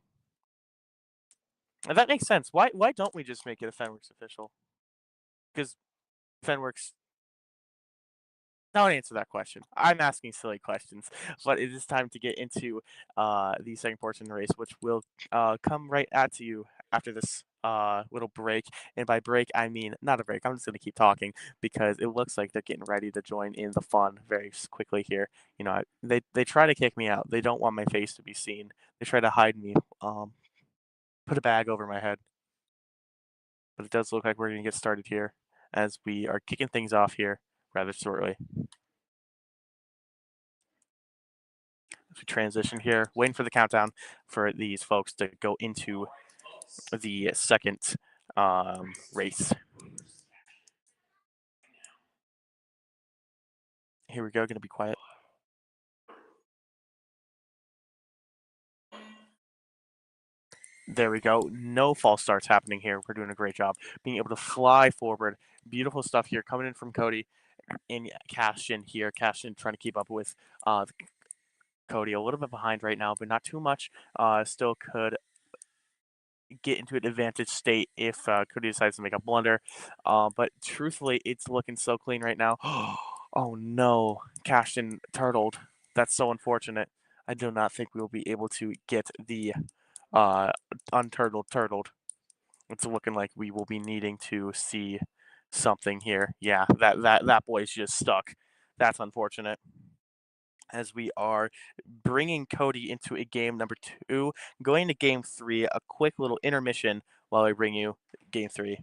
A: That makes sense. Why don't we just make it a Fenworks official? Because Fenworks. Don't answer that question. I'm asking silly questions, but it is time to get into the second portion of the race, which will come right at you after this little break. And by break, I mean not a break. I'm just going to keep talking because it looks like they're getting ready to join in the fun very quickly here. They try to kick me out. They don't want my face to be seen. They try to hide me. Put a bag over my head. But it does look like we're going to get started here as we are kicking things off here rather shortly. As we transition here, waiting for the countdown for these folks to go into the second race. Here we go, going to be quiet. There we go. No false starts happening here. We're doing a great job being able to fly forward. Beautiful stuff here coming in from Cody and Cashin here. Cashin trying to keep up with Cody. A little bit behind right now, but not too much. Still could get into an advantage state if Cody decides to make a blunder. But truthfully, it's looking so clean right now. Oh no, Cashin turtled. That's so unfortunate. I do not think we will be able to get the turtled. It's looking like we will be needing to see something here. Yeah, that boy's just stuck. That's unfortunate. As we are bringing Cody into a game number two, going to game three, a quick little intermission while I bring you game three.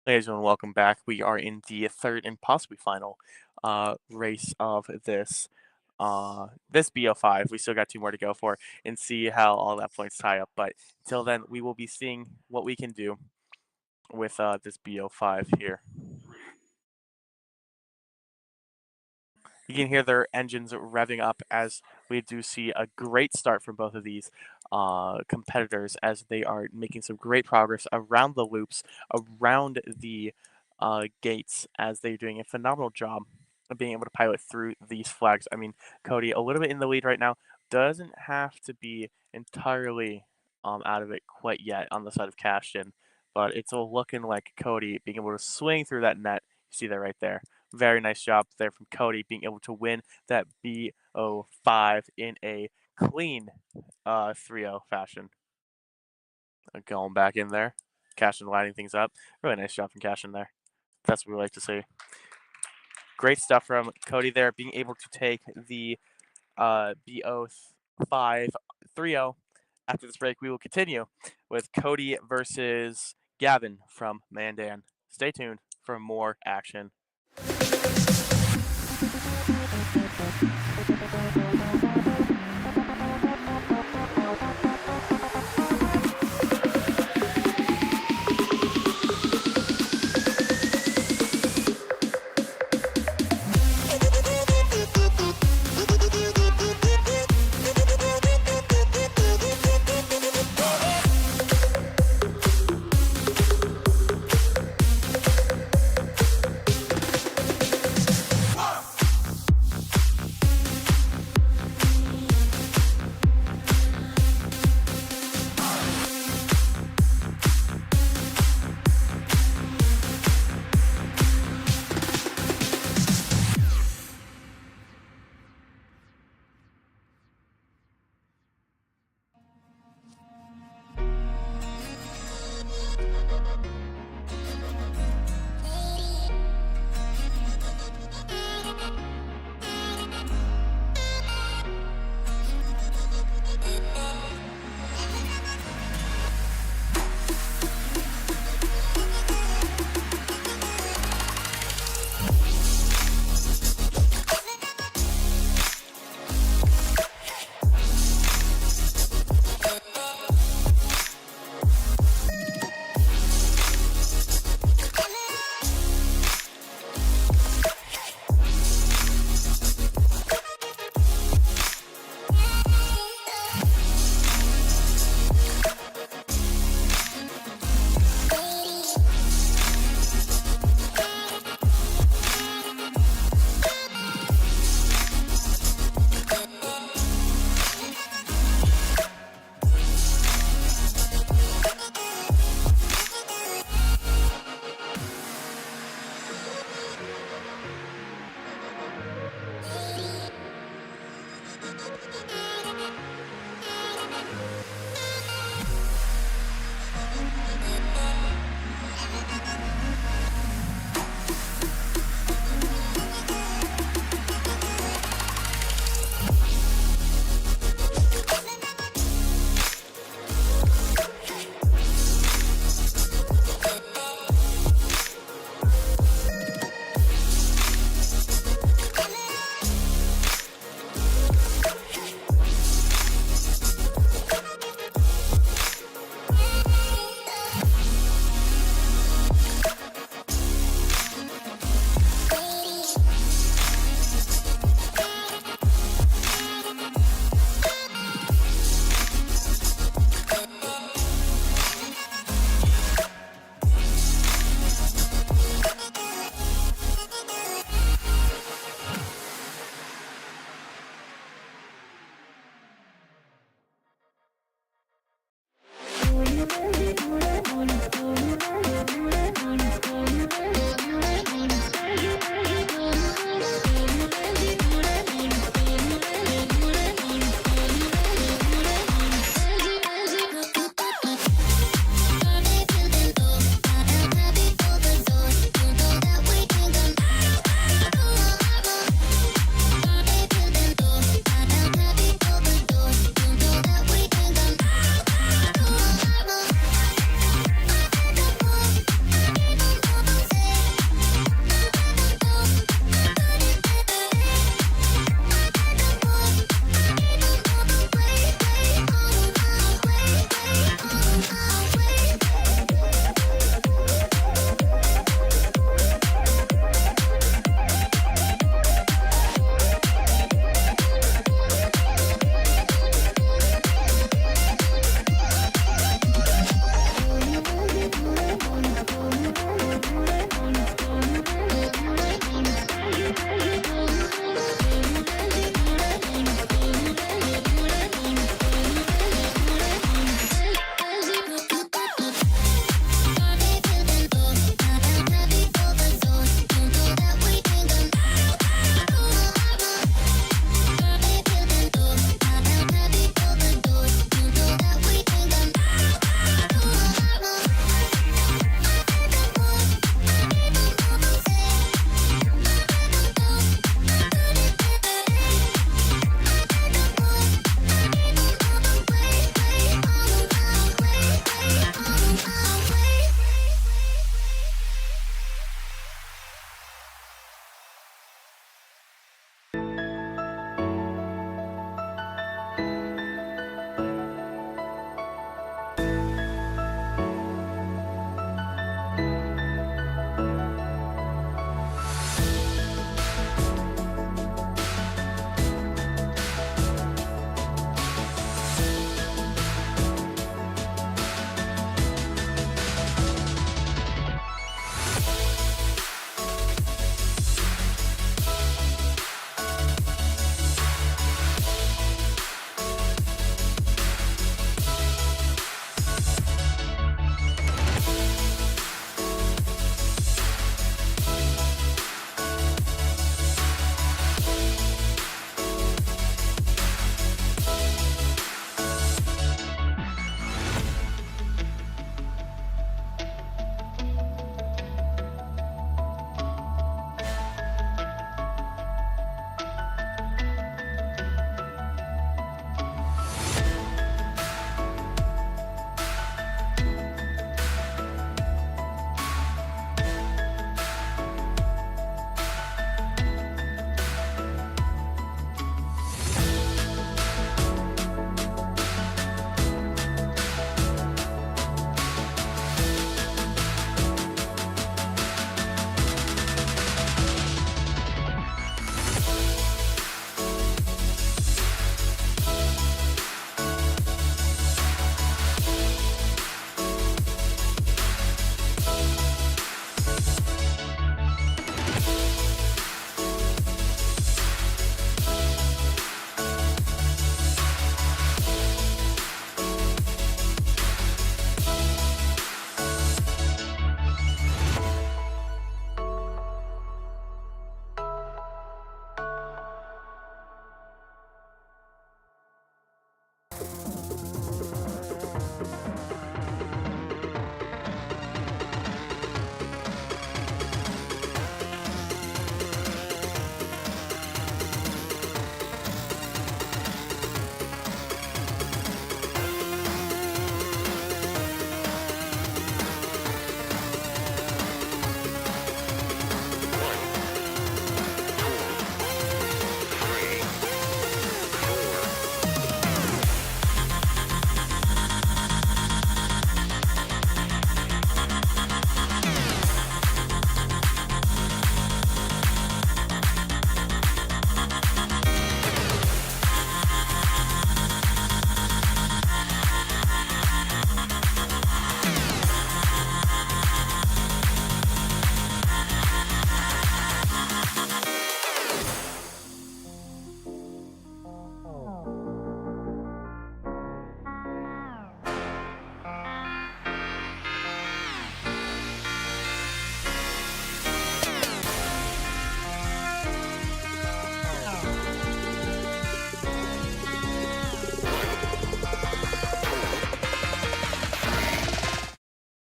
A: Ladies and gentlemen, welcome back. We are in the third and possibly final race of this BO5. We still got two more to go for and see how all that points tie up. But until then, we will be seeing what we can do with this BO5 here. You can hear their engines revving up as we do see a great start from both of these competitors as they are making some great progress around the loops, around the gates, as they're doing a phenomenal job of being able to pilot through these flags. I mean, Cody, a little bit in the lead right now, doesn't have to be entirely out of it quite yet on the side of Cashton, but it's all looking like Cody being able to swing through that net. You see that right there. Very nice job there from Cody being able to win that BO5 in a clean 3-0 fashion. Going back in there. Cashin lining things up. Really nice job from Cashin there. That's what we like to see. Great stuff from Cody there, being able to take the BO5 3-0. After this break, we will continue with Cody versus Gavin from Mandan. Stay tuned for more action.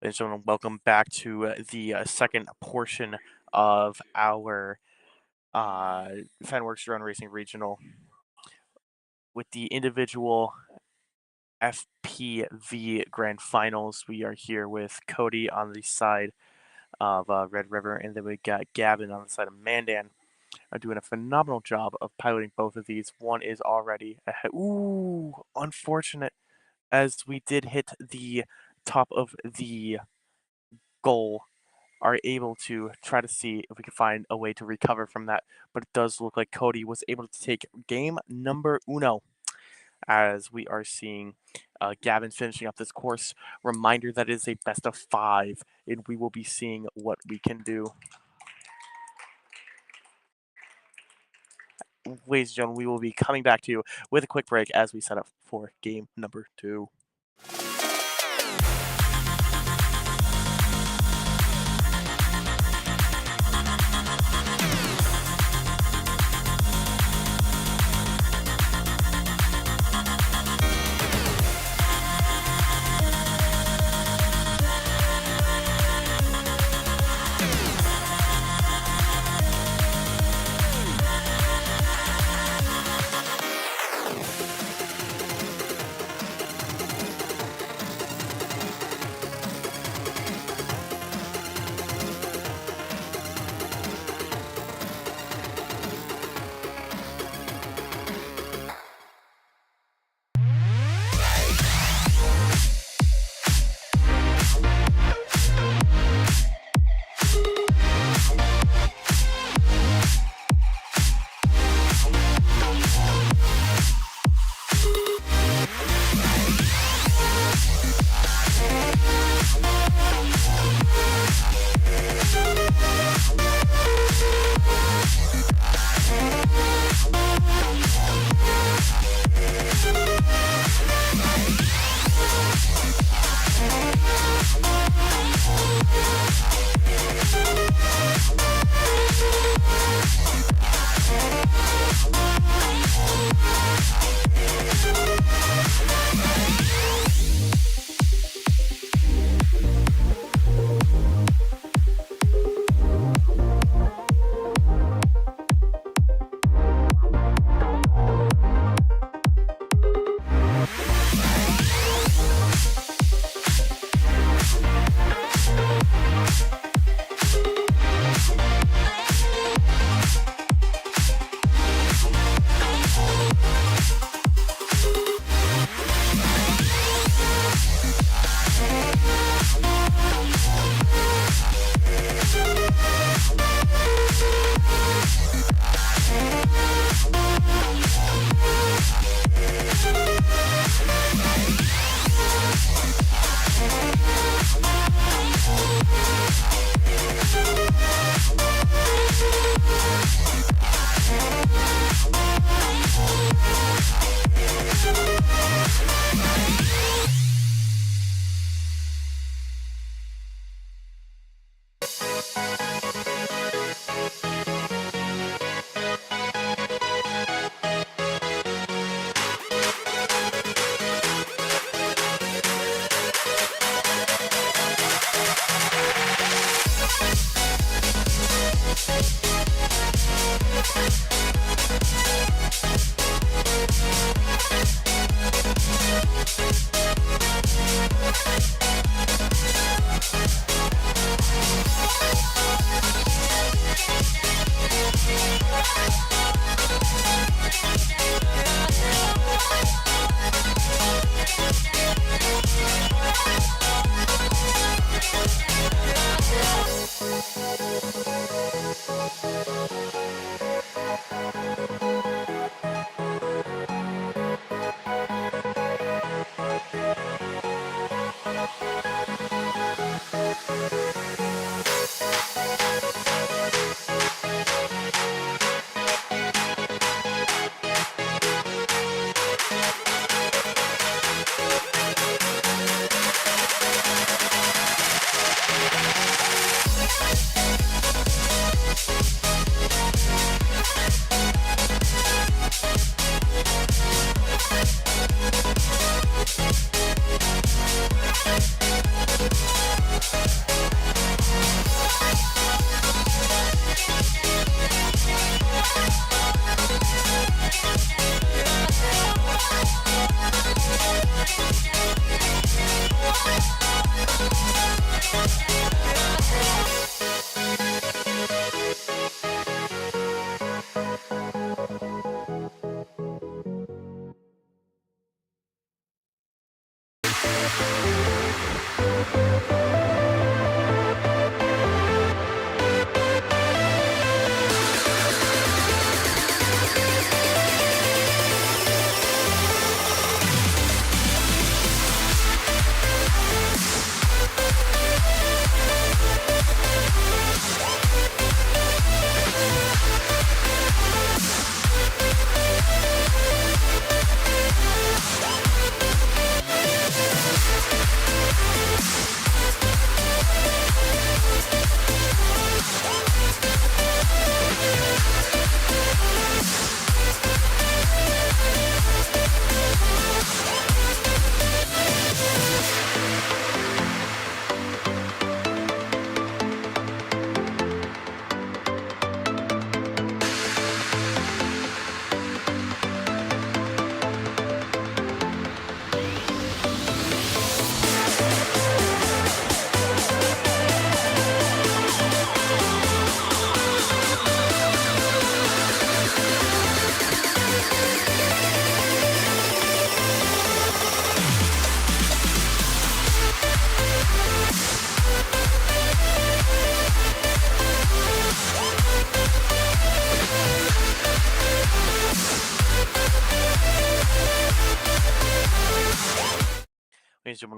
A: Ladies and gentlemen, welcome back to the second portion of our uh, Fenworks Drone Racing Regional with the individual FPV Grand Finals. We are here with Cody on the side of Red River, and then we got Gavin on the side of Mandan. Are doing a phenomenal job of piloting both of these. One is already ahead. Ooh, unfortunate, as we did hit the top of the goal, are able to try to see if we can find a way to recover from that. But it does look like Cody was able to take game number uno, as we are seeing Gavin finishing up this course. Reminder that it is a best of 5, and we will be seeing what we can do. Ladies and gentlemen, we will be coming back to you with a quick break as we set up for game number 2.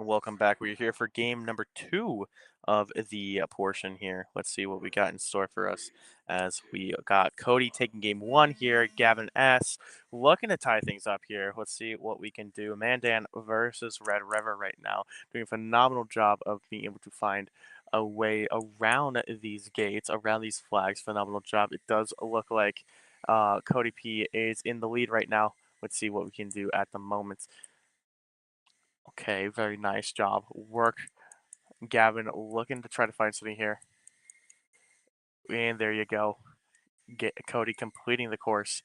A: welcome back. We're here for game number 2 of the portion here. Let's see what we got in store for us as we got Cody taking game 1 here, Gavin S. looking to tie things up here. Let's see what we can do. Mandan versus Red River right now, doing a phenomenal job of being able to find a way around these gates, around these flags. Phenomenal job. It does look like Cody P is in the lead right now. Let's see what we can do at the moment. Okay, very nice job. Work, Gavin, looking to try to find something here. And there you go. Get Cody completing the course.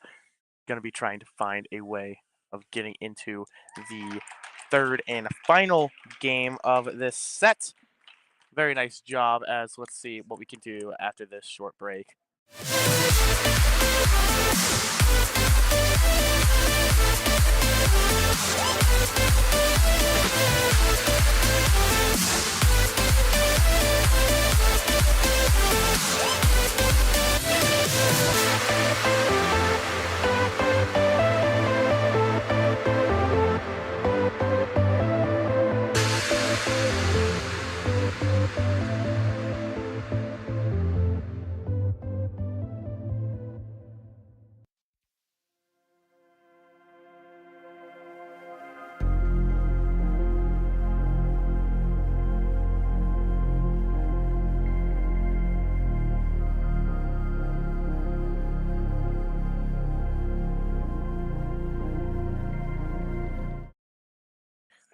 A: Going to be trying to find a way of getting into the third and final game of this set. Very nice job, as let's see what we can do after this short break.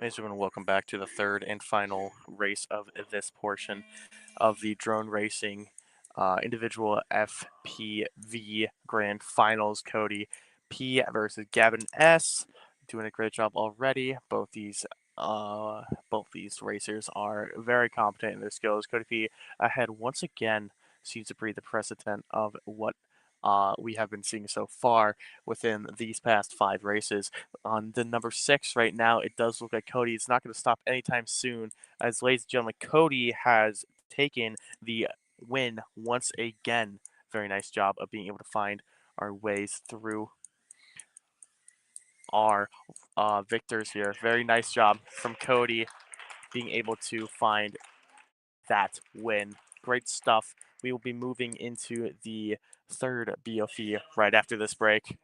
A: Ladies and gentlemen, welcome back to the third and final race of this portion of the drone racing individual FPV Grand Finals. Cody P versus Gavin S. Doing a great job already. Both these racers are very competent in their skills. Cody P ahead once again seems to breed the precedent of what we have been seeing so far within these past 5 races. On the number 6 right now, it does look like Cody is not going to stop anytime soon, as ladies and gentlemen, Cody has taken the win once again. Very nice job of being able to find our ways through our victors here. Very nice job from Cody being able to find that win. Great stuff. We will be moving into the third BOF right after this break.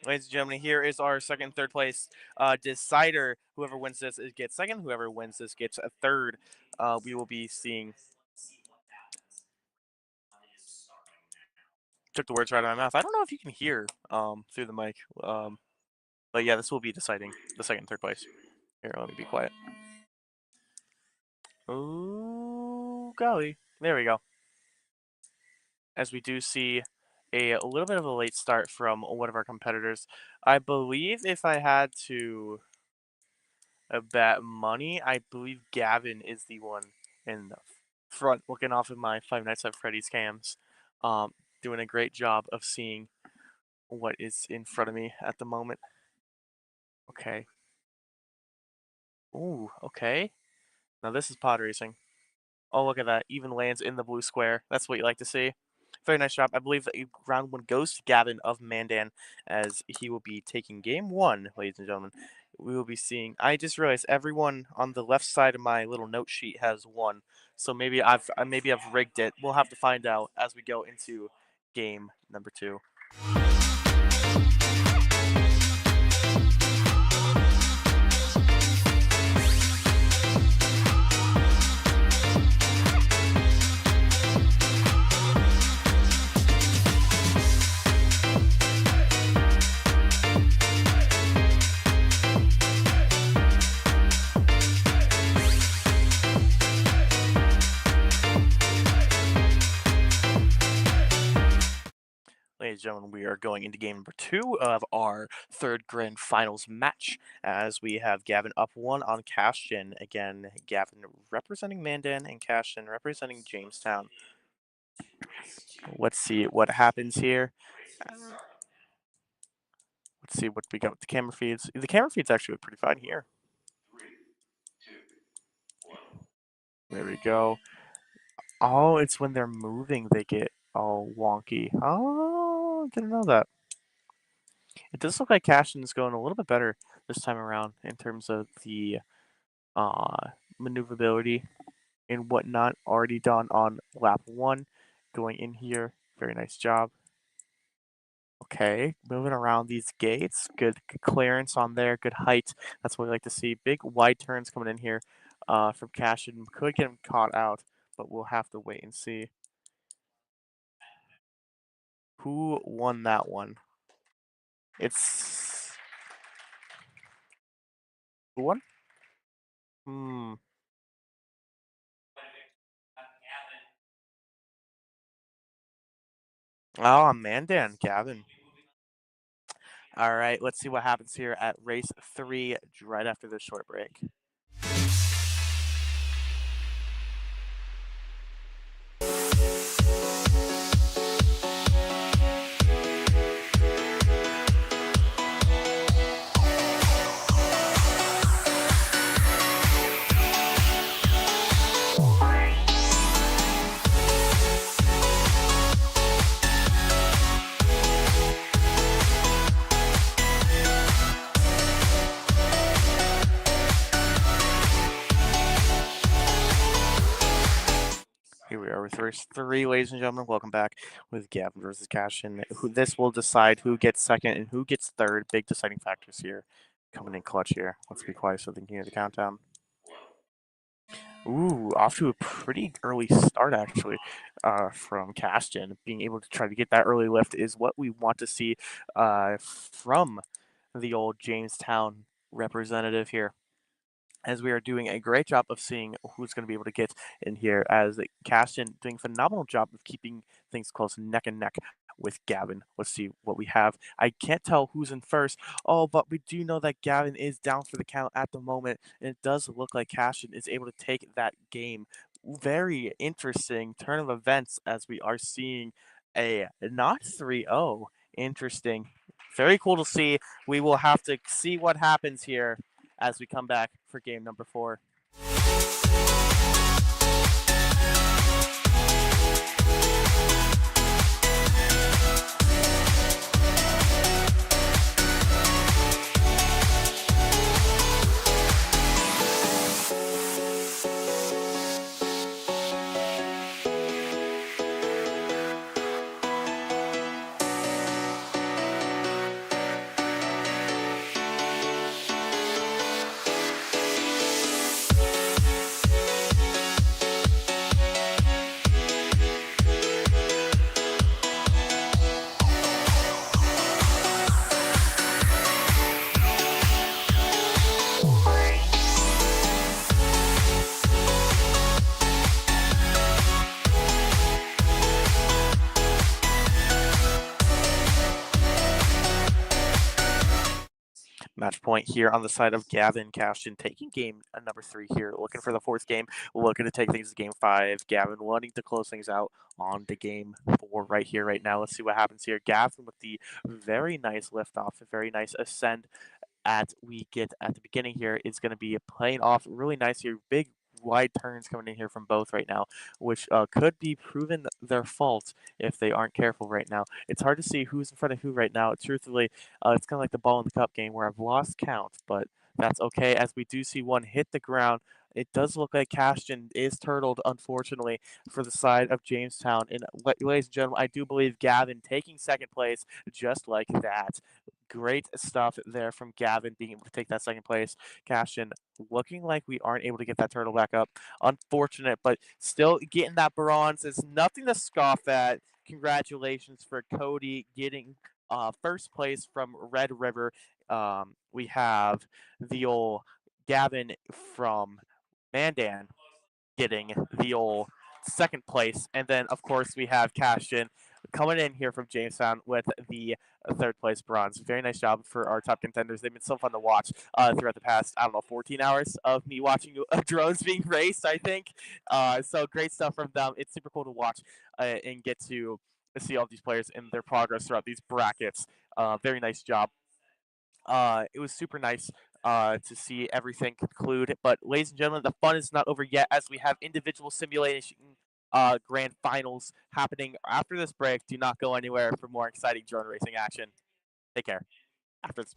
A: Ladies and gentlemen, here is our second and third place decider. Whoever wins this gets second. Whoever wins this gets a third. We will be seeing. Took the words right out of my mouth. I don't know if you can hear through the mic, but yeah, this will be deciding the second and third place. Here, let me be quiet. Oh golly, there we go. As we do see a little bit of a late start from one of our competitors. I believe if I had to bet money, I believe Gavin is the one in the front looking off of my Five Nights at Freddy's cams. Um, Doing a great job of seeing what is in front of me at the moment. Okay. Ooh, okay. Now this is pod racing. Oh, look at that. Even lands in the blue square. That's what you like to see. Very nice job. I believe that round one goes to Gavin of Mandan as he will be taking game one, ladies and gentlemen. We will be seeing. I just realized everyone on the left side of my little note sheet has one, so maybe I've rigged it. We'll have to find out as we go into game number two. Ladies and gentlemen, we are going into game number 2 of our third grand finals match as we have Gavin up 1 on Cashin. Again, Gavin representing Mandan and Cashin representing Jamestown. Let's see what happens here. Let's see what we got with the camera feeds. The camera feeds actually look pretty fine here. There we go. Oh, it's when they're moving they get all wonky. Oh, didn't know that. It does look like Cashin's going a little bit better this time around in terms of the maneuverability and whatnot. Already done on lap 1. Going in here. Very nice job. Okay, moving around these gates. Good clearance on there. Good height. That's what we like to see. Big wide turns coming in here from Cashin. Could get him caught out, but we'll have to wait and see. Who won that one? It's who won? Hmm. Oh, Mandan, Gavin. All right, let's see what happens here at race 3 right after this short break. Here we are with race 3, ladies and gentlemen. Welcome back with Gavin versus Cashin. This will decide who gets second and who gets third. Big deciding factors here. Coming in clutch here. Let's be quiet so they can hear the countdown. Ooh, off to a pretty early start actually from Cashin. Being able to try to get that early lift is what we want to see from the old Jamestown representative here, as we are doing a great job of seeing who's going to be able to get in here, as Cashin doing a phenomenal job of keeping things close neck and neck with Gavin. Let's see what we have. I can't tell who's in first. Oh, but we do know that Gavin is down for the count at the moment, and it does look like Cashin is able to take that game. Very interesting turn of events as we are seeing a not 3-0. Interesting. Very cool to see. We will have to see what happens here as we come back for game number 4. Match point here on the side of Gavin. Cashin taking game number 3 here, looking for the 4th game, looking to take things to game 5. Gavin wanting to close things out on the game 4 right here, right now. Let's see what happens here. Gavin with the very nice lift off, a very nice ascend we get at the beginning here is going to be playing off really nice here. Big wide turns coming in here from both right now, which could be proven their fault if they aren't careful right now. It's hard to see who's in front of who right now. Truthfully, it's kind of like the ball in the cup game where I've lost count, but that's okay, as we do see one hit the ground. It does look like Cashin is turtled, unfortunately, for the side of Jamestown. And ladies and gentlemen, I do believe Gavin taking second place just like that. Great stuff there from Gavin being able to take that second place. Cashin looking like we aren't able to get that turtle back up. Unfortunate, but still getting that bronze is nothing to scoff at. Congratulations for Cody getting first place from Red River. We have the old Gavin from Mandan getting the old second place. And then, of course, we have Cashin coming in here from Jamestown with the third place bronze. Very nice job for our top contenders. They've been so fun to watch throughout the past, I don't know, 14 hours of me watching drones being raced, I think. So great stuff from them. It's super cool to watch and get to see all these players and their progress throughout these brackets. Very nice job. It was super nice to see everything conclude. But, ladies and gentlemen, the fun is not over yet as we have individual simulation grand finals happening after this break. Do not go anywhere for more exciting drone racing action. Take care. After this.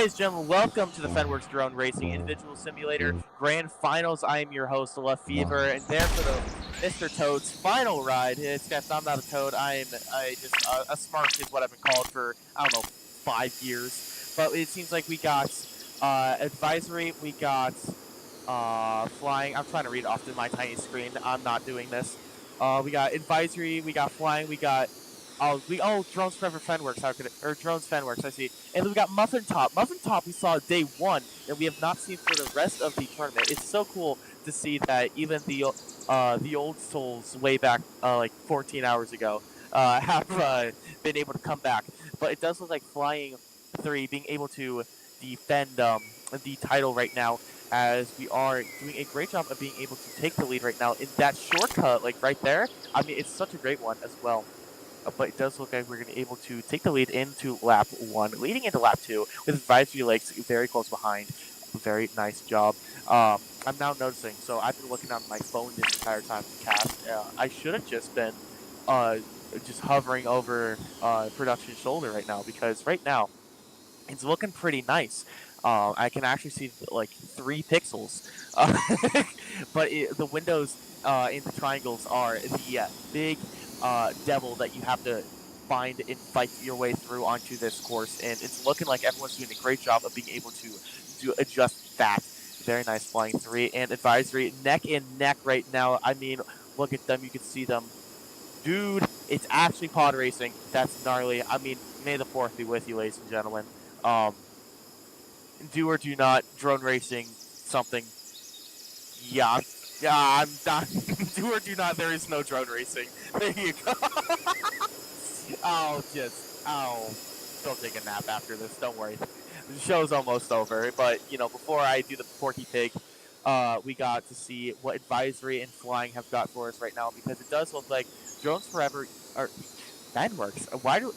A: ladies and gentlemen, welcome to the Fenworks Drone Racing Individual Simulator Grand Finals. I am your host, Fever, and there for the Mr. Toad's final ride. It's guys, I'm not a toad. I just a smart is what I've been called for I don't know 5 years. But it seems like we got advisory, we got flying. I'm trying to read off to my tiny screen. I'm not doing this. We got advisory, we got flying, we got drones forever Fenworks. How could it, or drones Fenworks? I see. And then we got Muffin Top. Muffin Top we saw day 1, and we have not seen for the rest of the tournament. It's so cool to see that even the old souls way back like 14 hours ago have been able to come back. But it does look like Flying 3 being able to defend the title right now, as we are doing a great job of being able to take the lead right now in that shortcut, like right there. I mean, it's such a great one as well. But it does look like we're going to be able to take the lead into lap 1, leading into lap 2, with Advisory Lakes very close behind. Very nice job. I'm now noticing, so I've been looking on my phone this entire time to cast. I should have just been just hovering over production shoulder right now, because right now it's looking pretty nice. I can actually see like 3 pixels, but the windows in the triangles are the big devil that you have to find and fight your way through onto this course, and it's looking like everyone's doing a great job of being able to adjust that. Very nice Flying 3 and Advisory neck and neck right now. I mean, look at them, you can see them. Dude, it's actually pod racing. That's gnarly. I mean, may the 4th be with you, ladies and gentlemen. Do or do not drone racing something. Yeah, I'm not. Do or do not. There is no drone racing. There you go. I'll go take a nap after this. Don't worry. The show's almost over. But you know, before I do the Porky Pig, we got to see what Advisory and Flying have got for us right now, because it does look like Drones Forever or Fenworks. Why do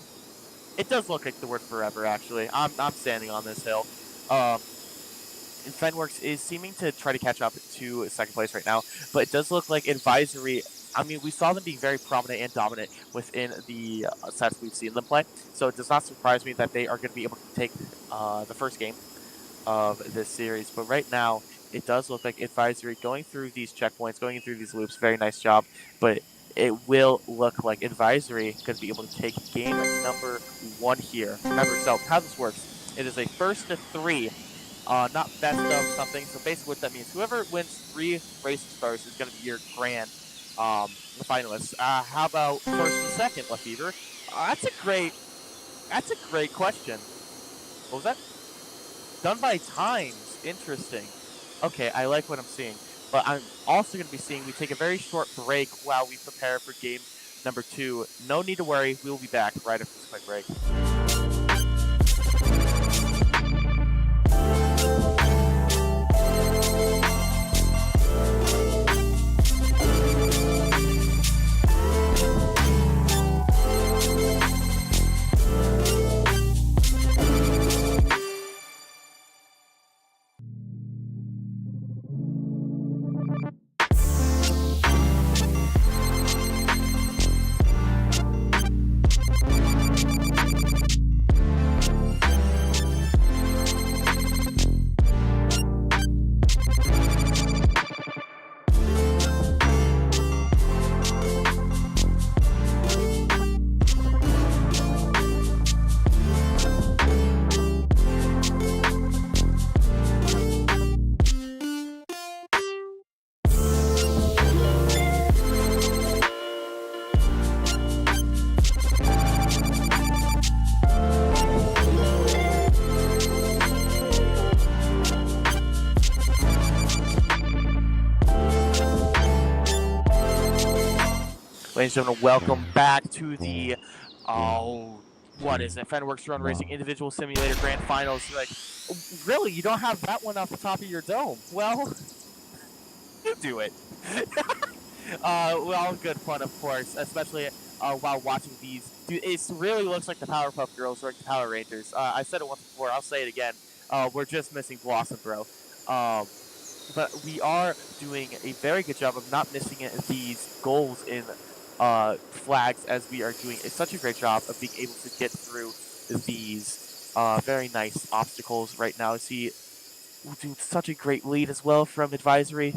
A: it does look like the word forever, actually. I'm standing on this hill. And Fenworks is seeming to try to catch up to 2nd place right now, but it does look like Advisory. I mean, we saw them being very prominent and dominant within the sets we've seen them play, so it does not surprise me that they are going to be able to take the first game of this series. But right now, it does look like Advisory going through these checkpoints, going through these loops. Very nice job, but it will look like Advisory could be able to take game number 1 here. Remember, so how this works, it is a first to 3, not best of something. So basically what that means, whoever wins 3 races first is going to be your grand finalists. How about first and second, Lefevre? That's a great question. What was that? Done by times. Interesting. Okay, I like what I'm seeing. But I'm also going to be seeing we take a very short break while we prepare for game number 2. No need to worry. We will be back right after this quick break. Ladies and gentlemen, welcome back to the, what is it, Fenworks Drone Racing Individual Simulator Grand Finals. You're like, really? You don't have that one off the top of your dome? Well, you do it. Well, good fun, of course, especially while watching these. Dude, it really looks like the Powerpuff Girls or like the Power Rangers. I said it once before, I'll say it again. We're just missing Blossom, bro. But we are doing a very good job of not missing these goals in flags, as we are doing such a great job of being able to get through these Very nice obstacles right now. See, dude, such a great lead as well from advisory.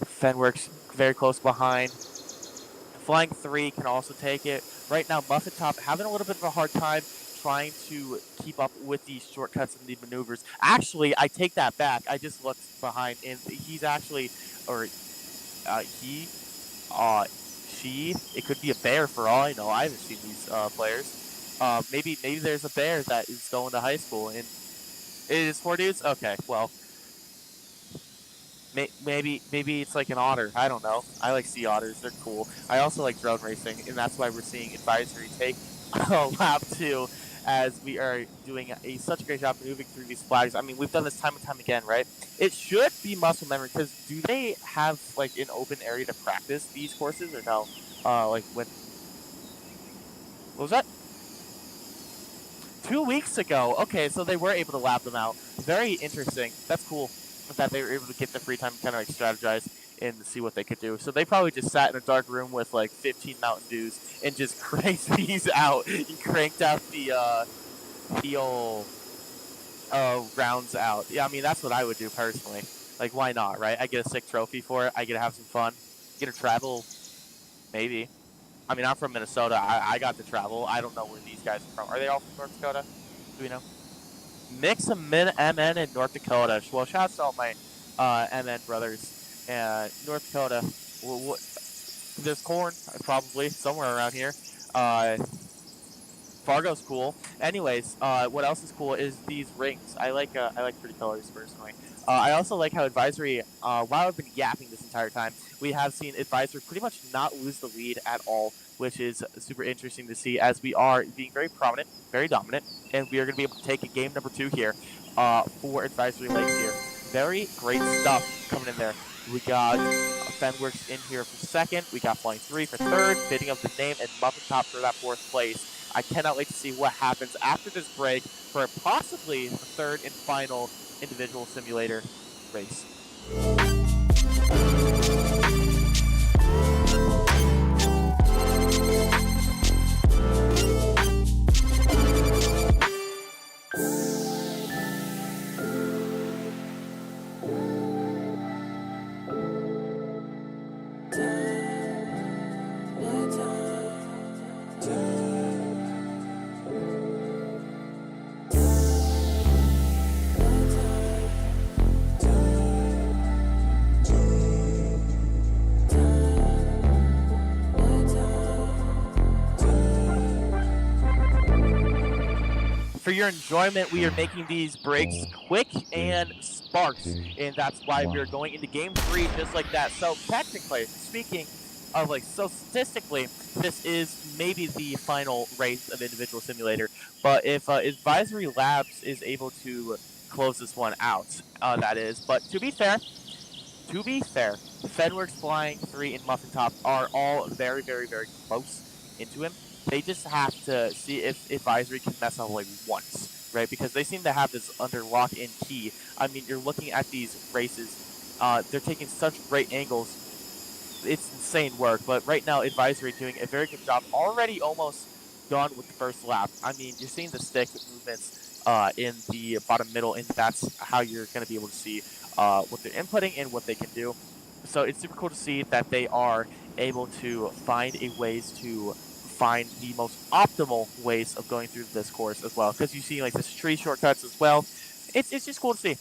A: Fenworks very close behind. Flying 3 can also take it. Right now, Muffin Top having a little bit of a hard time trying to keep up with these shortcuts and the maneuvers. Actually, I take that back. I just looked behind, and he's actually, or he, uh, she, it could be a bear for all I know. I haven't seen these players. Maybe there's a bear that is going to high school, and it is 4 dudes. Okay, well, maybe it's like an otter. I don't know. I like sea otters. They're cool. I also like drone racing, and that's why we're seeing advisory take a lap two, as we are doing such a great job moving through these flags. I mean, we've done this time and time again, right? It should be muscle memory, because do they have like an open area to practice these courses or no? Like when, what was that? 2 weeks ago. Okay, so they were able to lap them out. Very interesting. That's cool that they were able to get the free time to kind of like strategize and see what they could do. So they probably just sat in a dark room with like 15 Mountain Dews and just cranked these out. And cranked out the old rounds out. Yeah, I mean that's what I would do personally. Like, why not, right? I get a sick trophy for it. I get to have some fun. Get to travel, maybe. I mean, I'm from Minnesota. I got to travel. I don't know where these guys are from. Are they all from North Dakota? Do we know? Mix of MN in North Dakota. Well, shout out to all my MN brothers. North Dakota. There's corn, probably, somewhere around here. Uh, Fargo's cool. Anyways, what else is cool is these rings. I like pretty colors personally. I also like how advisory. While I've been yapping this entire time, we have seen advisory pretty much not lose the lead at all, which is super interesting to see, as we are being very prominent, very dominant, and we are going to be able to take a game number 2 here for advisory legs here. Very great stuff coming in there. We got Fenworks in here for second. We got Flying 3 for third, fitting of the name, and Muffin Top for that 4th place. I cannot wait to see what happens after this break for possibly the 3rd and final individual simulator race. For your enjoyment, we are making these breaks quick and sparse, and that's why we're going into game 3 just like that. So technically, speaking of like, so statistically, this is maybe the final race of individual simulator. But if Advisory Labs is able to close this one out, that is. But to be fair, Fenworks, Flying 3, and Muffin Top are all very, very, very close into him. They just have to see if Advisory can mess up like once, right? Because they seem to have this under lock and key. I mean, you're looking at these races. They're taking such great angles. It's insane work. But right now, Advisory doing a very good job. Already almost gone with the first lap. I mean, you're seeing the stick movements in the bottom middle, and that's how you're going to be able to see what they're inputting and what they can do. So it's super cool to see that they are able to find a ways to find the most optimal ways of going through this course as well. Because you see like this tree shortcuts as well. It's just cool to see.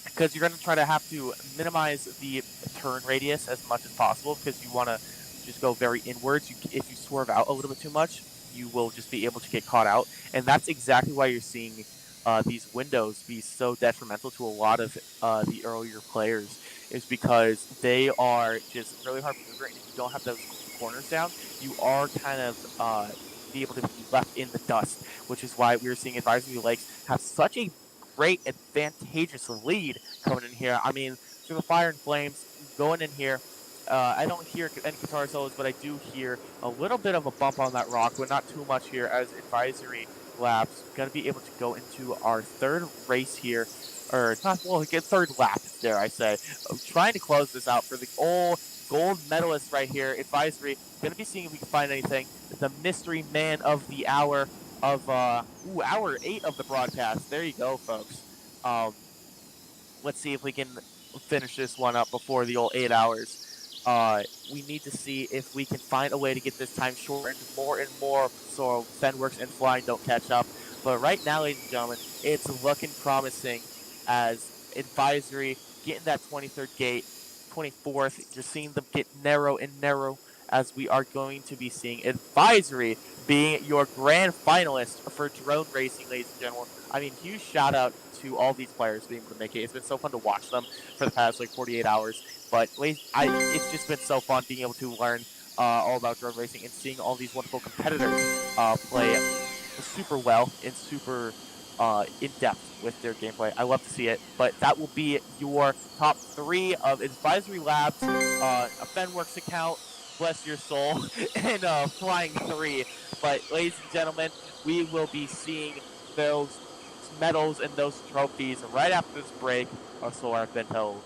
A: Because you're going to try to have to minimize the turn radius as much as possible, because you want to just go very inwards. If you swerve out a little bit too much, you will just be able to get caught out. And that's exactly why you're seeing these windows be so detrimental to a lot of the earlier players, is because they are just really hard maneuvering. And if you don't have those corners down, you are kind of be able to be left in the dust, which is why we're seeing Advisory Lakes have such a great advantageous lead coming in here. I mean, through the fire and flames going in here. I don't hear any guitar solos, but I do hear a little bit of a bump on that rock, but not too much here, as Advisory Labs going to be able to go into our 3rd race here, or not, well, get 3rd lap, dare I say. I'm trying to close this out for the old gold medalist right here. Advisory, going to be seeing if we can find anything. The mystery man of the hour, of hour 8 of the broadcast. There you go, folks. Let's see if we can finish this one up before the old 8 hours. We need to see if we can find a way to get this time shortened more and more so Fenworks and Flying don't catch up. But right now, ladies and gentlemen, it's looking promising as Advisory getting that 23rd gate, 24th. You're seeing them get narrow and narrow as we are going to be seeing Advisory being your grand finalist for drone racing, ladies and gentlemen. I mean, huge shout out to all these players being able to make it. It's been so fun to watch them for the past like 48 hours. But it's just been so fun being able to learn all about drone racing and seeing all these wonderful competitors play super well and super in depth with their gameplay. I love to see it. But that will be your top 3 of Advisory Labs, a Fenworks account, bless your soul, and Flying 3. But ladies and gentlemen, we will be seeing those medals and those trophies right after this break, or so I've been told.